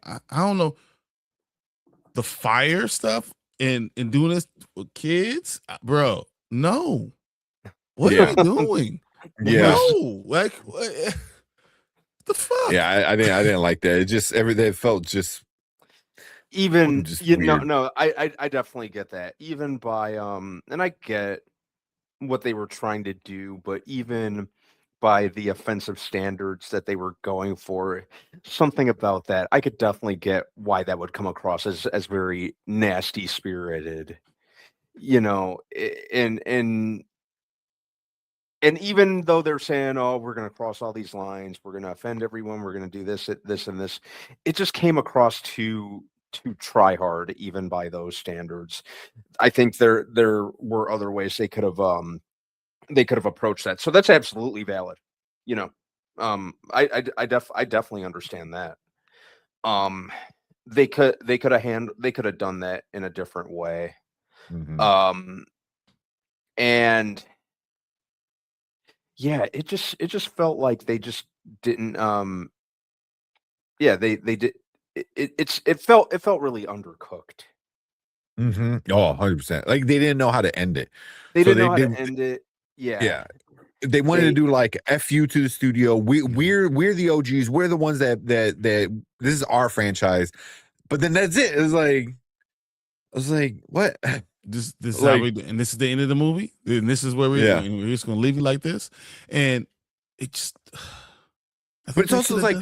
I don't know, the fire stuff and doing this with kids, bro. No, what are you doing? Yeah, no, like what? The fuck? Yeah, I didn't like that. It just everything felt just even just I definitely get that. Even by and I get what they were trying to do, but even by the offensive standards that they were going for, something about that, I could definitely get why that would come across as very nasty spirited, and even though they're saying, oh, we're going to cross all these lines, we're going to offend everyone, we're going to do this, and this, it just came across too try hard, even by those standards. I think there were other ways they could have approached that. So that's absolutely valid. I definitely understand that. They could have done that in a different way. And yeah, it just felt like they just didn't. They did. It felt really undercooked. Oh, 100%. Like they didn't know how to end it. They didn't know how to end it. Yeah. They wanted to do like F you to the studio. We're the OGs. We're the ones that this is our franchise. But then that's it. It was like, I was like, what? This is how and this is the end of the movie. And this is where we're just gonna leave you like this. And it just but it's also like,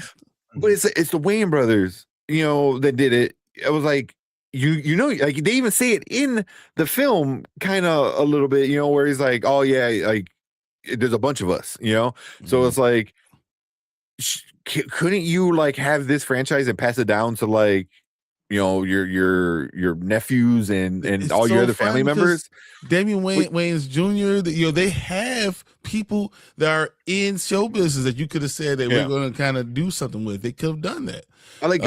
but it's the Wayne brothers, that did it. It was like like they even say it in the film kind of a little bit, where he's like, oh yeah, like there's a bunch of us, so it's like, couldn't you like have this franchise and pass it down to like your nephews and It's all your so other funny family because members. Damian Wayans Jr. They have people that are in show business that you could have said that we're going to kind of do something with. They could have done that. I like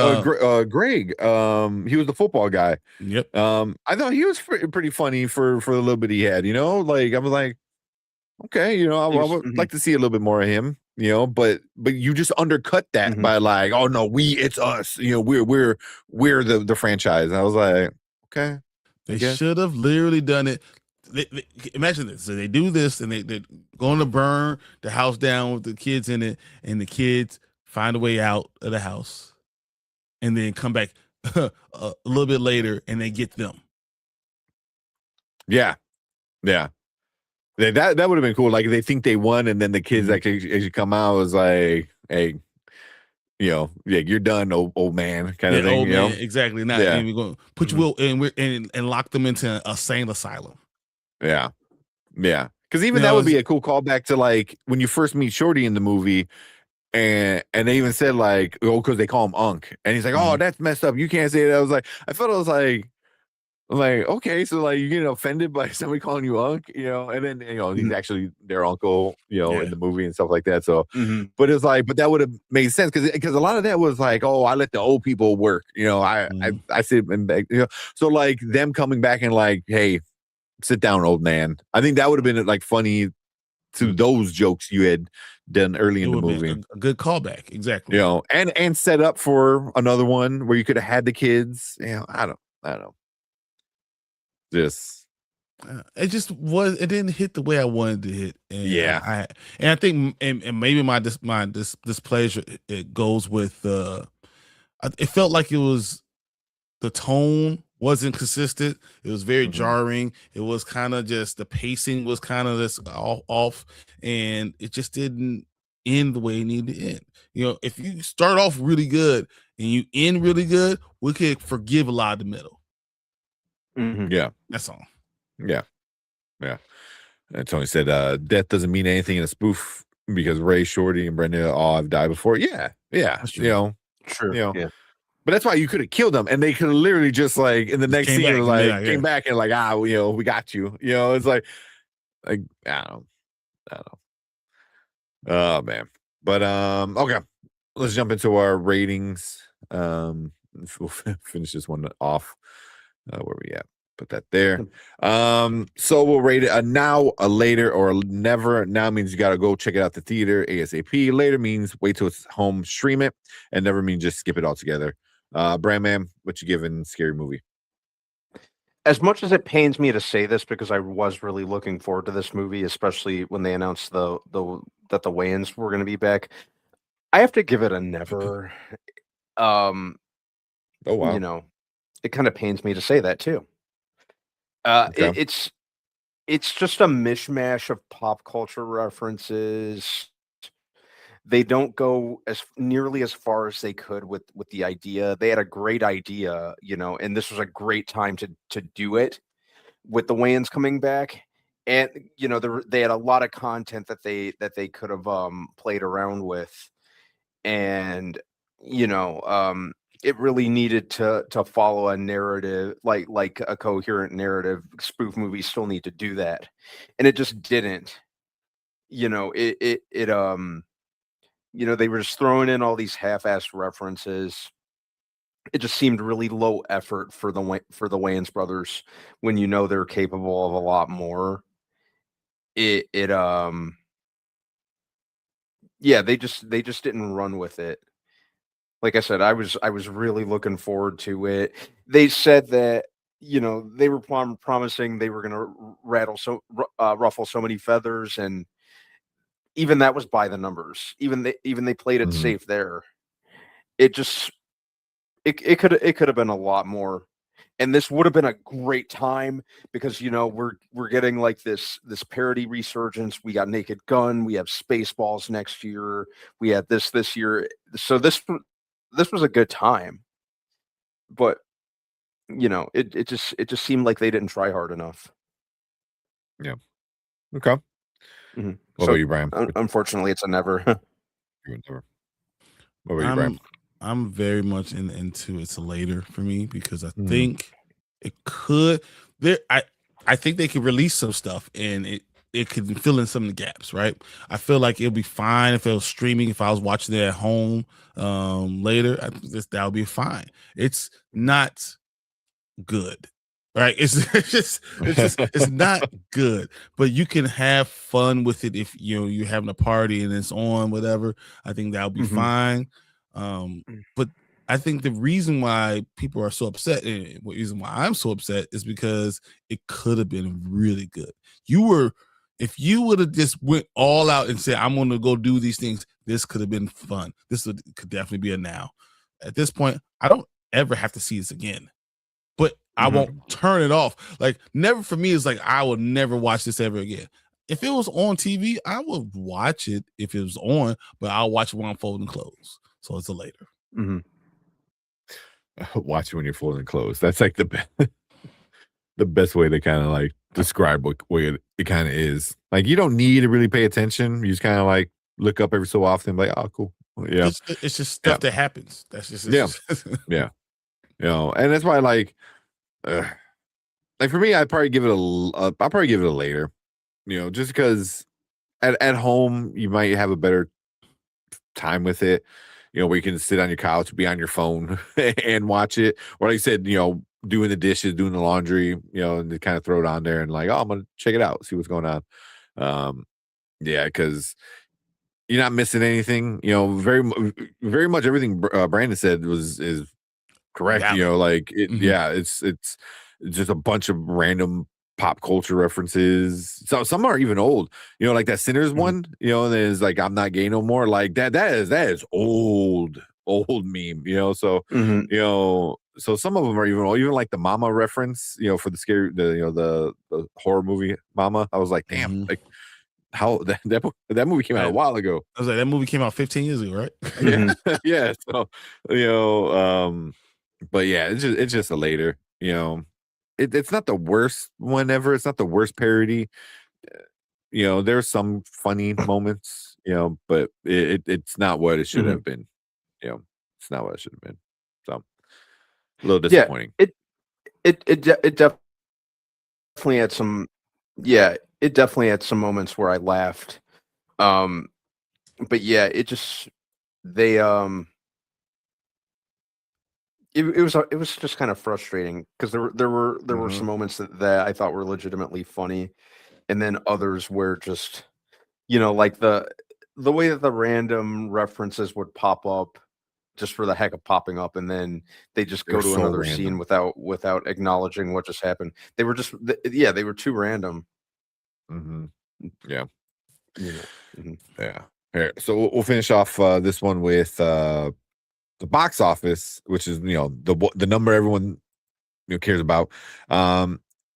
Greg. He was the football guy. Yep. I thought he was pretty funny for the little bit he had. Like I was like, okay, I would like to see a little bit more of him. But you just undercut that by like, oh no, it's us. We're the franchise. And I was like, okay. They should have literally done it. Imagine this. So they do this and they're going to burn the house down with the kids in it, and the kids find a way out of the house and then come back a little bit later and they get them. Yeah. That would have been cool. Like they think they won, and then the kids actually come out was like, hey, you're done, old man, kind of thing. Old man, exactly. Not Yeah. we're going to put you and lock them into a sane asylum. Yeah. Because even that would be a cool callback to like when you first meet Shorty in the movie, and they even said like, because they call him Unc, and he's like, oh, that's messed up. You can't say that. I felt like, okay, so like you get offended by somebody calling you Unc, and then he's actually their uncle, in the movie and stuff like that. So, but it's like, but that would have made sense because a lot of that was like, oh, I let the old people work, I sit and back, so like them coming back and like, hey, sit down, old man. I think that would have been like funny to those jokes you had done early in the movie. A good callback, exactly. And set up for another one where you could have had the kids. I don't know. It just was. It didn't hit the way I wanted to hit. And I think, and maybe my displeasure it goes with it felt like it was the tone wasn't consistent. It was very jarring. It was kind of just the pacing was kind of just off, and it just didn't end the way it needed to end. If you start off really good and you end really good, we could forgive a lot of the middle. Yeah, that's all. Yeah. And Tony said, death doesn't mean anything in a spoof because Ray, Shorty, and Brenda all have died before. Yeah. That's true. True. Yeah. But that's why you could have killed them, and they could have literally just like in the next scene, came back and like, we got you. It's like I don't know. Oh man. But okay. Let's jump into our ratings. We'll finish this one off. Where we at? Put that there. So we'll rate it a now, a later, or a never. Now means you gotta go check it out the theater ASAP. Later means wait till it's home, stream it, and never means just skip it altogether. Brandman, what you giving Scary Movie? As much as it pains me to say this because I was really looking forward to this movie, especially when they announced that the Wayans were going to be back, I have to give it a never. Oh wow. It kind of pains me to say that too. Okay. It's just a mishmash of pop culture references. They don't go as nearly as far as they could with the idea. They had a great idea, and this was a great time to do it with the Wayans coming back. And they had a lot of content that they could have played around with, and it really needed to follow a narrative, like a coherent narrative. Spoof movies still need to do that, and it just didn't. They were just throwing in all these half-assed references. It just seemed really low effort for the Wayans brothers when they're capable of a lot more. They just didn't run with it. Like I said, I was really looking forward to it. They said that they were promising they were going to ruffle so many feathers, and even that was by the numbers. Even they played it safe there. It could have been a lot more, and this would have been a great time because we're getting like this parody resurgence. We got Naked Gun, we have Spaceballs next year, we had this year. So this was a good time, but it just seemed like they didn't try hard enough. Yeah. Okay. What about you, Brian? Unfortunately, it's a never. Never. What about you, Brian? I'm very much into it's a later for me because I think it could there I think they could release some stuff and it could fill in some of the gaps, right? I feel like it'll be fine if it was streaming, if I was watching it at home later, that would be fine. It's not good. Right? It's not good, but you can have fun with it if you're having a party and it's on whatever. I think that'll be fine. But I think the reason why people are so upset, and the reason why I'm so upset, is because it could have been really good. If you would have just went all out and said, I'm going to go do these things, this could have been fun. Could definitely be a now. At this point, I don't ever have to see this again, but I won't turn it off. Like, never for me is like, I will never watch this ever again. If it was on TV, I would watch it if it was on, but I'll watch it when I'm folding clothes. So it's a later. Watch it when you're folding clothes. That's like the best way to kind of like describe what it kind of is. Like, you don't need to really pay attention. You just kind of like look up every so often, like, oh, cool. Yeah. It's just stuff that happens. That's just yeah. And that's why like for me, I'd probably give it a later, just because at home you might have a better time with it, where you can sit on your couch, be on your phone and watch it, or like you said, doing the dishes, doing the laundry, and they kind of throw it on there and like, oh, I'm gonna check it out, see what's going on. Because you're not missing anything. Very much everything Brandon said is correct. It's just a bunch of random pop culture references. So some are even old, like that Sinners one, and there's like, I'm not gay no more. Like that is old meme, so so some of them are even old, even like the Mama reference, for the scary, the horror movie Mama. I was like, damn, like how that movie came out a while ago. I was like, that movie came out 15 years ago, right? Yeah. So but yeah, it's just a later, it's not the worst one ever. It's not the worst parody. There's some funny moments, but it's not what it should have been. It's not what it should have been. So a little disappointing. It definitely had some. Yeah, it definitely had some moments where I laughed. But yeah, it just it was just kind of frustrating because there were some moments that I thought were legitimately funny, and then others where just like the way that the random references would pop up just for the heck of popping up, and then they just go to another scene without acknowledging what just happened. They were just they were too random. Yeah. Here, so we'll finish off this one with the box office, which is the number everyone cares about.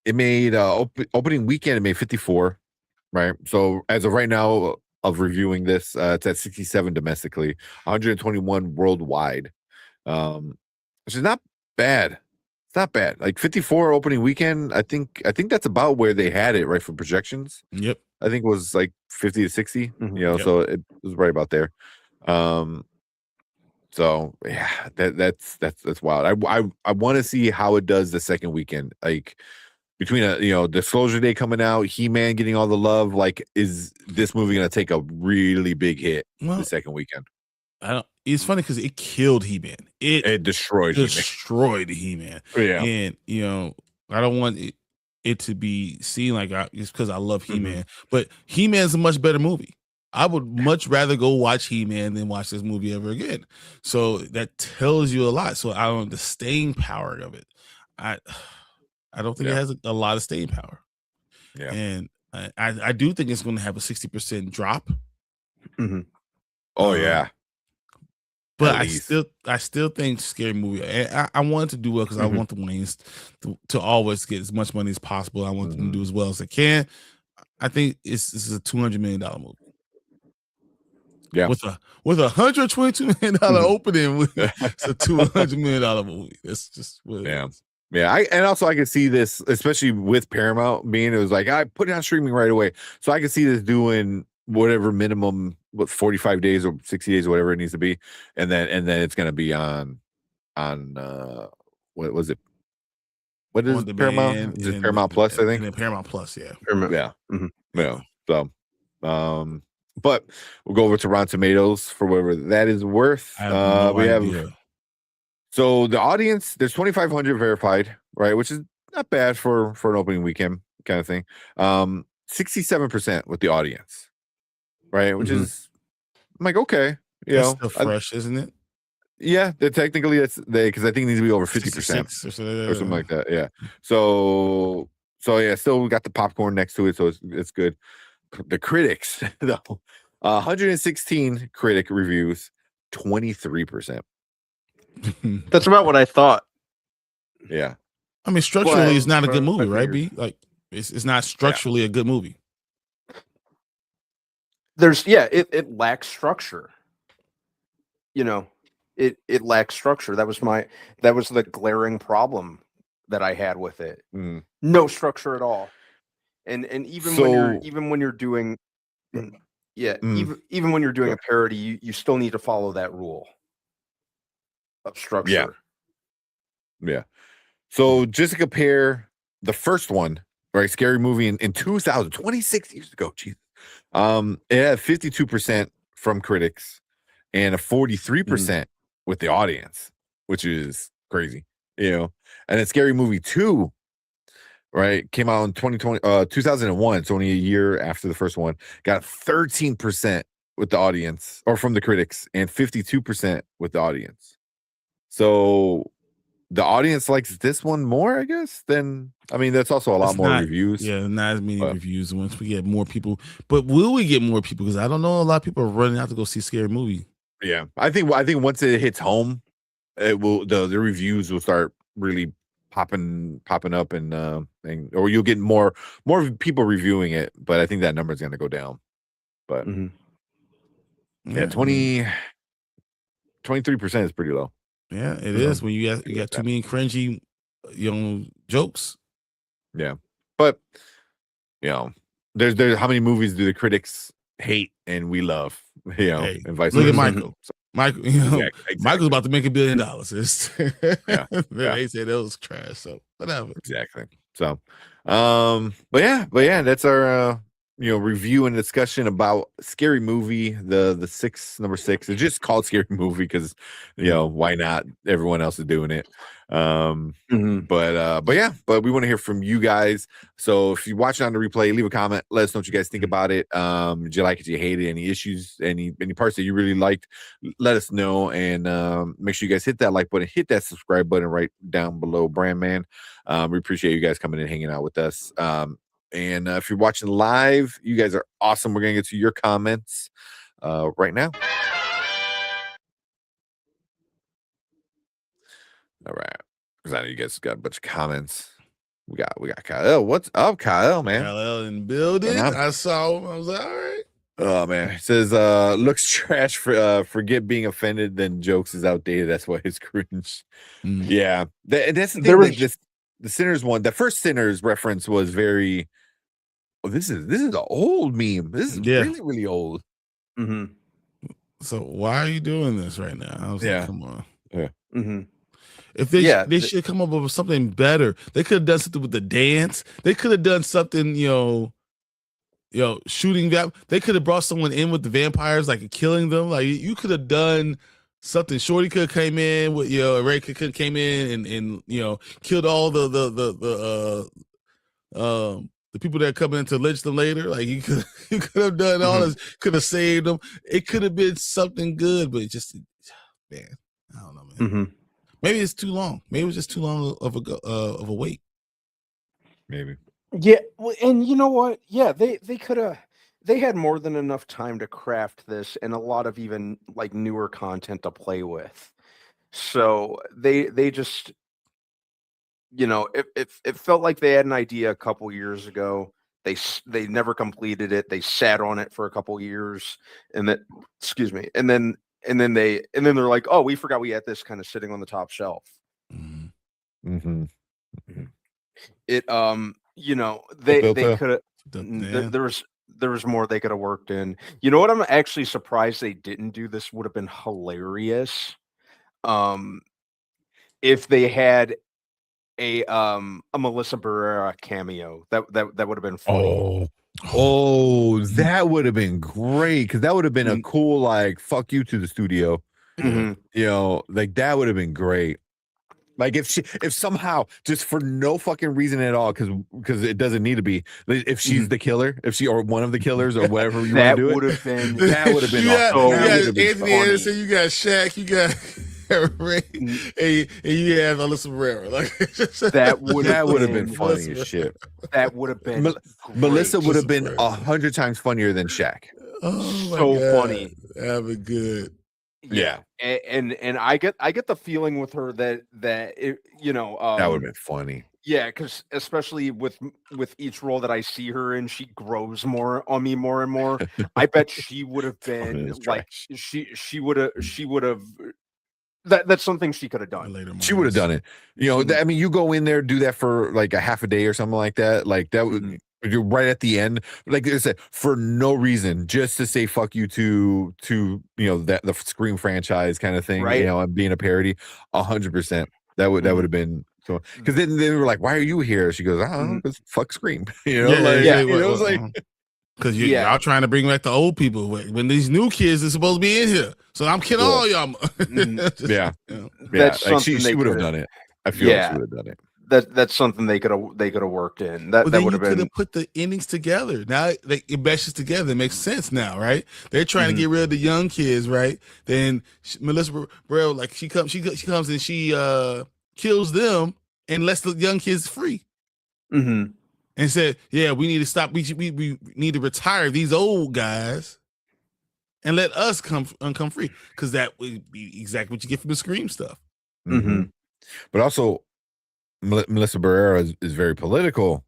It made opening weekend, it made 54, right? So as of right now of reviewing this, it's at 67 domestically, 121 worldwide, which is not bad. It's not bad. Like 54 opening weekend, I think that's about where they had it, right, for projections. Yep. I think it was like 50 to 60, so it was right about there. So yeah, that's wild. I want to see how it does the second weekend, like between Disclosure Day coming out, He-Man getting all the love. Like, is this movie going to take a really big hit the second weekend? It's funny because it killed He-Man. It destroyed He-Man. Yeah, and I don't want it to be seen like it's because I love He-Man, but He-Man's a much better movie. I would much rather go watch He-Man than watch this movie ever again. So that tells you a lot. So I don't know the staying power of it. I don't think it has a lot of staying power. Yeah, and I do think it's going to have a 60% drop. Oh yeah, but I still think Scary Movie. I want it to do well because I want the Waynes to always get as much money as possible. I want them to do as well as they can. I think this is a $200 million movie. Yeah, with a $122 million opening, it's a $200 million movie. That's just what it is. Yeah. I can see this, especially with Paramount being, it was like I put it on streaming right away, so I can see this doing whatever minimum what 45 days or 60 days or whatever it needs to be, and then it's going to be on what was it? What is Paramount? Is it Paramount Plus? I think. And then Paramount Plus, yeah. Yeah. Yeah. So, but we'll go over to Rotten Tomatoes for whatever that is worth. I have no idea. So the audience, there's 2,500 verified, right? Which is not bad for an opening weekend kind of thing. 67% with the audience, right? Which is, I'm like, okay, That's still fresh, isn't it? Yeah, technically because I think it needs to be over 50% or something like that. Yeah. So yeah, still got the popcorn next to it, so it's good. The critics, though, 116 critic reviews, 23%. That's about what I thought. Yeah. I mean, structurally, it's not a good movie, right, B? Like, it's not structurally a good movie. It lacks structure. You know, it lacks structure. That was the glaring problem that I had with it. No structure at all. And even when you're doing even when you're doing a parody, you still need to follow that rule of structure. Yeah. So just to compare the first one, right? Scary Movie in 2000, 26 years ago. Jesus. It had 52% from critics and a 43% with the audience, which is crazy, you know. And then Scary Movie 2, right, came out in 2001, so only a year after the first one, got 13% with the audience, or from the critics, and 52% with the audience. So the audience likes this one more, I guess, than, I mean, that's also a lot more reviews. Yeah, not as many reviews. Once we get more people, but will we get more people? Because I don't know, a lot of people are running out to go see Scary Movie. Yeah, I think once it hits home, it will the reviews will start really popping up, and or you'll get more people reviewing it. But I think that number is going to go down. But yeah, 23% is pretty low. Yeah, it is when you got too many cringy, jokes. Yeah, but there's how many movies do the critics hate and we love? And vice versa. Look at Michael. Michael, exactly. Michael's about to make $1 billion. They said that was trash. So whatever. Exactly. So, but yeah, that's our review and discussion about Scary Movie, the number 6. It's just called Scary Movie because why not? Everyone else is doing it. But we want to hear from you guys. So if you watch it on the replay, leave a comment, let us know what you guys think about it. Did you like it? Did you hate it? Any issues, any parts that you really liked, let us know. And make sure you guys hit that like button, hit that subscribe button right down below, Brandman. We appreciate you guys coming and hanging out with us. And if you're watching live, you guys are awesome. We're gonna get to your comments right now. All right, because I know you guys got a bunch of comments. We got Kyle. What's up, Kyle, man? Kyle in the building. I saw him. I was like, all right. Oh man, it says looks trash. Forget being offended. Then jokes is outdated. That's why it's cringe. Yeah, that's the thing. The Sinners one. The first Sinners reference was very. Oh, this is an old meme. This is really, really old. So why are you doing this right now? I was like, come on. Yeah. If they should come up with something better. They could have done something with the dance. They could have done something, shooting that. They could have brought someone in with the vampires, like killing them. Like you could have done something. Shorty could have came in with Ray could have came in and killed all the people that come in to lynch them later. Like you could have done all this, could have saved them. It could have been something good, but it just, man, I don't know, man. Maybe it's too long. Maybe it was just too long of a wait. Maybe. Yeah, well, and you know what? Yeah, they could have. They had more than enough time to craft this and a lot of even like newer content to play with. So they just, it felt like they had an idea a couple years ago. They never completed it. They sat on it for a couple years, and then they're like, oh, we forgot we had this kind of sitting on the top shelf. It they could have. there was more they could have worked in. You know what? I'm actually surprised they didn't do. This would have been hilarious. If they had a Melissa Barrera cameo, that would have been funny. That would have been great, because that would have been a cool, like, fuck you to the studio. You know, like, that would have been great. Like, if somehow, just for no fucking reason at all, because it doesn't need to be, if she's the killer, if she or one of the killers or whatever you want to do, would have been that would have been awesome. You got Anthony Anderson, you got Shaq, you got Ray, and you have Alyssa Barrera. Like, that would have been funny as shit. That would have been Melissa would have been 100 times funnier than Shaq. Oh my so God. funny. That'd be good. Yeah. And I get the feeling with her that it, you know, that would have been funny. Yeah, because especially with each role that I see her in, she grows more on me more and more. I bet she would have been like she would have. That's something she could have done. She would have done it. You know, I mean, you go in there, do that for like a half a day or something like that. Like that would. You're right at the end, like I said, for no reason, just to say fuck you to you know, that the Scream franchise kind of thing, right? You know, and being a parody, 100%. That would have been so. Because then they were like, "Why are you here?" She goes, "I don't know, because fuck Scream." You know, it was like. Because y'all trying to bring back the old people when these new kids are supposed to be in here, so I'm killing all y'all. That's like she would have done it. I feel like she would have done it. That's something they could have worked in. That would have been. Put the endings together. Now it meshes together. It makes sense now, right? They're trying to get rid of the young kids, right? Then Melissa Barrera, like she comes and she kills them and lets the young kids free. And said, "Yeah, we need to stop. We need to retire these old guys, and let us come free, because that would be exactly what you get from the Scream stuff." But also, Melissa Barrera is very political.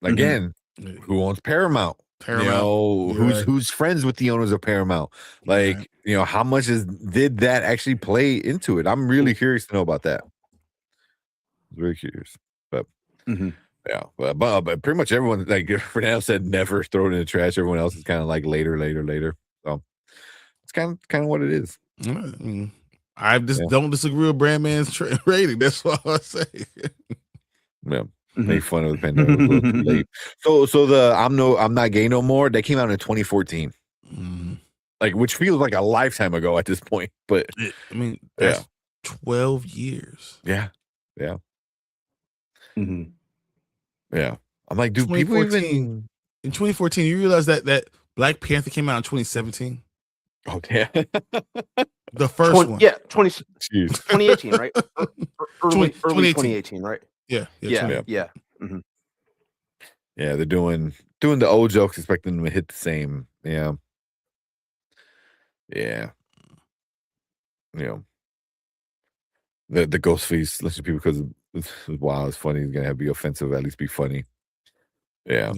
Again, who owns Paramount? You know, who's friends with the owners of Paramount? Like, you know, how much did that actually play into it? I'm really curious to know about that. Very curious, but. Yeah, but pretty much everyone, like Fernando said, never throw it in the trash. Everyone else is kind of like later. So it's kind of what it is. I just don't disagree with Brandman's rating. That's what I say. Yeah, made fun of the pandemic. A little too late. So the I'm Not Gay No More, that came out in 2014. Like, which feels like a lifetime ago at this point. But I mean, that's 12 years. Yeah. Yeah, I'm like, dude, people even in 2014, you realize that Black Panther came out in 2017. Oh yeah, the first one. Yeah, 2018, right? Early 2018, right? Yeah. Yeah, they're doing the old jokes, expecting them to hit the same. Yeah. You know, the ghost face, listen to people because wow, it's funny. It's gonna be offensive, at least be funny. Yeah.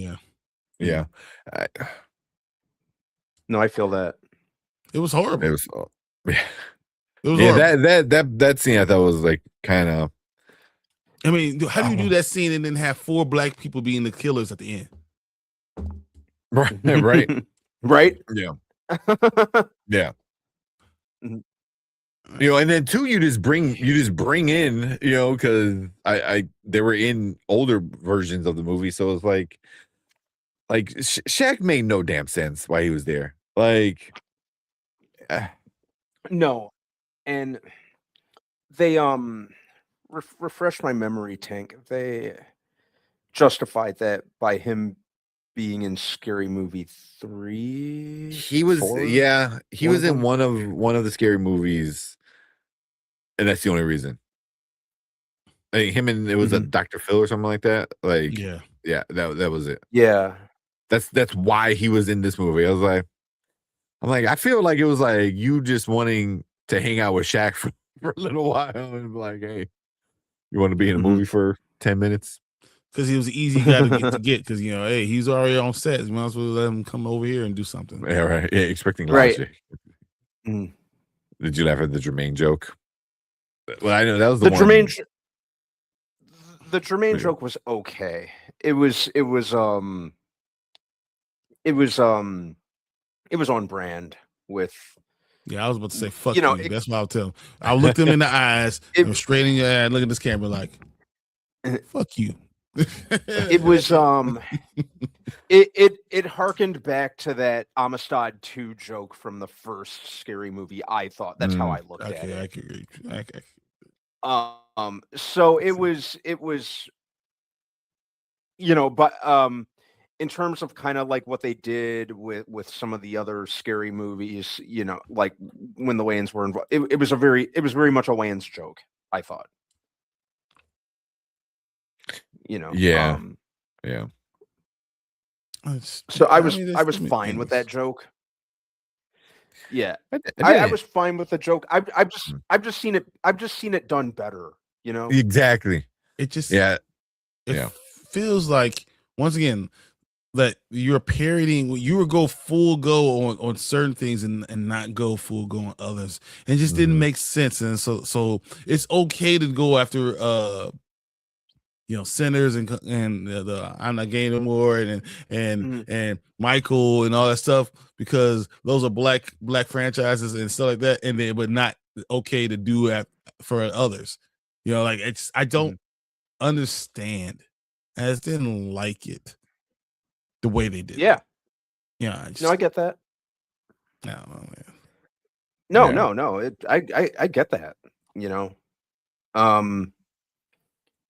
No, I feel that it was horrible. It was horrible. That scene I thought was like kind of. I mean, how do you do that scene and then have 4 black people being the killers at the end? Right. Yeah. You know, and then too, you just bring in, you know, because they were in older versions of the movie, so it's like Shaq made no damn sense why he was there. Like, no, and they refresh my memory tank. They justified that by him being in Scary Movie 3. He was 4? He was in one of the Scary Movies, and that's the only reason. Like him, and it was a Dr. Phil or something like that. Like, yeah, that was it. Yeah, that's why he was in this movie. I'm like, I feel like it was like you just wanting to hang out with Shaq for a little while and be like, hey, you want to be in a movie for 10 minutes? Because he was an easy guy to get. Because, you know, hey, he's already on set. You might as well let him come over here and do something. Yeah, right. Yeah, expecting logic. Did you laugh at the Jermaine joke? Well, I know that was the one. The Jermaine joke was okay. It was it was on brand with. Yeah, I was about to say fuck You know, you. That's what I'll tell him. I'll look them in the eyes and straight in your eye, look at this camera like, fuck you. It was it harkened back to that Amistad 2 joke from the first Scary Movie. I thought that's how I looked at it. I can agree. So it was but in terms of kind of like what they did with some of the other scary movies, like when the Wayans were involved, it was very much a Wayans joke, I thought. Yeah. So I was fine with that joke. Yeah, I was fine with the joke. I've just seen it done better. Exactly. It just it feels like, once again, that you're parodying. You would go full go on certain things and not go full go on others. It just didn't make sense. And so it's okay to go after Sinners and the I'm Not Gay No More and Michael and all that stuff, because those are black franchises and stuff like that, and they were not okay to do that for others. I don't understand. I just didn't like it the way they did. Yeah. Yeah. I get that. No, man. No. I get that.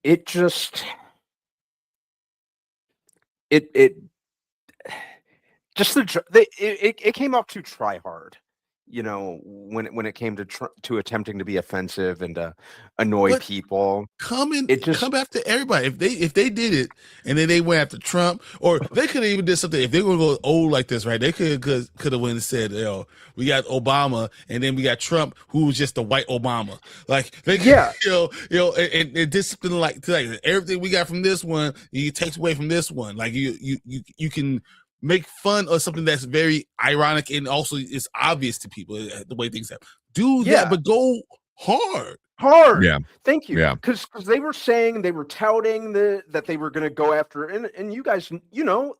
It just it came off too try hard, when it came to attempting to be offensive and to annoy people. Come after everybody. If they did it and then they went after Trump, or they could have even did something. If they were going to go old like this, right? They could have went and said, we got Obama and then we got Trump, who was just a white Obama. Like they could, and did something like everything we got from this one, you takes away from this one. Like you can make fun of something that's very ironic and also is obvious to people, the way things happen. Do that, but go hard. Yeah. Thank you. Yeah. Because they were touting that they were going to go after, and you guys,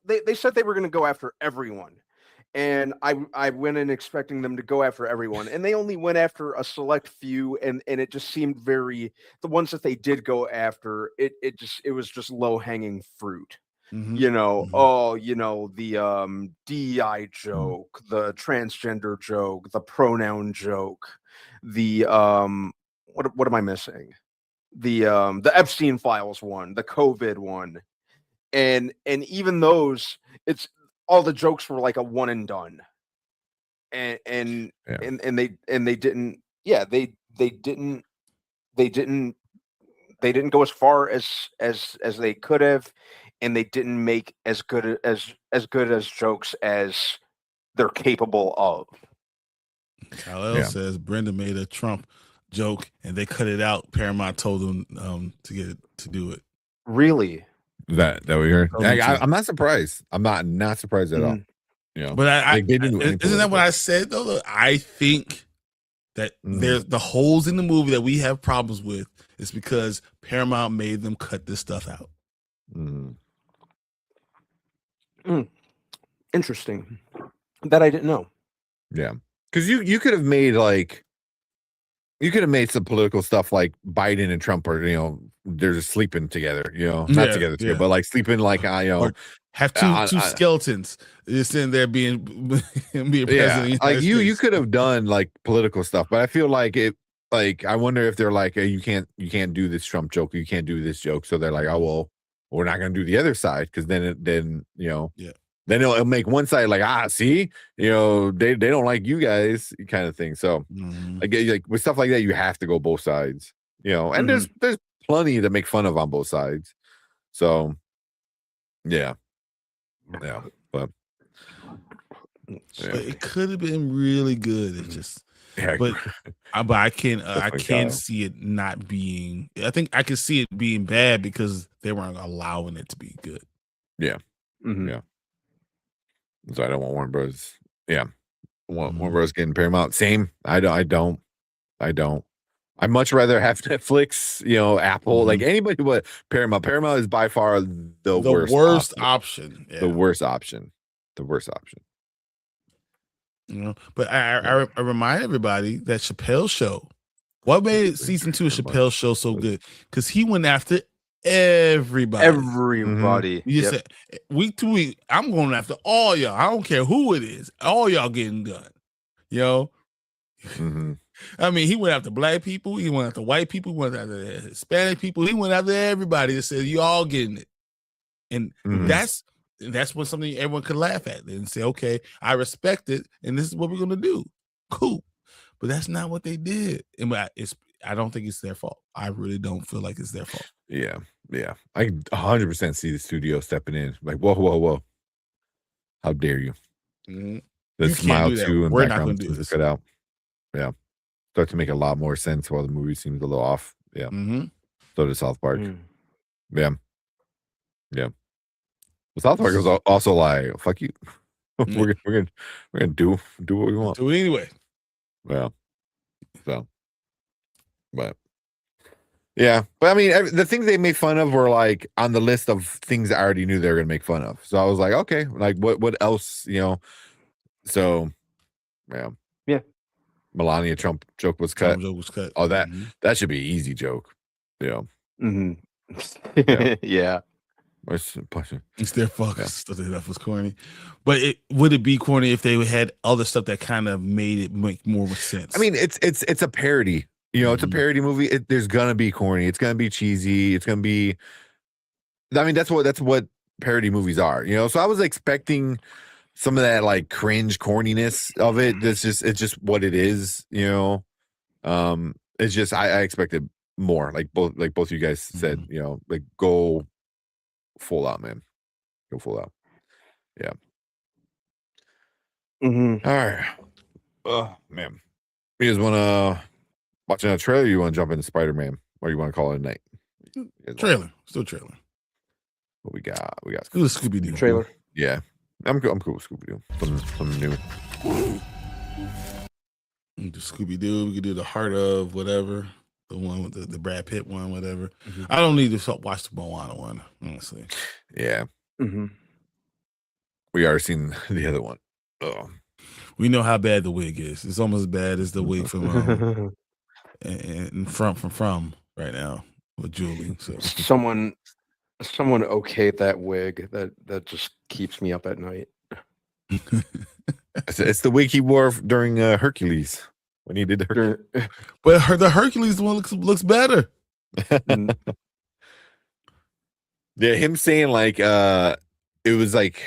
they said they were going to go after everyone. And I went in expecting them to go after everyone, and they only went after a select few, and it just seemed the ones that they did go after, it was just low hanging fruit. The DEI joke, the transgender joke, the pronoun joke, the what am I missing? The Epstein Files one, the COVID one, and even those, it's all the jokes were like a one and done, and they didn't go as far as they could have. And they didn't make as good as jokes as they're capable of. Kyle says Brenda made a Trump joke and they cut it out. Paramount told them to do it. Really? That we heard. I'm not surprised. I'm not surprised at all. But isn't that what I said though? I think that there's the holes in the movie that we have problems with is because Paramount made them cut this stuff out. Interesting. That I didn't know. Yeah, because you could have made some political stuff like Biden and Trump are they're just sleeping together, not together, but like sleeping like or have two skeletons just in there being president. Yeah, like you could have done like political stuff, but I feel like it. Like I wonder if they're like, hey, you can't do this Trump joke, you can't do this joke, so they're like, oh well. We're not going to do the other side because then then it'll make one side like, see, they don't like you guys kind of thing. So like with stuff like that, you have to go both sides, and there's plenty to make fun of on both sides. So but it could have been really good. It's just but I can't see it not being. I think I can see it being bad because they weren't allowing it to be good. Yeah, yeah. So I don't want Warner Bros. Yeah, Warner Bros. Getting Paramount. Same. I don't. I'd much rather have Netflix, Apple, like anybody but Paramount. Paramount is by far the worst option. Yeah. The worst option. the worst option. But I remind everybody that Chappelle's Show. What made season 2 of Chappelle's Show so good? Because he went after everybody. Everybody. You said week to week, I'm going after all y'all. I don't care who it is. All y'all getting done. I mean, he went after black people. He went after white people. He went after Hispanic people. He went after everybody that said you all getting it. And that's when something everyone could laugh at and say, okay, I respect it, and this is what we're gonna do. Cool. But that's not what they did. And I don't think it's their fault. I really don't feel like it's their fault. Yeah. I 100% see the studio stepping in. Like, whoa. How dare you? The You smile can't do that. too and We're not background gonna do to this. cut out. Yeah. Start to make a lot more sense while the movie seems a little off. Yeah. So does South Park. Yeah. But South Park was also like, fuck you. we're gonna do what we want. Do it anyway. Yeah. So, but yeah, but I mean, the things they made fun of were like on the list of things I already knew they were gonna make fun of. So I was like, okay, like what else, So, yeah. Melania Trump joke was cut. Oh, that should be an easy joke. Yeah. Yeah. It's their fault. That was corny. But would it be corny if they had other stuff that kind of made it make more sense? I mean, it's a parody. It's a parody movie. There's gonna be corny. It's gonna be cheesy. It's gonna be. I mean, that's what parody movies are. So I was expecting some of that like cringe corniness of it. It's just what it is. It's just I expected more. Like both you guys said. Like go full out, man. Go full out. Yeah. All right. Oh man. You guys want to watch another trailer? Or you want to jump into Spider-Man, or you want to call it a night? Trailer. Still trailer. What we got? Do the Scooby-Doo trailer. Yeah. I'm cool with Scooby-Doo. Something new. Do Scooby-Doo. We could do the Heart of whatever. The one with the Brad Pitt one, whatever. I don't need to watch the Moana one, honestly. Yeah. We already seen the other one. Oh. We know how bad the wig is. It's almost as bad as the wig from and from right now with Julie. So someone okayed that wig. That just keeps me up at night. It's the wig he wore during Hercules when he did the Hercules. But the Hercules one looks better. Yeah, him saying like it was like,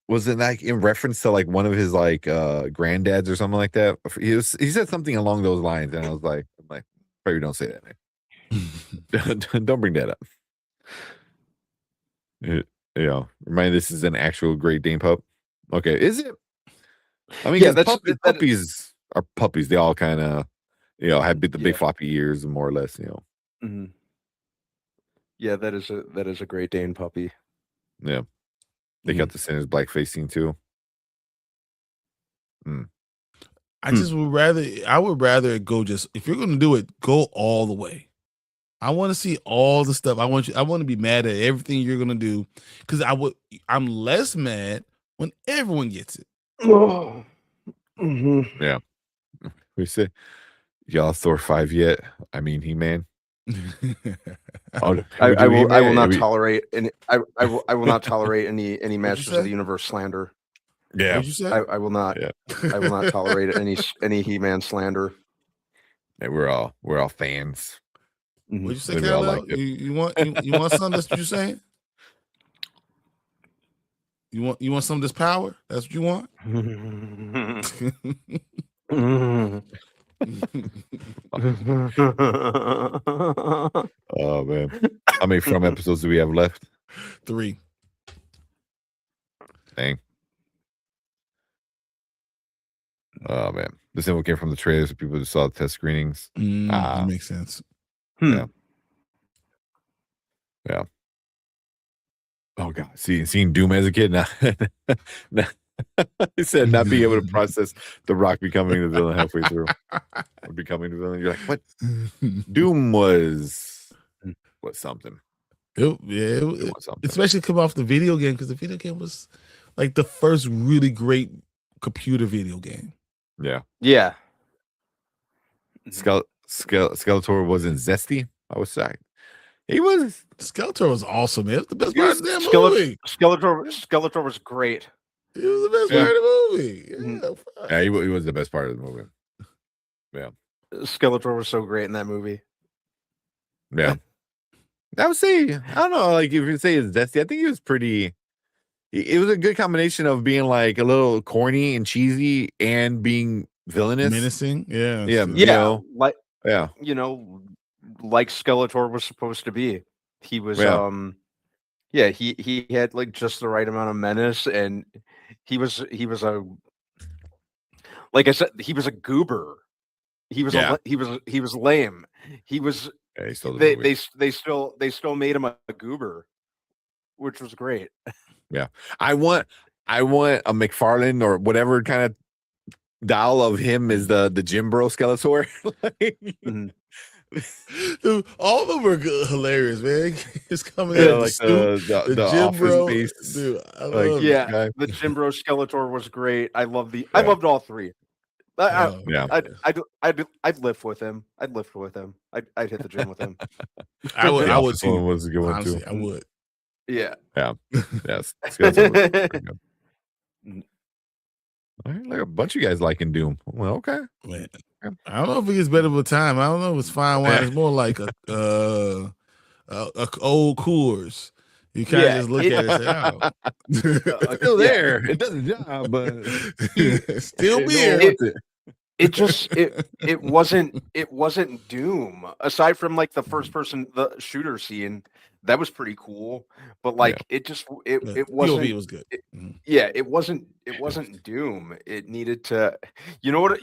was it like in reference to like one of his like granddads or something like that? He said something along those lines, and I was like, probably don't say that, man. Don't bring that up. Remind this is an actual Great Dane pup. Okay, is it? I mean, yeah, puppies are puppies. They all kind of, have the big floppy ears, more or less. Yeah, that is a Great Dane puppy. Yeah, they got the Sinner's blackface scene too. I would rather go if you're going to do it, go all the way. I want to see all the stuff. I want to be mad at everything you're going to do, because I'm less mad when everyone gets it. Yeah. We said, y'all Thor 5 yet? I mean, He-Man. I will not tolerate any. I will not tolerate any Masters of the Universe slander. Yeah, what'd you say? I will not. Yeah. I will not tolerate any He-Man slander. Yeah, we're all fans. What'd you say, Kyle? You want some? That's what you saying? You want some of this power? That's what you want? Oh man, how many From episodes do we have left? 3. Dang. Oh man, this info came from the trailers. People who saw the test screenings. That makes sense. Yeah. Oh god, seeing Doom as a kid now. He said not being able to process The Rock becoming the villain halfway through, or becoming the villain. You're like, what? Doom was something. It was something. Especially come off the video game, because the video game was like the first really great computer video game. Yeah. Yeah. Skeletor wasn't zesty. I was saying he was. Skeletor was awesome, man. It was the best part of the movie. Skeletor was great. He was the best part of the movie. Yeah, he was the best part of the movie. Yeah. Skeletor was so great in that movie. Yeah. I would say, I don't know, like if you say it's zesty, I think he was pretty. It was a good combination of being like a little corny and cheesy and being villainous, menacing. Yeah. Yeah. Like yeah. Like Skeletor was supposed to be. He was he had like just the right amount of menace, and he was a, like I said, he was a goober. He was he was lame. He was they still made him a goober, which was great. Yeah. I want a McFarlane or whatever kind of doll of him is the Jim Bro Skeletor. Dude, all of them were hilarious, man. It's coming out like the Jim Bro. Dude, I love the Jim Bro Skeletor was great. I loved all three. I'd lift with him. I'd hit the gym with him. I would too. One was a good one too. I would. Yeah. Yes. All right, like a bunch of guys liking Doom. Well, okay. Man, I don't know if it gets better with time. I don't know if it's fine wine. It's more like a old Coors. You kind of just look at it and say, "Oh, still there. It does the job, but still beer." It wasn't Doom. Aside from like the first person shooter scene, that was pretty cool. But like it wasn't. POV was good. It wasn't Doom. It needed to. You know what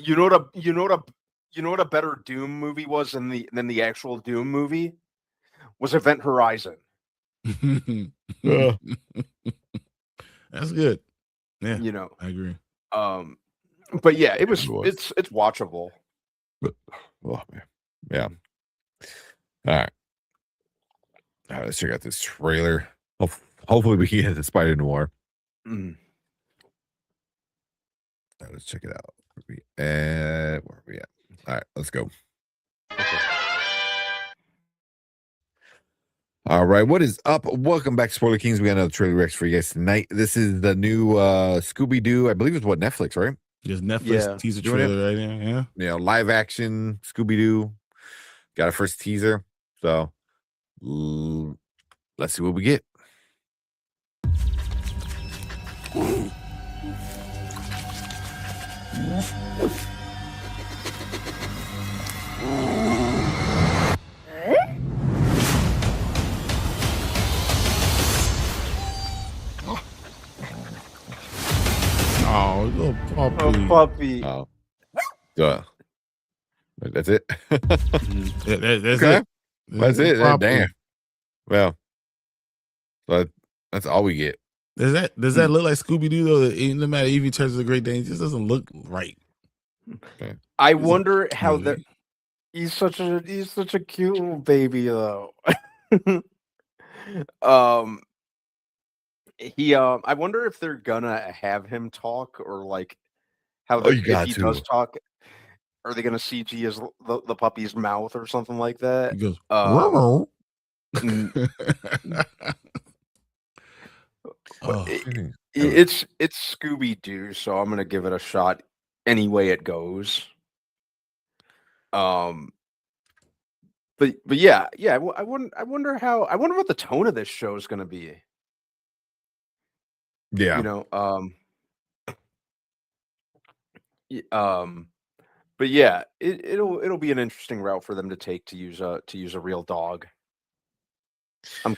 a better Doom movie was than the actual Doom movie was Event Horizon. That's good. Yeah, I agree. But yeah, it's watchable. Oh man, yeah. All right, let's check out this trailer. Hopefully, we can get the Spider Noir. Right, let's check it out. Where are we at? All right, let's go. Okay. All right, what is up? Welcome back to Spoiler Kings. We got another trailer reaction for you guys tonight. This is the new Scooby-Doo. I believe it's Netflix, right? Just Netflix teaser trailer right there. Yeah, live action Scooby-Doo. Got a first teaser. So let's see what we get. Oh, little puppy. Oh, puppy. Oh. That's it. That's okay. it. That's it. Damn. Well, but that's all we get. Does that look like Scooby-Doo though? No matter if he turns a Great Dane, it just doesn't look right. Okay. I wonder how that. He's such a cute little baby though. I wonder if they're gonna have him talk or like how if he does talk. Are they gonna CG his the puppy's mouth or something like that? He goes, it's Scooby-Doo, so I'm gonna give it a shot any way it goes. But yeah. I wonder what the tone of this show is gonna be. Yeah. But yeah, it'll be an interesting route for them to take to use a real dog. I'm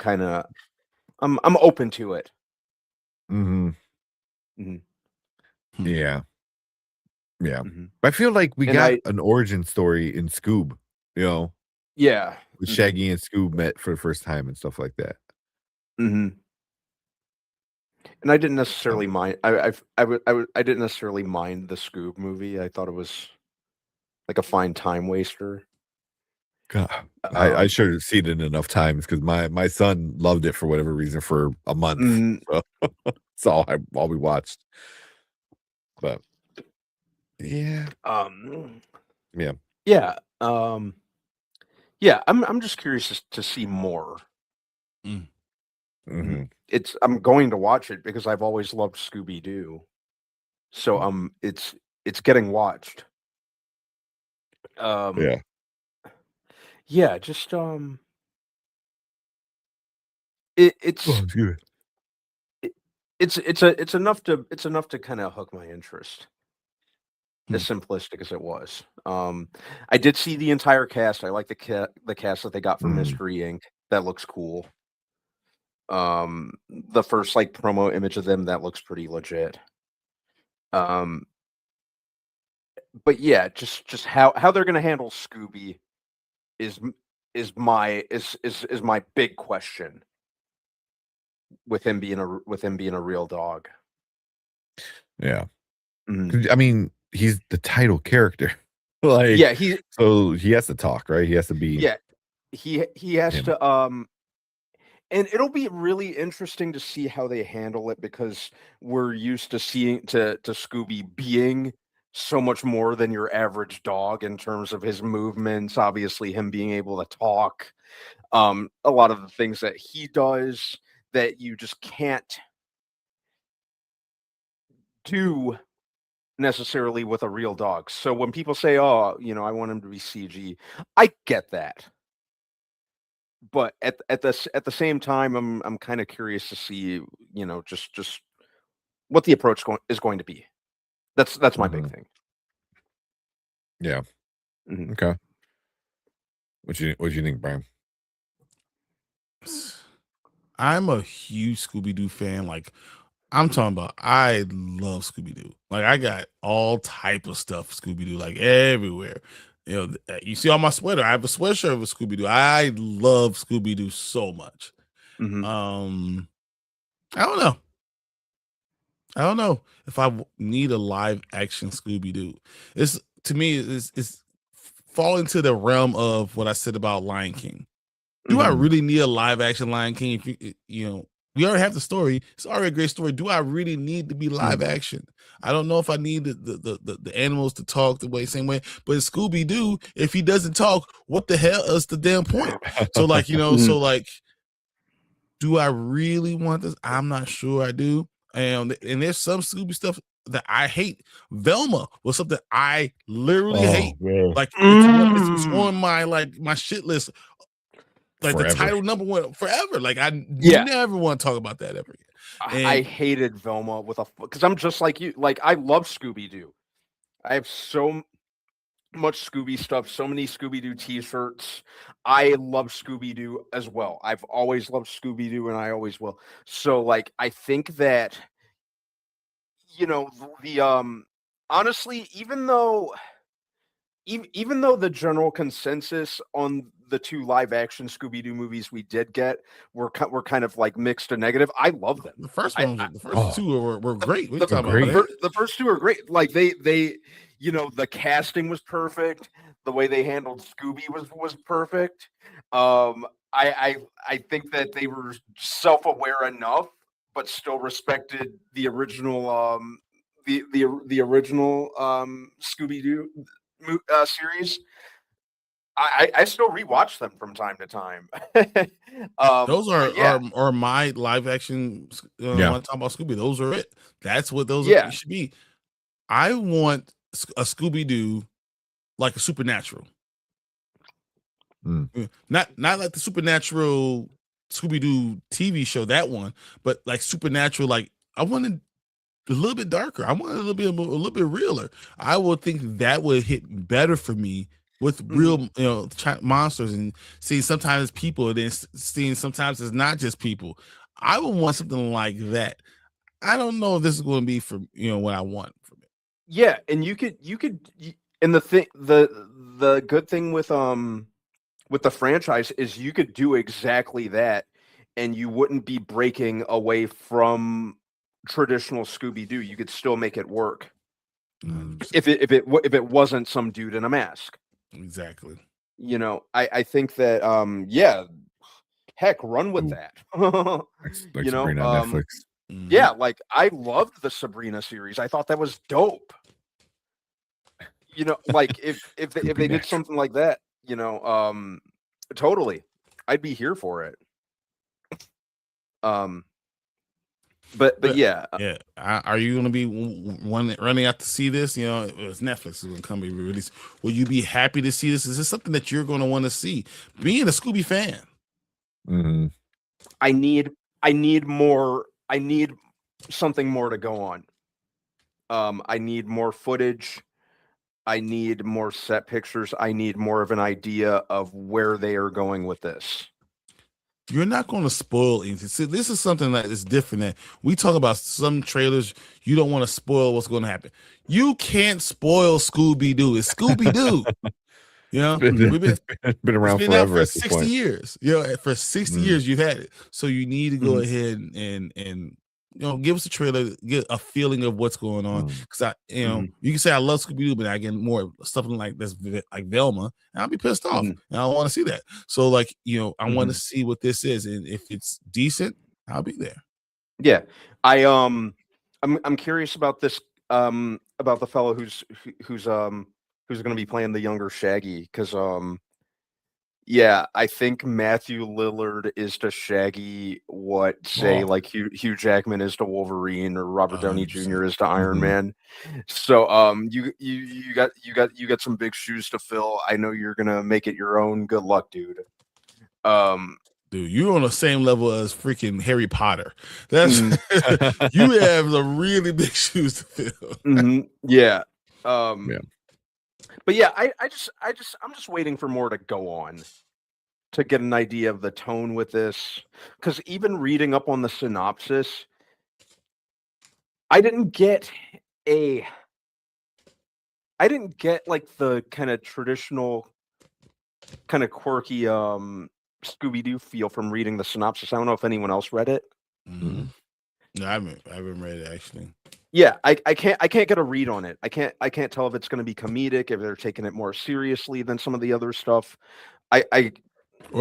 open to it. Mm-hmm. Mm-hmm. Yeah. Yeah. Mm-hmm. I feel like we got an origin story in Scoob, Yeah. With Shaggy and Scoob met for the first time and stuff like that. Mm-hmm. And I didn't necessarily mind. I didn't necessarily mind the Scoob movie. I thought it was like a fine time waster. God, I should have seen it enough times because my son loved it for whatever reason for a month. Mm, so. That's all we watched. But yeah. Yeah. Yeah. Yeah, I'm just curious to see more. Mm-hmm. I'm going to watch it because I've always loved Scooby-Doo. So it's getting watched. Yeah. Yeah, just it's enough to kind of hook my interest. As simplistic as it was. I did see the entire cast. I like the cast that they got for Mystery Inc. That looks cool. The first like promo image of them that looks pretty legit. But yeah, just how they're gonna handle Scooby is my big question with him being a real dog. Yeah. I mean, he's the title character. Like, yeah, so he has to talk, right? He has to be. Yeah, he has to. And it'll be really interesting to see how they handle it because we're used to seeing to Scooby being so much more than your average dog in terms of his movements. Obviously, him being able to talk. A lot of the things that he does that you just can't do necessarily with a real dog. So when people say, "Oh, I want him to be CG," I get that. But at the same time, I'm kind of curious to see, just what the approach is going to be. That's my big thing. Yeah. Okay. What do you think, Brian? I'm a huge Scooby-Doo fan. Like, I'm talking about, I love Scooby-Doo. Like, I got all type of stuff Scooby-Doo, like everywhere. You see on my sweater, I have a sweatshirt with Scooby-Doo. I love Scooby-Doo so much. I don't know. I don't know if I need a live action Scooby-Doo. It's, to me, it's fall into the realm of what I said about Lion King. Do I really need a live action Lion King? If we already have the story. It's already a great story. Do I really need to be live action? I don't know if I need the animals to talk the same way. But in Scooby-Doo, if he doesn't talk, what the hell is the damn point? So like, so like, do I really want this? I'm not sure I do. And there's some Scooby stuff that I hate. Velma was something I literally hate. Man. Like it's on my shit list. Like Forever. the title number one forever. Like I never want to talk about that ever again. I hated Velma because I'm just like you. Like I love Scooby-Doo. I have so much Scooby stuff, so many Scooby-Doo t-shirts. I love Scooby-Doo as well. I've always loved Scooby-Doo and I always will. So like I think that honestly, even though the general consensus on the two live action Scooby-Doo movies we did get were kind of like mixed to negative, I love them. The first two were great. The first two are great. Like they the casting was perfect. The way they handled Scooby was perfect. I think that they were self-aware enough, but still respected the original the original Scooby-Doo series. I still rewatch them from time to time. Those are my live action. When I talk about Scooby, those are it. That's what those should be. I want a Scooby-Doo like a Supernatural. Not like the Supernatural Scooby-Doo TV show, that one, but like Supernatural. Like I wanted a little bit darker. I wanted a little bit realer. I would think that would hit better for me with real monsters and seeing sometimes people and then seeing sometimes it's not just people. I would want something like that. I don't know if this is going to be for what I want from it. Yeah, and you could and the good thing with the franchise is you could do exactly that and you wouldn't be breaking away from traditional Scooby-Doo. You could still make it work. If it wasn't some dude in a mask. Exactly. I think that heck, run with that. Bring on Netflix. Yeah, like I loved the Sabrina series. I thought that was dope. You know, like if they did something like that, you know, totally, I'd be here for it. But yeah, yeah. Are you going to be running out to see this? You know, it's Netflix is going to come be released. Will you be happy to see this? Is this something that you're going to want to see? Being a Scooby fan, I need more. I need something more to go on. I need more footage. I need more set pictures. I need more of an idea of where they are going with this. You're not going to spoil anything. See, this is something that is different. That we talk about some trailers. You don't want to spoil what's going to happen. You can't spoil Scooby Doo. It's Scooby Doo. You know, we've been around out forever for at this 60 point. years. You know, for 60 years you've had it. So you need to go ahead and you know, give us a trailer, get a feeling of what's going on. Because you know, you can say I love Scooby Doo, but I get more something like this, like Velma, and I'll be pissed off, and I don't want to see that. So, like, you know, I want to see what this is, and if it's decent, I'll be there. Yeah, I'm curious about this, about the fellow who's going to be playing the younger Shaggy, because yeah, I think Matthew Lillard is to Shaggy what, say, like Hugh Jackman is to Wolverine, or Robert Downey Jr. is to Iron Man. So you got some big shoes to fill. I know you're gonna make it your own. Good luck, dude. Dude, you're on the same level as freaking Harry Potter. That's you have the really big shoes to fill. Yeah. But yeah, I'm just waiting for more to go on to get an idea of the tone with this. Because even reading up on the synopsis, I didn't get like the kind of traditional, kind of quirky Scooby-Doo feel from reading the synopsis. I don't know if anyone else read it. No, I haven't read it actually. Yeah, I can't get a read on it. I can't tell if it's going to be comedic, if they're taking it more seriously than some of the other stuff. Or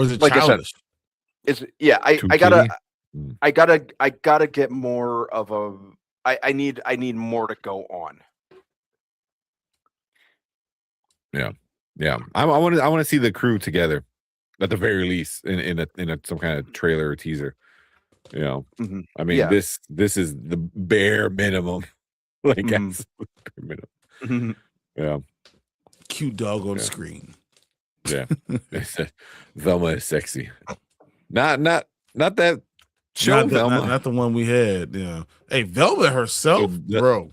is it like childish? I gotta get more of a. I need more to go on. Yeah. I want to see the crew together, at the very least, in some kind of trailer or teaser. You know, I mean, this is the bare minimum. Like, absolute bare minimum. Yeah. Cute dog on screen. Yeah. Velma is sexy. Not that show, Velma. Not the one we had. Yeah. Hey, Velma herself, bro.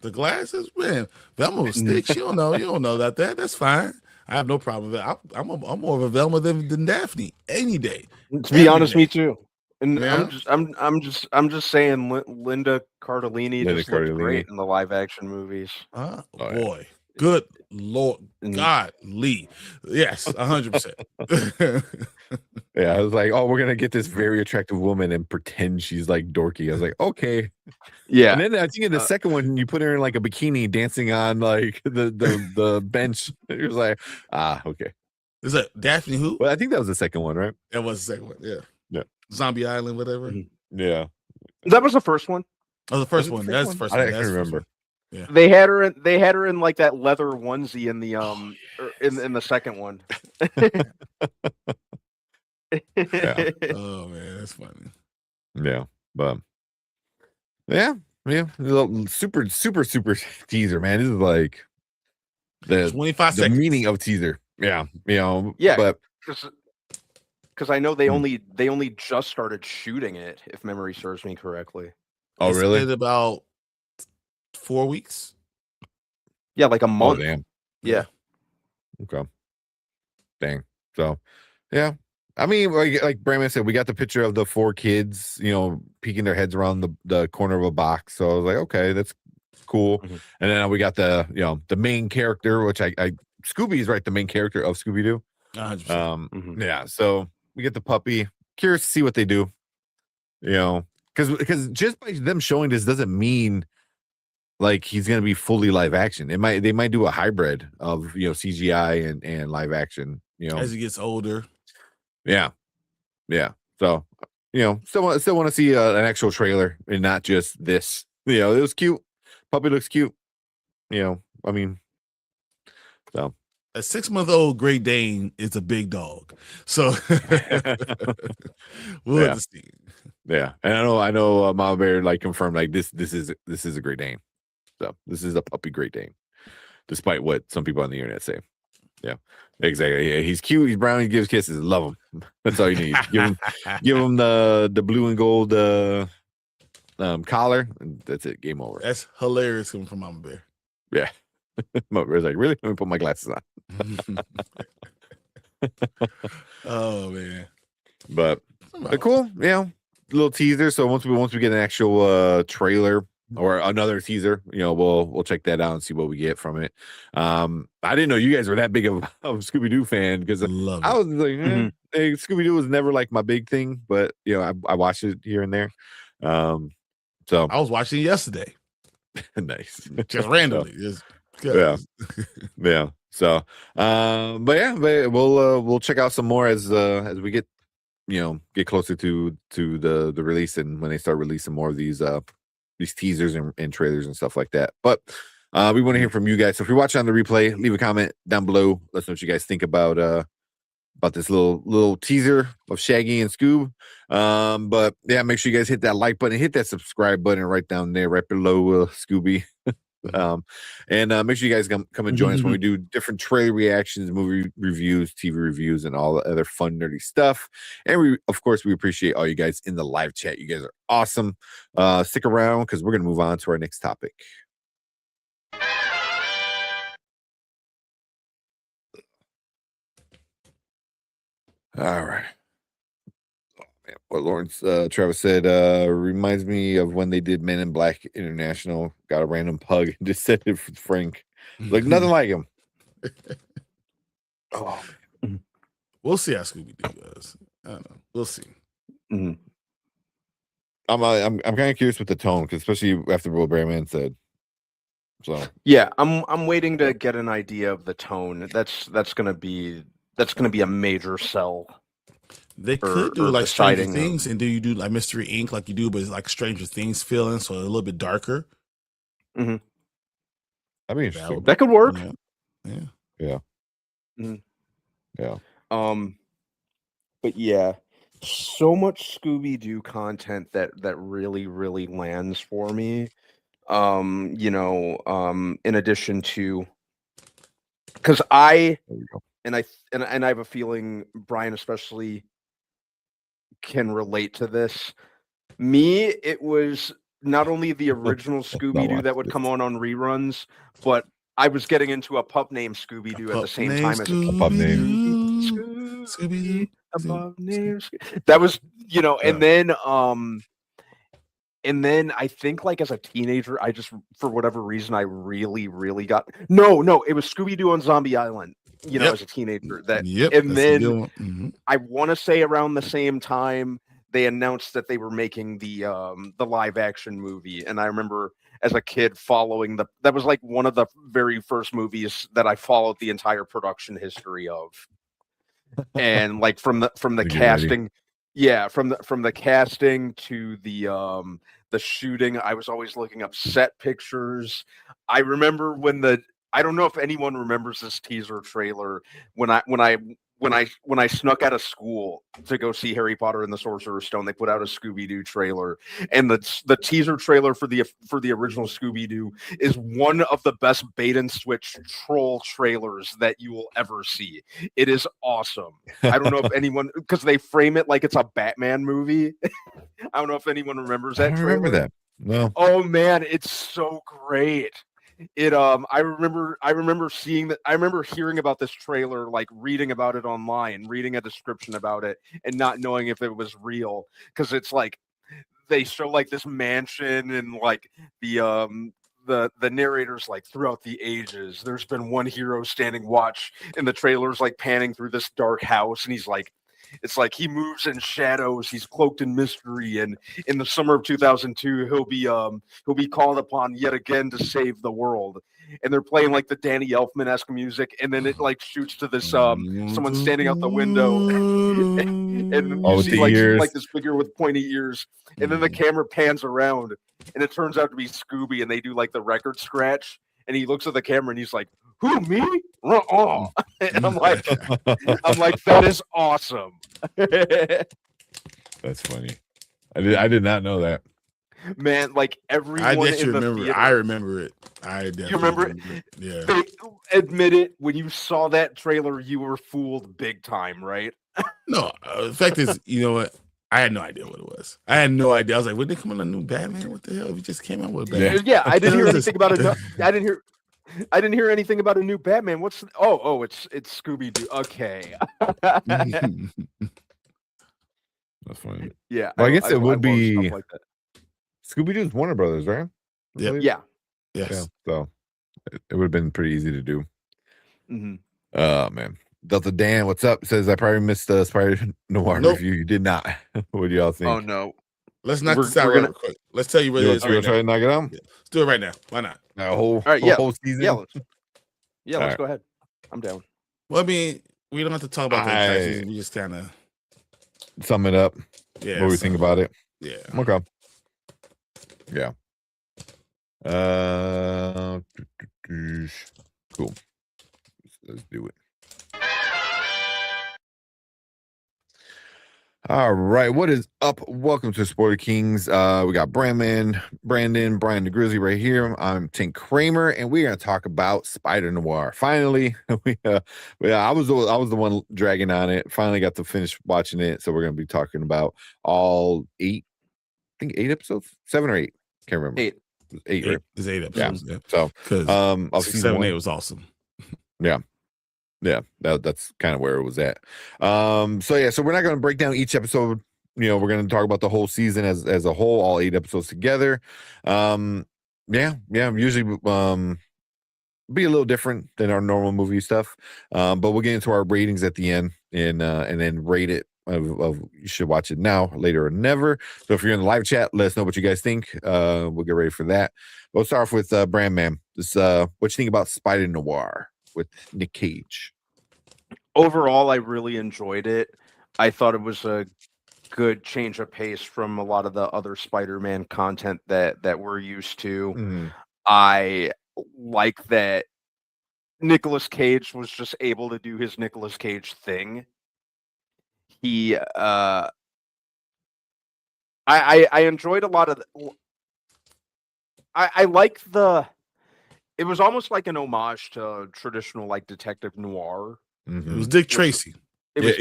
The glasses, man. Velma was thick. You don't know that. That's fine. I have no problem with that. I'm more of a Velma than Daphne any day. To be honest, me too. And I'm just saying, Linda Cardellini looked great in the live action movies. Boy, good Lord, godly, yes, 100%. Yeah, I was like, oh, we're gonna get this very attractive woman and pretend she's like dorky. I was like, okay, yeah. And then I think in the second one, you put her in like a bikini dancing on like the bench. It was like, okay. Is that Daphne who? Well, I think that was the second one, right? That was the second one. Yeah. Yeah. Zombie Island, whatever. Yeah. That was the first one. Oh, the first one. That's the first one. I can't remember. Yeah. They had her in like that leather onesie in the in the second one. Yeah. Oh man, that's funny. Yeah, but yeah, super teaser, man. This is like the 25 the seconds. meaning of teaser. Yeah, but because I know they only just started shooting it, if memory serves me correctly. Oh, really? It's about 4 weeks. Yeah, like a month. Oh, damn. Yeah. Okay. Dang. So, yeah. I mean, like Brandon said, we got the picture of the 4 kids, peeking their heads around the corner of a box. So I was like, okay, that's cool. And then we got the main character, which I Scooby is right, the main character of Scooby-Doo. 100%. Yeah. So we get the puppy. Curious to see what they do. Because just by them showing this doesn't mean like he's gonna be fully live action. They might do a hybrid of CGI and live action. As he gets older. Yeah. So still want to see an actual trailer and not just this. It was cute. Puppy looks cute. I mean, so a 6-month-old Great Dane is a big dog. So we'll have to see. Yeah, and I know Mama Bear confirmed this is a Great Dane. So this is a puppy Great Dane, despite what some people on the internet say. Yeah, exactly. Yeah, he's cute. He's brown. He gives kisses. Love him. That's all you need. give him the blue and gold collar, and that's it. Game over. That's hilarious coming from Mama Bear. Yeah. Mama Bear's like, really? Let me put my glasses on. Oh man. But cool. Little teaser. So once we get an actual trailer or another teaser, we'll check that out and see what we get from it. I didn't know you guys were that big of a Scooby-Doo fan, because I was like, Scooby-Doo was never my big thing, but I watched it here and there. So I was watching it yesterday. Nice. Just randomly. Yeah. So but we'll check out some more as we get closer to the release, and when they start releasing more of these teasers and trailers and stuff like that. But we want to hear from you guys. So if you're watching on the replay, leave a comment down below. Let us know what you guys think about this little teaser of Shaggy and Scoob. But yeah, make sure you guys hit that like button, hit that subscribe button right down there, right below Scooby. And make sure you guys come and join us when we do different trailer reactions, movie reviews, TV reviews, and all the other fun nerdy stuff. And we appreciate all you guys in the live chat. You guys are awesome. Stick around, because we're gonna move on to our next topic. All right. What Lawrence Travis said reminds me of when they did Men in Black International. Got a random pug and just said it for Frank. Like nothing like him. Oh, man. We'll see how Scooby-Doo does. I don't know. We'll see. Mm-hmm. I'm kind of curious with the tone, because especially after what Bearman said. So yeah, I'm waiting to get an idea of the tone. That's gonna be a major sell. They could do Stranger Things, and you do Mystery Inc. like you do, but it's Stranger Things feeling, so a little bit darker. Mm-hmm. I mean, that could work. Yeah. Mm-hmm. Yeah. But yeah, so much Scooby-Doo content that really, really lands for me. In addition to, because I have a feeling Brian especially can relate to this. It was not only the original Scooby-Doo that would come on reruns, but I was getting into a pup named Scooby-Doo at the same time as a pup named Scooby-Doo. That was, and then I think as a teenager, I just, for whatever reason, I really, really got it was Scooby-Doo on Zombie Island. As a teenager, and then I want to say around the same time they announced that they were making the live action movie, and I remember as a kid following that was one of the very first movies that I followed the entire production history of, and from the casting, from the casting to the shooting, I was always looking up set pictures. I remember I don't know if anyone remembers this teaser trailer when I snuck out of school to go see Harry Potter and the Sorcerer's Stone. They put out a Scooby-Doo trailer, and the teaser trailer for the original Scooby-Doo is one of the best bait and switch troll trailers that you will ever see. It is awesome. I don't know if anyone, because they frame it like it's a Batman movie. I don't know if anyone remembers that trailer. Remember that? No. Oh man, it's so great. I remember seeing that. I remember hearing about this trailer, reading about it online, reading a description about it, and not knowing if it was real, because it's they show this mansion and the narrators throughout the ages. There's been one hero standing watch, and the trailer's panning through this dark house, and he's it's he moves in shadows. He's cloaked in mystery, and in the summer of 2002, he'll be called upon yet again to save the world. And they're playing the Danny Elfman-esque music, and then it shoots to this someone standing out the window, and then Oh, you with see the like ears. this figure with pointy ears, and then the camera pans around, and it turns out to be Scooby, and they do like the record scratch, and he looks at the camera and he's like, "Who, me? Oh," and I'm like, that is awesome. That's funny. I did not know that. Man, like everyone I bet you in the remember. theater, I remember it. I definitely you remember it? Yeah. Admit it, when you saw that trailer, you were fooled big time, right? No, the fact is, you know what? I had no idea what it was. I had no idea. I was like, when they come on a new Batman? What the hell? We just came out with Batman. Yeah, I didn't hear anything about it. I didn't hear anything about a new Batman. It's Scooby Doo. Okay. That's funny. Yeah. Well, I guess it would be stuff like that. Scooby Doo's Warner Brothers, right? Yep. Yeah. Yes. Yeah. So it would have been pretty easy to do. Mm-hmm. Oh man. Delta Dan, what's up? Says I probably missed the Spider Noir review. You did not. What do y'all think? Oh no. Let's knock this out real quick. Let's tell you what it is. Right, try to knock it out? Yeah. Let's do it right now. Why not? All right, whole season. Yeah, let's go ahead. I'm down. Well, I mean, we don't have to talk about the entire season. We just kind of sum it up. Yeah. What we think about it. Yeah. Okay. Yeah. Cool. Let's do it. All right, what is up? Welcome to Spoiler Kings. We got Brandon, Brian the Grizzly right here. I'm Tink Kramer, and we're gonna talk about Spider Noir. Finally, I was the one dragging on it. Finally got to finish watching it, so we're gonna be talking about all 8 episodes, 7 or 8. Can't remember. 8. Eight, right? There's 8 episodes. Yeah. So, because 6, 7, 8 was awesome. Yeah, that's kind of where it was at. So we're not going to break down each episode. We're going to talk about the whole season as a whole, all 8 episodes together. Usually be a little different than our normal movie stuff. But we'll get into our ratings at the end and then rate it of you should watch it now, later, or never. So if you're in the live chat, let us know what you guys think. We'll get ready for that. We'll start off with Brandman. This what you think about Spider Noir with Nick Cage? Overall, I really enjoyed it. I thought it was a good change of pace from a lot of the other Spider-Man content that we're used to. Mm-hmm. I like that Nicolas Cage was just able to do his Nicolas Cage thing. He I enjoyed a lot of I like it was almost like an homage to traditional like detective noir. Mm-hmm. It was Dick Tracy. It was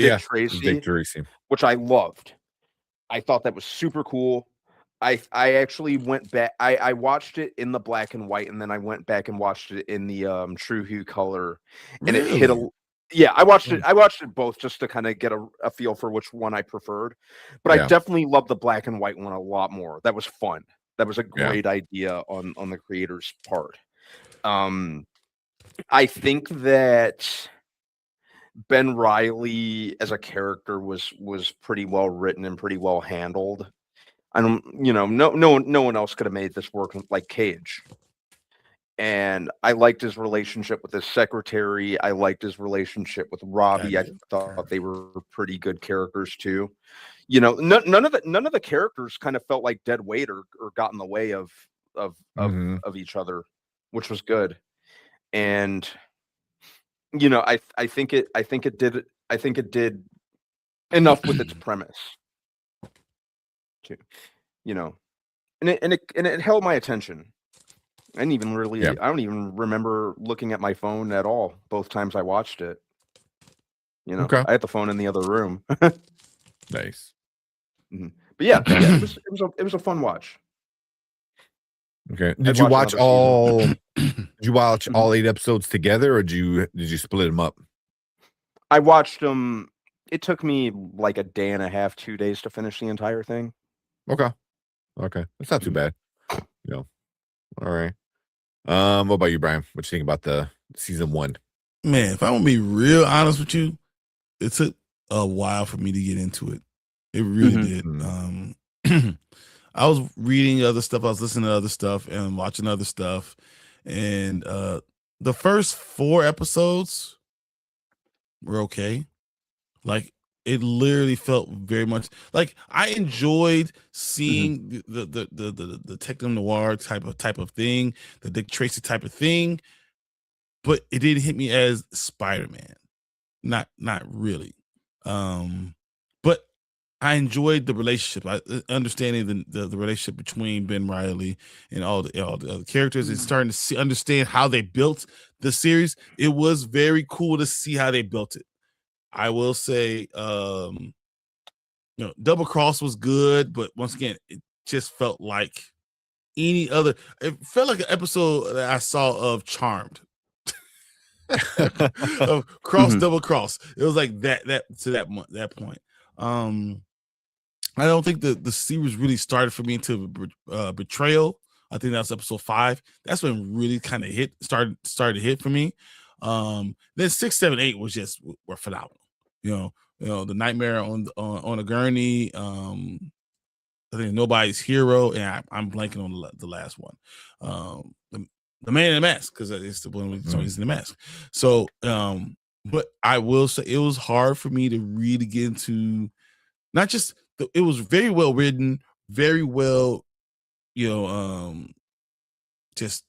Dick Tracy, which I loved. I thought that was super cool. I actually went back. I watched it in the black and white, and then I went back and watched it in the true hue color, and it hit a. Yeah, I watched it. I watched it both just to kind of get a feel for which one I preferred. But I definitely loved the black and white one a lot more. That was fun. That was a great idea on the creator's part. I think that Ben Reilly as a character was pretty well written and pretty well handled. I don't, no one else could have made this work like Cage. And I liked his relationship with his secretary. I liked his relationship with Robbie. I thought they were pretty good characters too. None of the characters kind of felt like dead weight or got in the way of each other, which was good. And I think it did enough with its premise too, and it held my attention. I don't even remember looking at my phone at all both times I watched it. I had the phone in the other room. Nice. Mm-hmm. But it was a fun watch. Okay. Did you watch all? Did you watch all 8 episodes together, or did you split them up? I watched them. It took me like a day and a half, 2 days to finish the entire thing. Okay, that's not too bad. All right. What about you, Brian? What you think about the season 1? Man, if I want to be real honest with you, it took a while for me to get into it. It really did. I was reading other stuff, I was listening to other stuff and watching other stuff. And the first 4 episodes were okay. Like It literally felt very much like I enjoyed seeing the techno noir type of thing, the Dick Tracy type of thing, but it didn't hit me as Spider-Man. Not really. But I enjoyed the relationship. Understanding the relationship between Ben Reilly and all the other characters, and starting to understand how they built the series. It was very cool to see how they built it. I will say, Double Cross was good, but once again, it just felt like any other. It felt like an episode that I saw of Charmed. Of Double Cross. It was like that to that point. I don't think the series really started for me until Betrayal. I think that's episode 5. That's when really kind of started to hit for me. Then 6, 7, 8 were phenomenal. The Nightmare on a Gurney. I think Nobody's Hero, and I'm blanking on the last one. The Man in the Mask, because it's the one with he's in the mask. So, but I will say it was hard for me to really get into, not just it was very well written, very well, just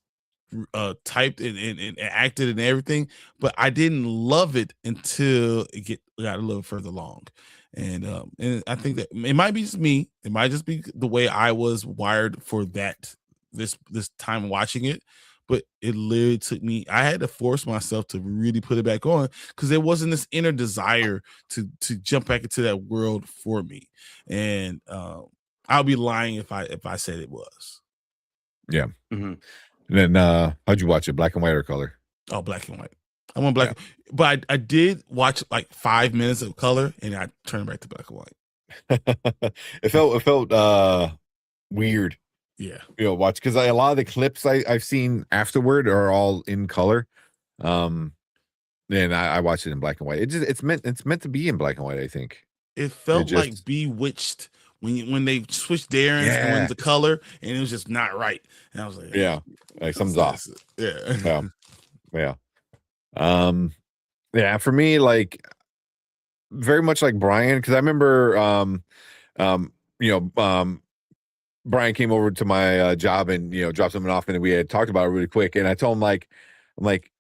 typed and acted and everything, but I didn't love it until it got a little further along. And I think that it might be just me. It might just be the way I was wired for this time watching it. But it literally took me, I had to force myself to really put it back on, because there wasn't this inner desire to jump back into that world for me. And I'll be lying if I said it was. Yeah. And then how'd you watch it? Black and white or color? Oh, black and white. I want black, but I did watch like 5 minutes of color, and I turned back to black and white. It felt weird. Yeah, watch, because a lot of the clips I've seen afterward are all in color. And I watched it in black and white. It's meant to be in black and white. I think it felt like Bewitched when they switched Darren's going to color, and it was just not right. And I was like, like something's off. Yeah. For me, like very much like Brian, because I remember Brian came over to my job and dropped something off, and we had talked about it really quick. And I told him I'm like,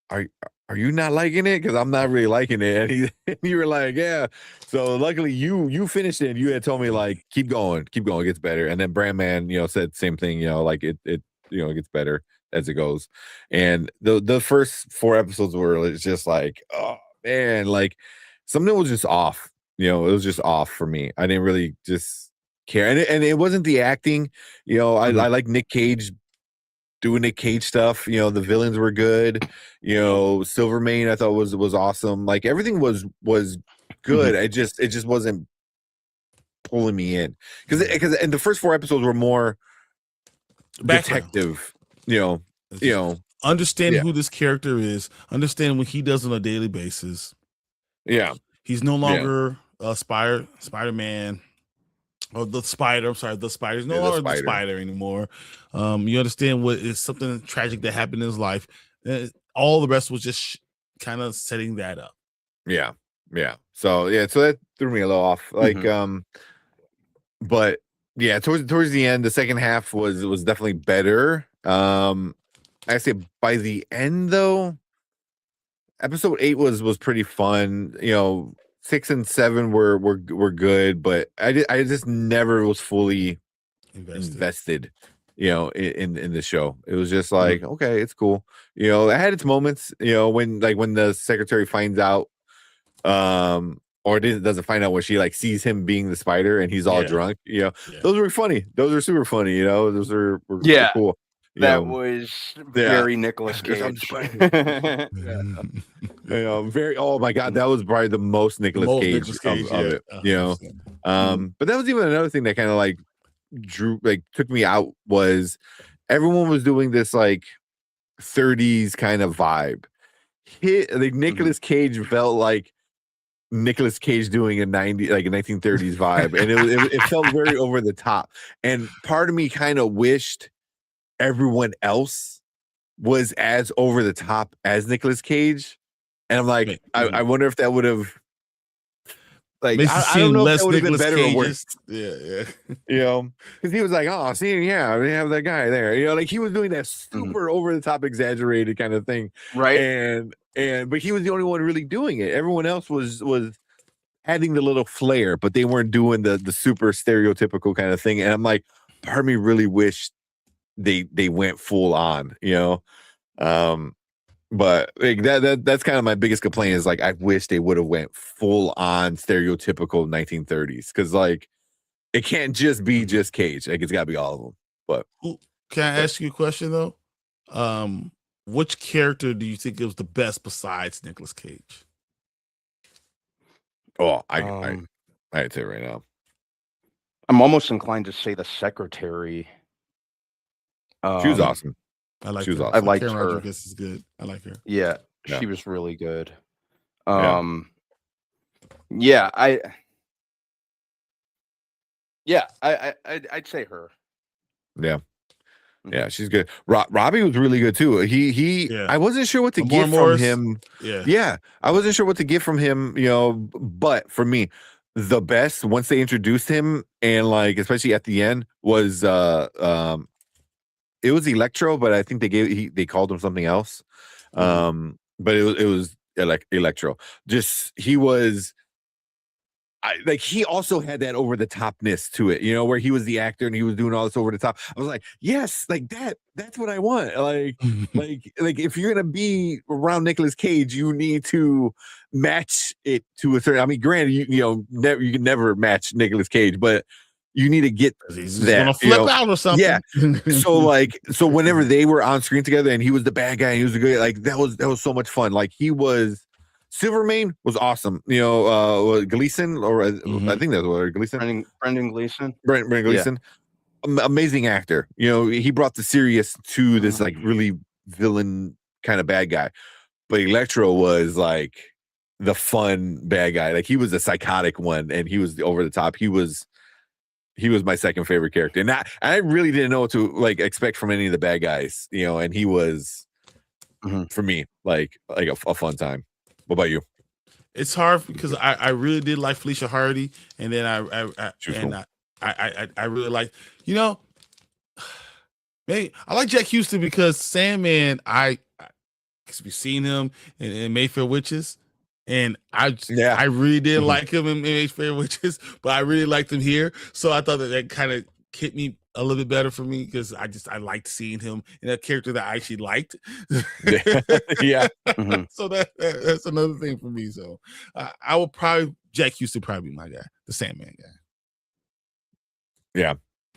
are you not liking it? Because I'm not really liking it. And you were like, yeah. So luckily you finished it. And you had told me like, keep going, it gets better. And then Brandman, said the same thing. Like it gets better as it goes. And the first 4 episodes were just like, oh man, like something was just off. It was just off for me. I didn't really just care, and it wasn't the acting. I like Nick Cage doing Nick Cage stuff. The villains were good. Silvermane I thought was awesome. Like everything was good. It just wasn't pulling me in, because and the first 4 episodes were more detective. Understanding who this character is, understanding what he does on a daily basis. Yeah, he's no longer Spider-Man. Oh, the Spider. I'm sorry, the Spider's no longer the Spider anymore. You understand what is something tragic that happened in his life. All the rest was just kind of setting that up. Yeah. So that threw me a little off. Like, but yeah, towards the end, the second half was definitely better. I say by the end though, episode 8 was pretty fun. 6 and 7 were good, but I just never was fully invested in the show. It was just like, okay, it's cool. It had its moments, when the secretary finds out, or doesn't find out, when she like sees him being the Spider and he's all drunk. Those were funny. Those are super funny. Those were cool. That was very Nicolas Cage. Very. Oh my God, that was probably the most Nicolas Cage of it. But that was even another thing that kind of like took me out, was everyone was doing this like 30s kind of vibe. Nicolas Cage felt like Nicolas Cage doing a 1930s vibe, and it felt very over the top. And part of me kind of wished everyone else was as over the top as Nicolas Cage, and I'm like, I wonder if that would have Like Makes I don't know if that would have been Nicolas better or worse. Yeah. You know, because he was like, oh, see, yeah, we have that guy there. You know, like he was doing that super over the top, exaggerated kind of thing, right? But he was the only one really doing it. Everyone else was adding the little flair, but they weren't doing the super stereotypical kind of thing. And I'm like, part of me really wished they went full on, you know. But like that's kind of my biggest complaint is like I wish they would have went full on stereotypical 1930s, because like it can't just be just Cage, like it's got to be all of them. But can I ask you a question though? Which character do you think was the best besides Nicolas Cage? Oh, I'd say right now. I'm almost inclined to say the secretary. She was awesome. I like. Awesome. I liked Karen her. Rodriguez is good. I like her. Yeah, Yeah. she was really good. Yeah. I'd say her. Yeah. Yeah, she's good. Robbie was really good too. I wasn't sure what to get from him. Yeah, I wasn't sure what to get from him, you know, but for me, the best once they introduced him, and like especially at the end, was it was Electro, but I think they called him something else. But it was like Electro. Just he was like he also had that over the topness to it, you know, where he was the actor and he was doing all this over the top. I was like, yes, like that's what I want. Like like if you're gonna be around Nicolas Cage, you need to match it to a certain. I mean, granted, you can never match Nicolas Cage, but you need to get He's that, gonna flip out or something. Yeah. So whenever they were on screen together and he was the bad guy and he was the good, like that was so much fun. Like he was. Silvermane was awesome. You know, Gleason, or I think that's what Gleason. Brendan Gleason. Brendan Gleason. Yeah. Amazing actor. You know, he brought the serious to this like really villain kind of bad guy. But Electro was like the fun bad guy. Like he was a psychotic one, and he was the over the top. He was my second favorite character, and I really didn't know what to like expect from any of the bad guys. You know, and he was for me like a fun time. What about you? It's hard because I really did like Felicia Hardy, and then I really like, you know, maybe I like Jack Houston because Sandman, because we've seen him in Mayfair Witches, and I really did like him in Mayfair Witches, but I really liked him here, so I thought that kind of hit me a little bit better for me because I liked seeing him in a character that I actually liked. Yeah. So that's another thing for me. So I will probably Jack Houston probably be my guy, the Sandman guy. Yeah,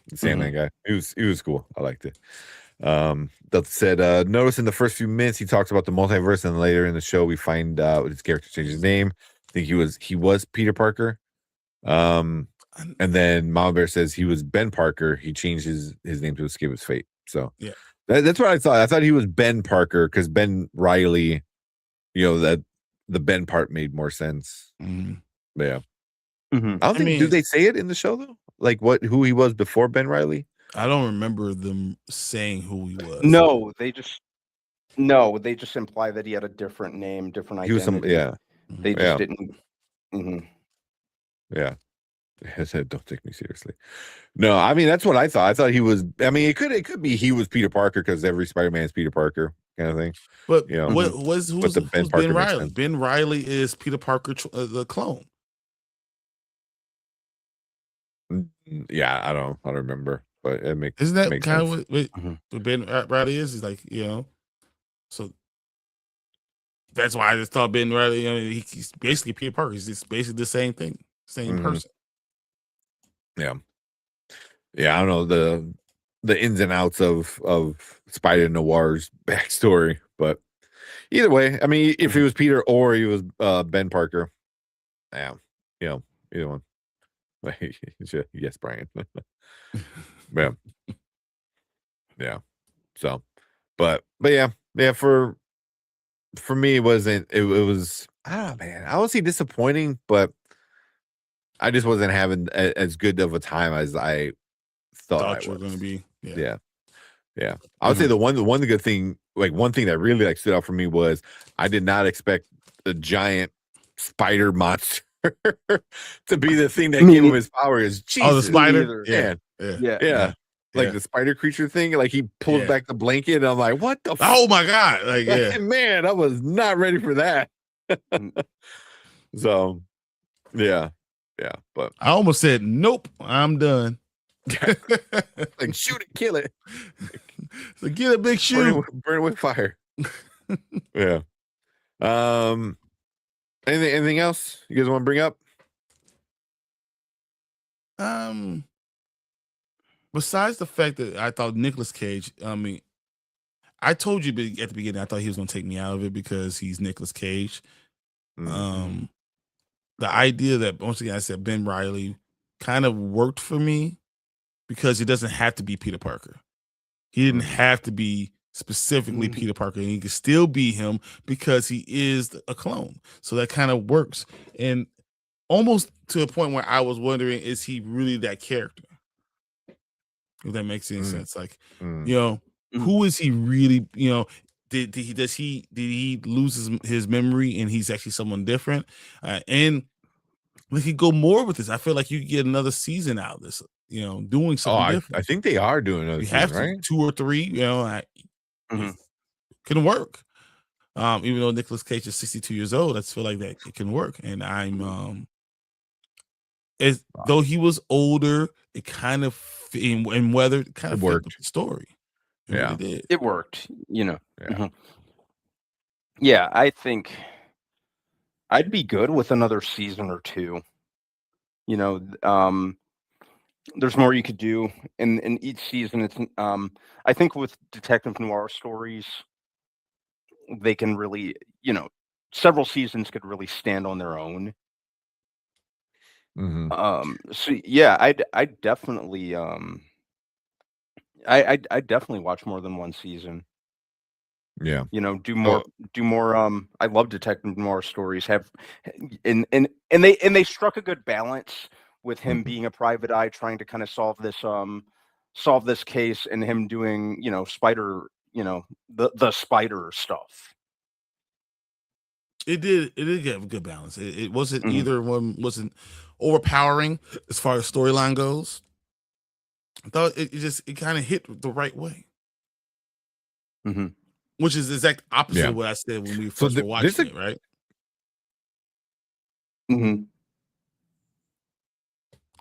the Sandman guy. He was cool. I liked it. That said, notice in the first few minutes he talks about the multiverse, and later in the show we find out his character changed his name. I think he was Peter Parker. And then Mama Bear says he was Ben Parker. He changed his name to escape his fate. So yeah, that's what I thought. I thought he was Ben Parker because Ben Riley, you know, that the Ben part made more sense. Yeah. I don't think. Do they say it in the show though? Like who he was before Ben Riley? I don't remember them saying who he was. No, they just imply that he had a different name, different identity. They just didn't. Yeah. I said, don't take me seriously. No, I mean that's what I thought. I thought he was. I mean, it could be he was Peter Parker because every Spider-Man is Peter Parker kind of thing. But you know, who's Ben Riley? Ben Riley is Peter Parker, the clone. Yeah, I don't remember, but it makes. Isn't that makes kind sense. of what Ben Riley is? He's like, you know, so that's why I just thought Ben Riley. You know, he's basically Peter Parker. He's just basically the same thing, same person. Yeah. I don't know the ins and outs of Spider Noir's backstory, but either way, I mean, if he was Peter or he was Ben Parker, yeah, you know, either one. Yes, Brian. Yeah. So, but yeah. For me, it wasn't. It was. I don't know, man. I would say disappointing, but I just wasn't having as good of a time as I thought you were going to be. Yeah. I would say the one good thing, like one thing that really like stood out for me was I did not expect the giant spider monster to be the thing that gave him his power. Is Jesus. Oh, the spider. Yeah. Like the spider creature thing. Like he pulls back the blanket, and I'm like, what the? Oh my god! Like, man, I was not ready for that. So, yeah. But I almost said, nope, I'm done. Like shoot it, kill it. So get a big shoe, burn it with fire. Yeah. Anything else you guys want to bring up? Besides the fact that I thought Nicolas Cage, I mean, I told you at the beginning I thought he was going to take me out of it because he's Nicolas Cage. The idea that, once again, I said Ben Reilly kind of worked for me because he doesn't have to be Peter Parker. He didn't have to be specifically Peter Parker, and he could still be him because he is a clone. So that kind of works. And almost to a point where I was wondering, is he really that character? If that makes any sense. Like, who is he really? Did he lose his memory and he's actually someone different? And we could go more with this. I feel like you could get another season out of this, doing something different. I think they are doing another season, have right? 2 or 3, can work. Even though Nicolas Cage is 62 years old, I feel like that it can work. And I'm though he was older, it kind of in weather kind of worked with the story. It worked. Yeah, I think I'd be good with another season or 2. There's more you could do in each season. It's I think with detective noir stories, they can really, several seasons could really stand on their own. So yeah, I definitely I definitely watch more than one season. Yeah. Do more I love detective noir stories and they struck a good balance with him being a private eye trying to kind of solve this case, and him doing, spider, the spider stuff. It did get a good balance. It wasn't either one wasn't overpowering as far as storyline goes. I thought it kind of hit the right way. Which is the exact opposite of what I said when we first were watching it, right?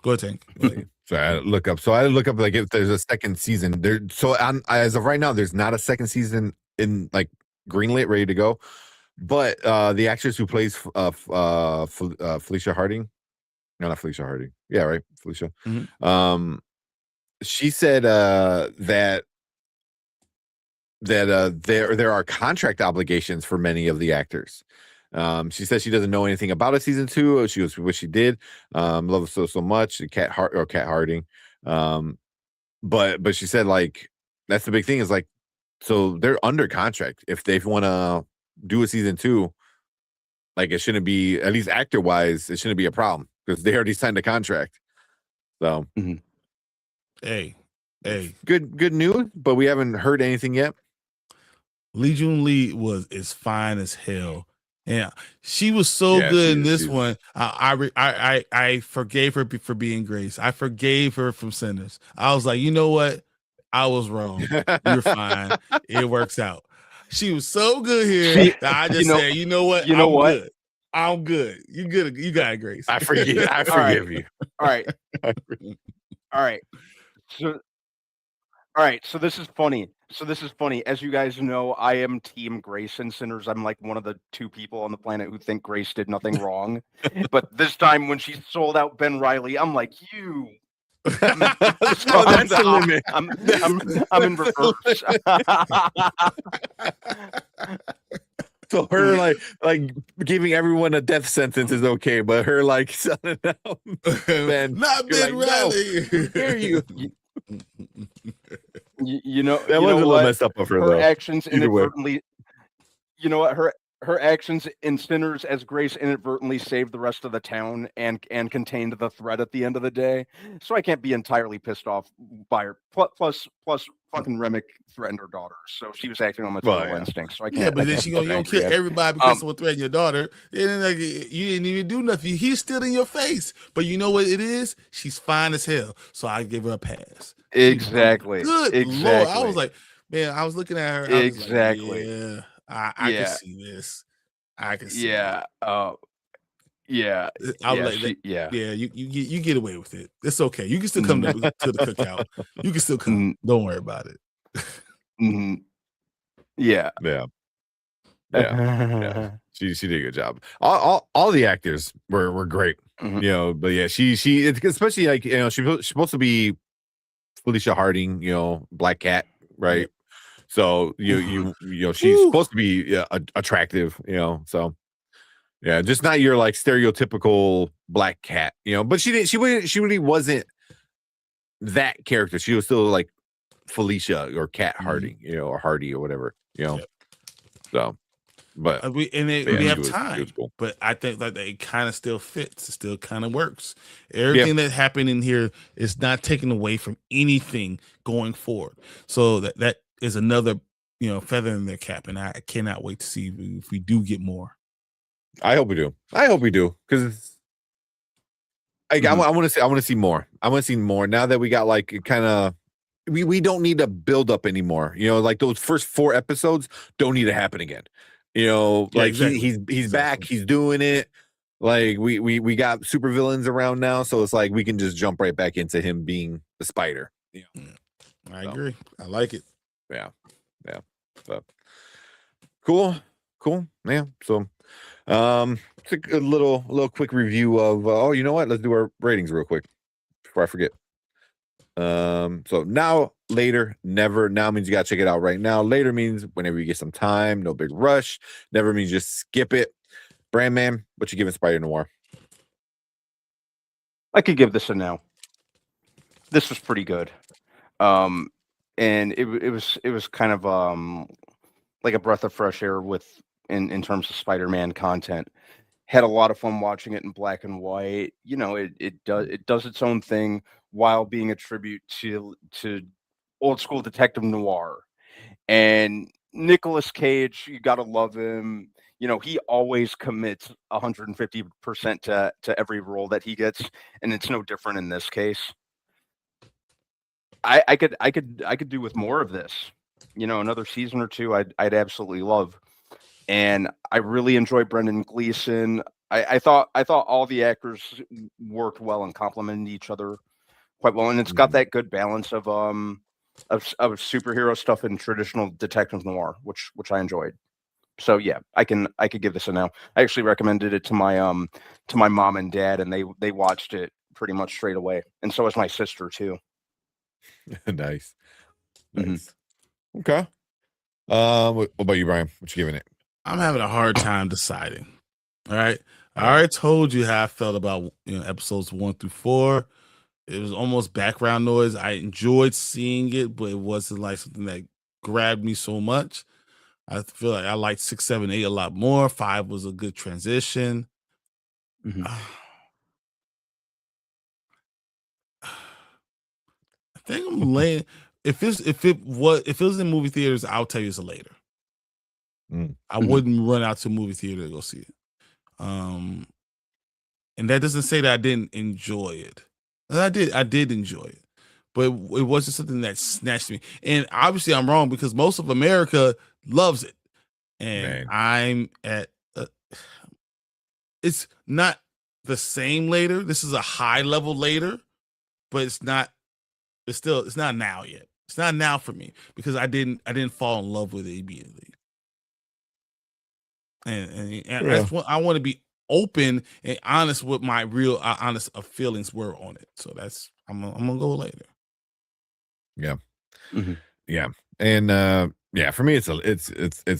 Go ahead, Tank. So I had to look up like if there's a second season there. So as of right now, there's not a second season in like greenlit, ready to go. But the actress who plays Felicia Harding, no, not Felicia Harding. Yeah, right, Felicia. She said that there are contract obligations for many of the actors. She says she doesn't know anything about a season 2. She wish she did. Love it so much. Cat Harding. But she said, like, that's the big thing is like, so they're under contract. If they want to do a season 2, like, it shouldn't be, at least actor wise, it shouldn't be a problem because they already signed a contract. So hey, good news, but we haven't heard anything yet. Lee Jun Lee is fine as hell. Yeah, she was so good in this one. I forgave her for being Grace. I forgave her from Sinners. I was like, you know what? I was wrong. You're fine. It works out. She was so good here that I just said, you know what? Good. I'm good. You good. You got it, Grace. I forgive you. All right. All right. So this is funny. As you guys know, I am Team Grace in Sinners. I'm like one of the 2 people on the planet who think Grace did nothing wrong. But this time when she sold out Ben Reilly, I'm like, you. That's the limit. I'm in reverse. So her like giving everyone a death sentence is okay, but her like selling out Ben, not Ben Reilly. No, dare you? You know that was a little messed up of her though. Actions inadvertently. You know what? Her actions in Sinners as Grace inadvertently saved the rest of the town and contained the threat at the end of the day. So I can't be entirely pissed off by her. Plus, fucking Remick threatened her daughter, so she was acting on maternal instinct. So I can't. Yeah, but then you don't kill everybody because someone threatened your daughter. And like, you didn't even do nothing. He's still in your face. But you know what it is? She's fine as hell. So I give her a pass. Exactly. Good Lord. I was like, man, I was looking at her. I was like, yeah, I can see this. I can see. Yeah. Yeah. I was like, you get away with it. It's okay. You can still come to the cookout. You can still come. Don't worry about it. Yeah. She did a good job. All the actors were great. You know, but yeah, she it's especially like, you know, she's supposed to be Felicia Harding, you know, Black Cat, right? So you know, she's supposed to be attractive, you know, so yeah, just not your like stereotypical Black Cat, you know, but she really wasn't that character. She was still like Felicia or Cat Harding, you know, or Hardy or whatever, you know. So, but we have time, cool. But I think like it kind of still fits. It still kind of works. Everything that happened in here is not taken away from anything going forward. So that is another, you know, feather in their cap, and I cannot wait to see if we do get more. I hope we do. Because I want to see more. I want to see more now that we got like kind of. We don't need to build up anymore. You know, like those first 4 episodes don't need to happen again. You know, like he's back, he's doing it. Like we got super villains around now, so it's like we can just jump right back into him being the Spider. You know? I agree. I like it. Yeah. So cool. Yeah. So it's a little quick review of you know what? Let's do our ratings real quick before I forget. So now, later, never. Now means you gotta check it out right now. Later means whenever you get some time, no big rush. Never means just skip it. Brandman, what you giving Spider Noir? I could give this a no. This was pretty good. And it was kind of like a breath of fresh air in terms of Spider-Man content. Had a lot of fun watching it in black and white. You know, it does its own thing while being a tribute to old school detective noir. And Nicolas Cage, you gotta love him. You know, he always commits 150% to every role that he gets, and it's no different in this case. I could do with more of this. You know, another season or two, I'd absolutely love. And I really enjoy Brendan Gleeson. I thought all the actors worked well and complemented each other quite well, and it's got that good balance of superhero stuff and traditional detective noir, which I enjoyed. So yeah, I could give this a no. I actually recommended it to my mom and dad, and they watched it pretty much straight away, and so was my sister too. Nice. Okay. What about you, Brian? What you giving it? I'm having a hard time deciding. All right. I already told you how I felt about episodes 1 through 4. It was almost background noise. I enjoyed seeing it, but it wasn't like something that grabbed me so much. I feel like I liked 6, 7, 8 a lot more. 5 was a good transition. I think I'm laying. If it was in movie theaters, I'll tell you it's a later. I wouldn't run out to a movie theater to go see it. And that doesn't say that I didn't enjoy it. I did enjoy it, but it wasn't something that snatched me. And obviously, I'm wrong because most of America loves it, and I'm at. It's not the same later. This is a high level later, but it's not. It's not now yet. It's not now for me because I didn't fall in love with it immediately. And that's what I want to be open and honest with my real honest feelings were on it. So I'm gonna go later. Yeah. Yeah. And for me it's a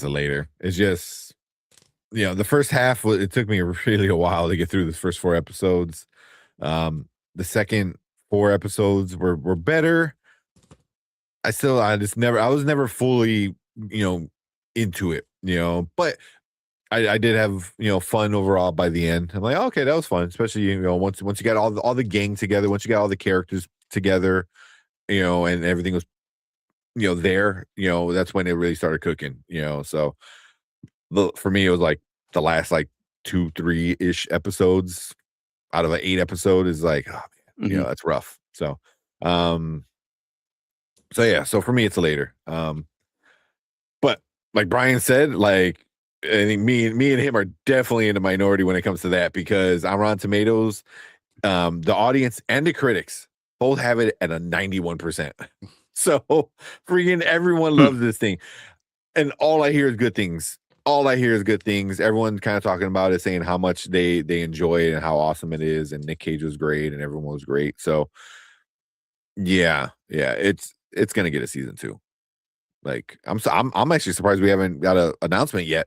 later. It's just the first half it took me really a while to get through the first 4 episodes. The second 4 episodes were better. I was never fully into it, but I did have fun overall by the end. I'm like, okay, that was fun, especially once you got all the gang together, once you got all the characters together, and everything was there, that's when it really started cooking, so for me, it was like the last like 2-3-ish episodes out of an 8 episode is like, oh man, that's rough. So yeah, so for me it's later. But like Brian said, like I think me and him are definitely in the minority when it comes to that, because on Rotten Tomatoes, the audience and the critics both have it at a 91%. So freaking everyone loves this thing, and all I hear is good things. Everyone kind of talking about it, saying how much they enjoy it and how awesome it is, and Nick Cage was great and everyone was great. So yeah, it's gonna get a season 2. Like I'm actually surprised we haven't got an announcement yet,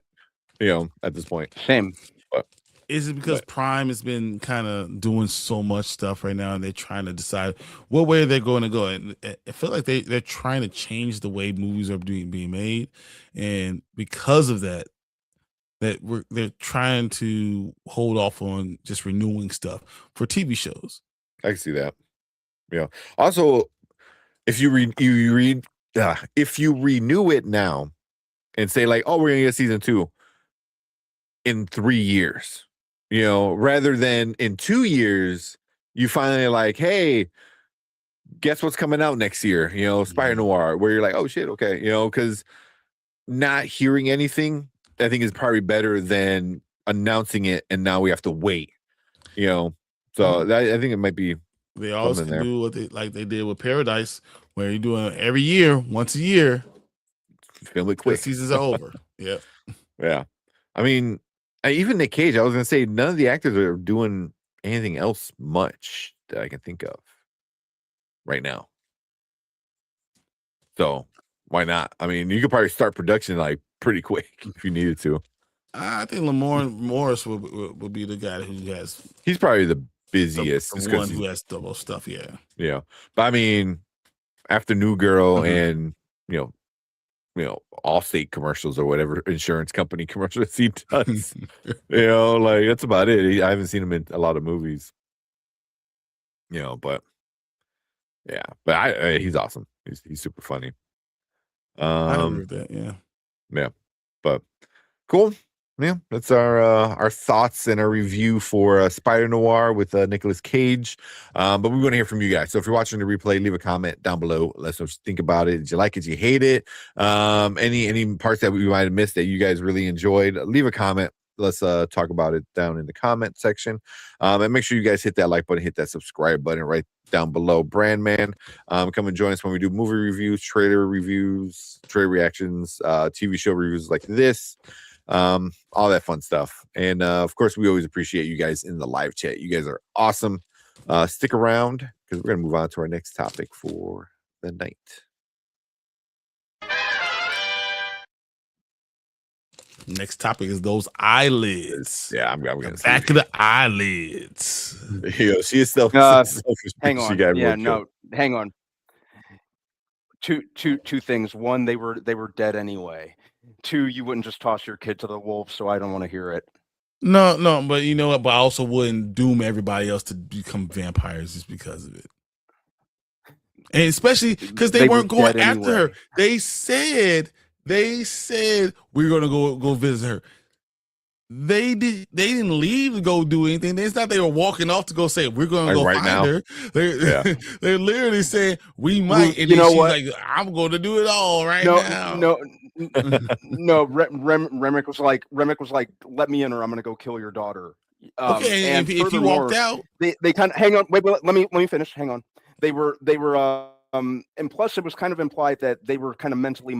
at this point. Same. But is it because Prime has been kind of doing so much stuff right now, and they're trying to decide what way they're going to go? And I feel like they're trying to change the way movies are being made, and because of that, they're trying to hold off on just renewing stuff for TV shows. I can see that. Also, if you if you renew it now and say like, oh, we're gonna get season 2 in 3 years, rather than in 2 years, you finally like, hey, guess what's coming out next year? Spider Noir, where you're like, oh shit, okay, because not hearing anything, I think is probably better than announcing it and now we have to wait. So I think it might be. They always can do what they did with Paradise, where you're doing every year, once a year. Film it quick. Seasons are over. Yeah. Yeah. I mean, even Nick Cage, I was gonna say none of the actors are doing anything else much that I can think of right now. So why not? I mean, you could probably start production like pretty quick if you needed to. I think Lamar Morris would be the guy who has. He's probably the busiest. The one who has the most stuff. Yeah. Yeah. But I mean, after New Girl and Allstate commercials or whatever insurance company commercials he does, like that's about it. I haven't seen him in a lot of movies. But yeah, but he's awesome. He's super funny. I agree with that. Yeah, but cool. Yeah, that's our thoughts and our review for Spider Noir with Nicolas Cage. But we want to hear from you guys. So if you're watching the replay, leave a comment down below. Let us know what you think about it. Did you like it? Did you hate it? Any parts that we might have missed that you guys really enjoyed? Leave a comment. Let's talk about it down in the comment section. And make sure you guys hit that like button, hit that subscribe button right down below. Brandman, come and join us when we do movie reviews, trailer reactions, TV show reviews like this. All that fun stuff. And of course, we always appreciate you guys in the live chat. You guys are awesome. Stick around because we're going to move on to our next topic for the night. Next topic is those eyelids. Yeah, I'm gonna back of the eyelids. She is selfish. Hang on. Hang on. Two things. One, they were dead anyway. 2, you wouldn't just toss your kid to the wolves, so I don't want to hear it. No, but you know what? But I also wouldn't doom everybody else to become vampires just because of it. And especially because they weren't going after her. They said we're gonna go visit her. They didn't leave to go do anything. It's not they were walking off to go say we're gonna go find her. They're literally saying we might. And you know she's what? like, I'm going to do it all now. No. Remick was like, let me in, or I'm gonna go kill your daughter. Okay, and if he walked out, they kind of hang on. Wait, let me finish. Hang on. They were and plus it was kind of implied that they were kind of mentally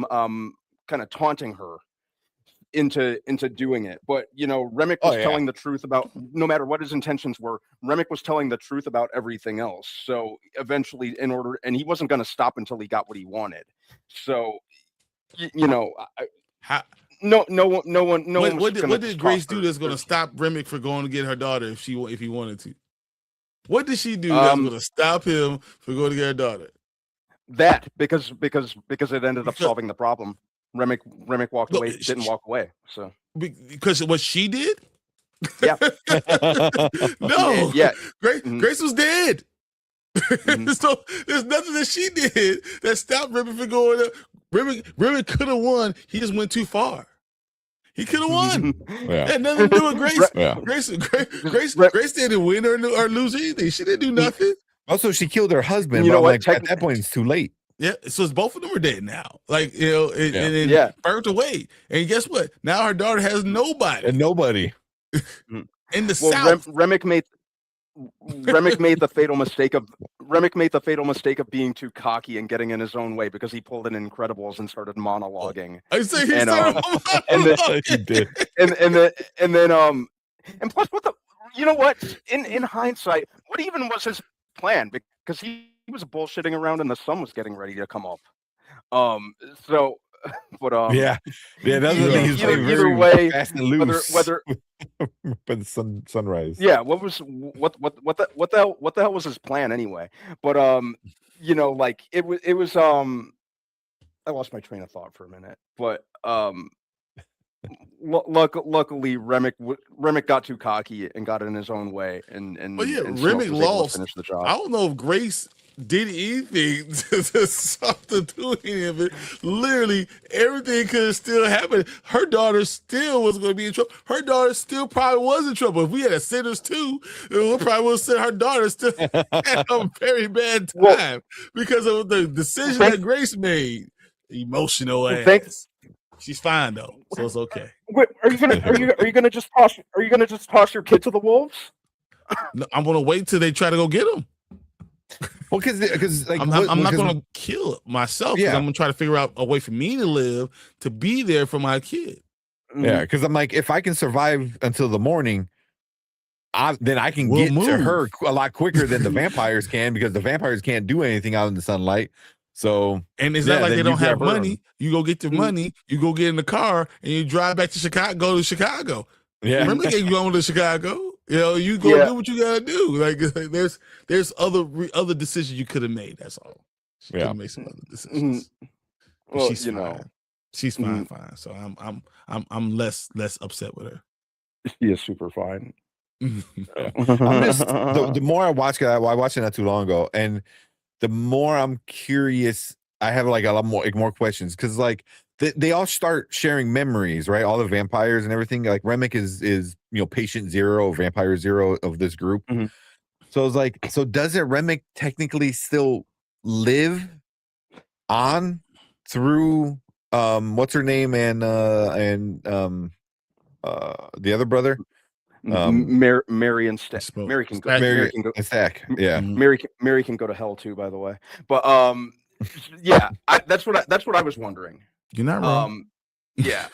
kind of taunting her into doing it. But Remick was telling the truth about, no matter what his intentions were, Remick was telling the truth about everything else. So eventually, and he wasn't going to stop until he got what he wanted. So no one. What did Grace do that's going to stop Remick from going to get her daughter if he wanted to? What did she do that's going to stop him from going to get her daughter? That because it ended up solving the problem. Remick walked away, didn't walk away. So because of what she did? Yeah. No. Yeah. Grace was dead. So there's nothing that she did that stopped Remy from going up. Remy could have won. He just went too far. He could have won. Yeah. Had nothing to do with Grace. Yeah. Grace didn't win or lose anything. She didn't do nothing. Also, she killed her husband. You But know I'm what? like, at that point, it's too late. Yeah, so both of them are dead now. Like, and then Yeah. burnt away. And guess what? Now her daughter has nobody And nobody. in the South. Remick made the fatal mistake of being too cocky and getting in his own way because he pulled in Incredibles and started monologuing. I say he And, started He did. And plus, you know what? In hindsight, what even was his plan? Because he was bullshitting around and the sun was getting ready to come up. Yeah, that's the thing. He's Either like very way, fast and loose. whether by the sunrise. yeah, what the hell was his plan anyway? But like it was I lost my train of thought for a minute, but luckily Remick got too cocky and got in his own way, and Well, yeah, and Remick Smoke was able to lost. finish the job. I don't know if Grace did anything to do any of it. Literally, everything could have still happened. Her daughter still was going to be in trouble. Her daughter still probably was in trouble. If we had a Sinners 2, we probably would have said her daughter still had a very bad time because of the decision that Grace made. Emotional ass. She's fine though, so it's okay. Wait, are you gonna just toss your kid to the wolves? No, I'm gonna wait till they try to go get him. Well, because like, I'm not going to kill myself. Yeah. I'm going to try to figure out a way for me to live to be there for my kid. Yeah, because I'm like, if I can survive until the morning, then I can We'll get to move. her a lot quicker than the vampires can, because the vampires can't do anything out in the sunlight. So, And it's not like then they don't you have grab her. money. You go get the money, you go get in the car, and you drive back to Chicago. Go to Chicago. Yeah. Remember, you going to Chicago. You go Yeah. do what you gotta do. Like there's other decisions you could have made. That's all. She could have made some other decisions. But Well, she's fine. She's fine. So I'm less upset with her. He is super fine. I'm just, the more I watch, I watched it not too long ago, and the more I'm curious, I have like a lot more questions, because like they all start sharing memories, right? All the vampires and everything. Like Remick is patient zero, vampire zero of this group. Mhm. So it's like, so doesn't Remick technically still live on through what's her name and the other brother? Mary and Stack. Mary can go. Stack. Yeah. Mary can go to hell too, by the way. But yeah, that's what I was wondering. You're not wrong. Yeah,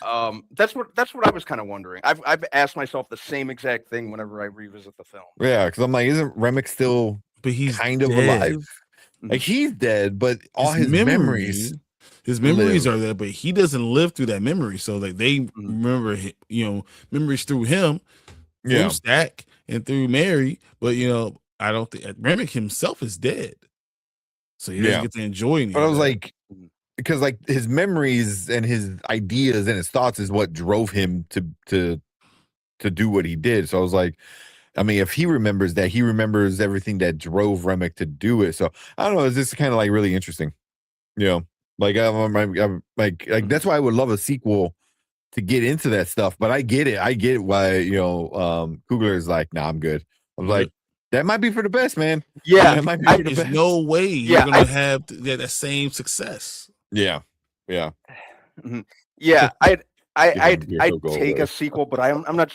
that's what I was kind of wondering. I've asked myself the same exact thing whenever I revisit the film. Yeah, because I'm like, isn't Remick still But he's kind of dead. alive? Like, he's dead, but all his memories his memories live. are there, but he doesn't live through that memory. So like they remember memories through him, Yeah. through Stack and through Mary. But I don't think Remick himself is dead. So he doesn't get to enjoy anything. But I was like, because like his memories and his ideas and his thoughts is what drove him to do what he did. So I was like, I mean, if he remembers that, he remembers everything that drove Remick to do it. So I don't know. It's just kind of like really interesting. Like I'm like that's why I would love a sequel to get into that stuff. But I get it. I get why Coogler is like, nah, I'm good. I was like, that might be for the best, man. Yeah, that might be for the There's best. no way you're gonna have that same success. Yeah. Yeah, I'd You're so gold, take right? a sequel, but I'm not.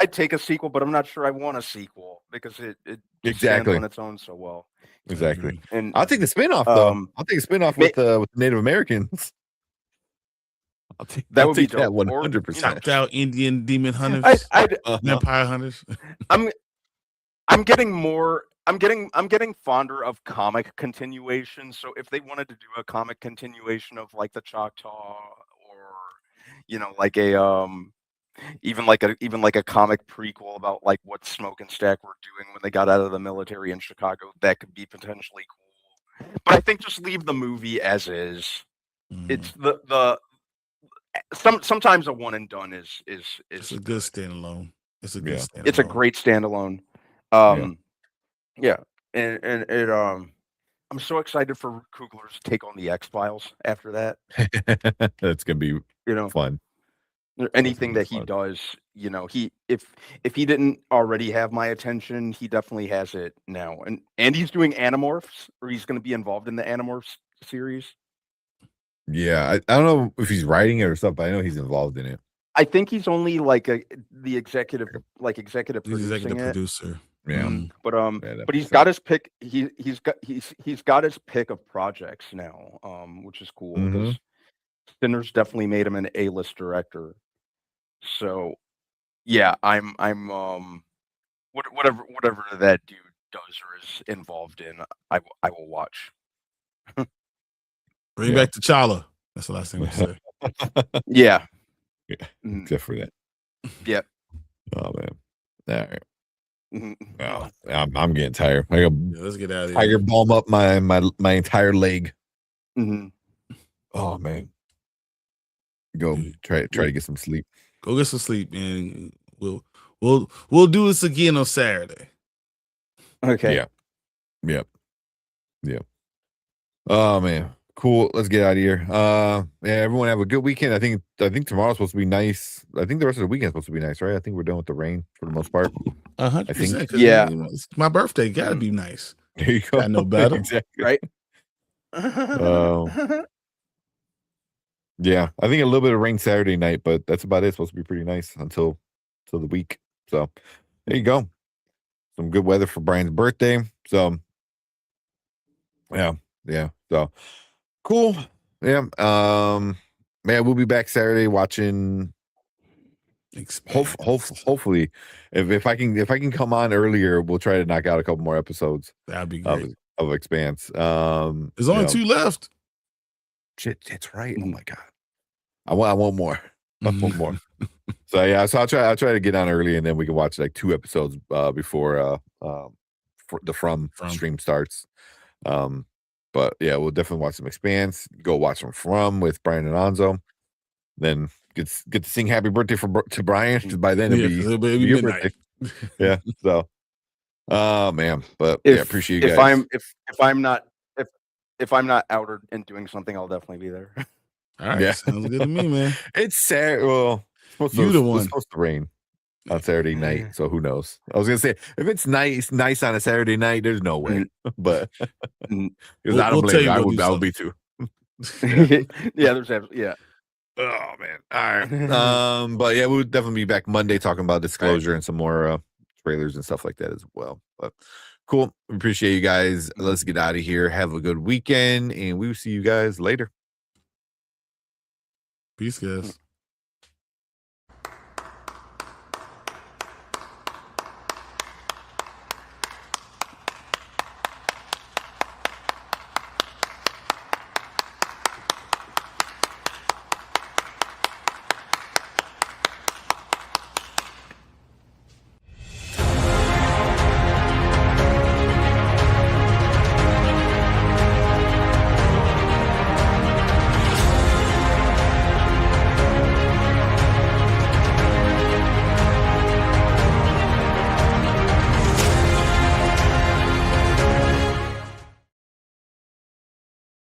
I'd take a sequel, but I'm not sure I want a sequel because it Exactly. stands on its own so well. Exactly. And I'll take the spinoff though. I'll take a spinoff with the Native Americans. That would be that dope. 100%. Chopped out Indian demon hunters, vampire hunters. I'm getting fonder of comic continuations. So if they wanted to do a comic continuation of like the Choctaw, or like a even like a comic prequel about like what Smoke and Stack were doing when they got out of the military in Chicago, that could be potentially cool. But I think just leave the movie as is. It's sometimes a one and done is It's a good standalone. It's a good standalone. It's a great standalone. Yeah. and it I'm so excited for Coogler's take on the X-Files after that. That's gonna be fun. Anything that he does, if he didn't already have my attention, he definitely has it now. And he's doing Animorphs, or he's going to be involved in the Animorphs series. Yeah, I don't know if he's writing it or stuff, but I know he's involved in it. I think he's only like the executive producer. Yeah, but he's got his pick. He's got his pick of projects now, which is cool because Sinners definitely made him an A-list director. So, yeah, I'm whatever that dude does or is involved in, I will watch. Bring back T'Challa. That's the last thing we say. Yeah. Except for that. Yep. Oh man. All right. Oh, I'm getting tired. I got let's get out of here. Tiger balm up my entire leg. Oh man. Go try to get some sleep. Go get some sleep, and we'll do this again on Saturday. Okay. Yeah. Oh man. Cool. Let's get out of here. Yeah, everyone have a good weekend. I think tomorrow's supposed to be nice. I think the rest of the weekend's supposed to be nice, right? I think we're done with the rain for the most part. 100%. Yeah. It's my birthday. Gotta be nice. There you go. I know better. Exactly. Right. Yeah, I think a little bit of rain Saturday night, but that's about it. It's supposed to be pretty nice until the week. So there you go. Some good weather for Brian's birthday. So yeah. So cool. Yeah. Man, we'll be back Saturday watching. Hopefully, if I can come on earlier, we'll try to knock out a couple more episodes. That'd be great. Of Expanse. There's only 2 left. Shit, that's right. Oh my god, I want more. I want more. So yeah, so I'll try to get on early, and then we can watch like 2 episodes before the From stream starts. But yeah, we'll definitely watch some Expanse. Go watch some From with Brian and Anzo. Then get to sing Happy Birthday to Brian. Because by then it'll be your birthday. Yeah. So, oh man, but yeah, appreciate you guys. If I'm not out and doing something, I'll definitely be there. All right, yeah, sounds good to me, man. It's Saturday. Well, it's supposed to rain on Saturday night, so who knows? I was gonna say if it's nice on a Saturday night, there's no way. But because I don't blame you, I would be too. Yeah, there's yeah. Oh man. All right. But yeah, we'll definitely be back Monday talking about Disclosure and some more trailers and stuff like that as well. But cool. Appreciate you guys. Let's get out of here. Have a good weekend, and we will see you guys later. Peace, guys.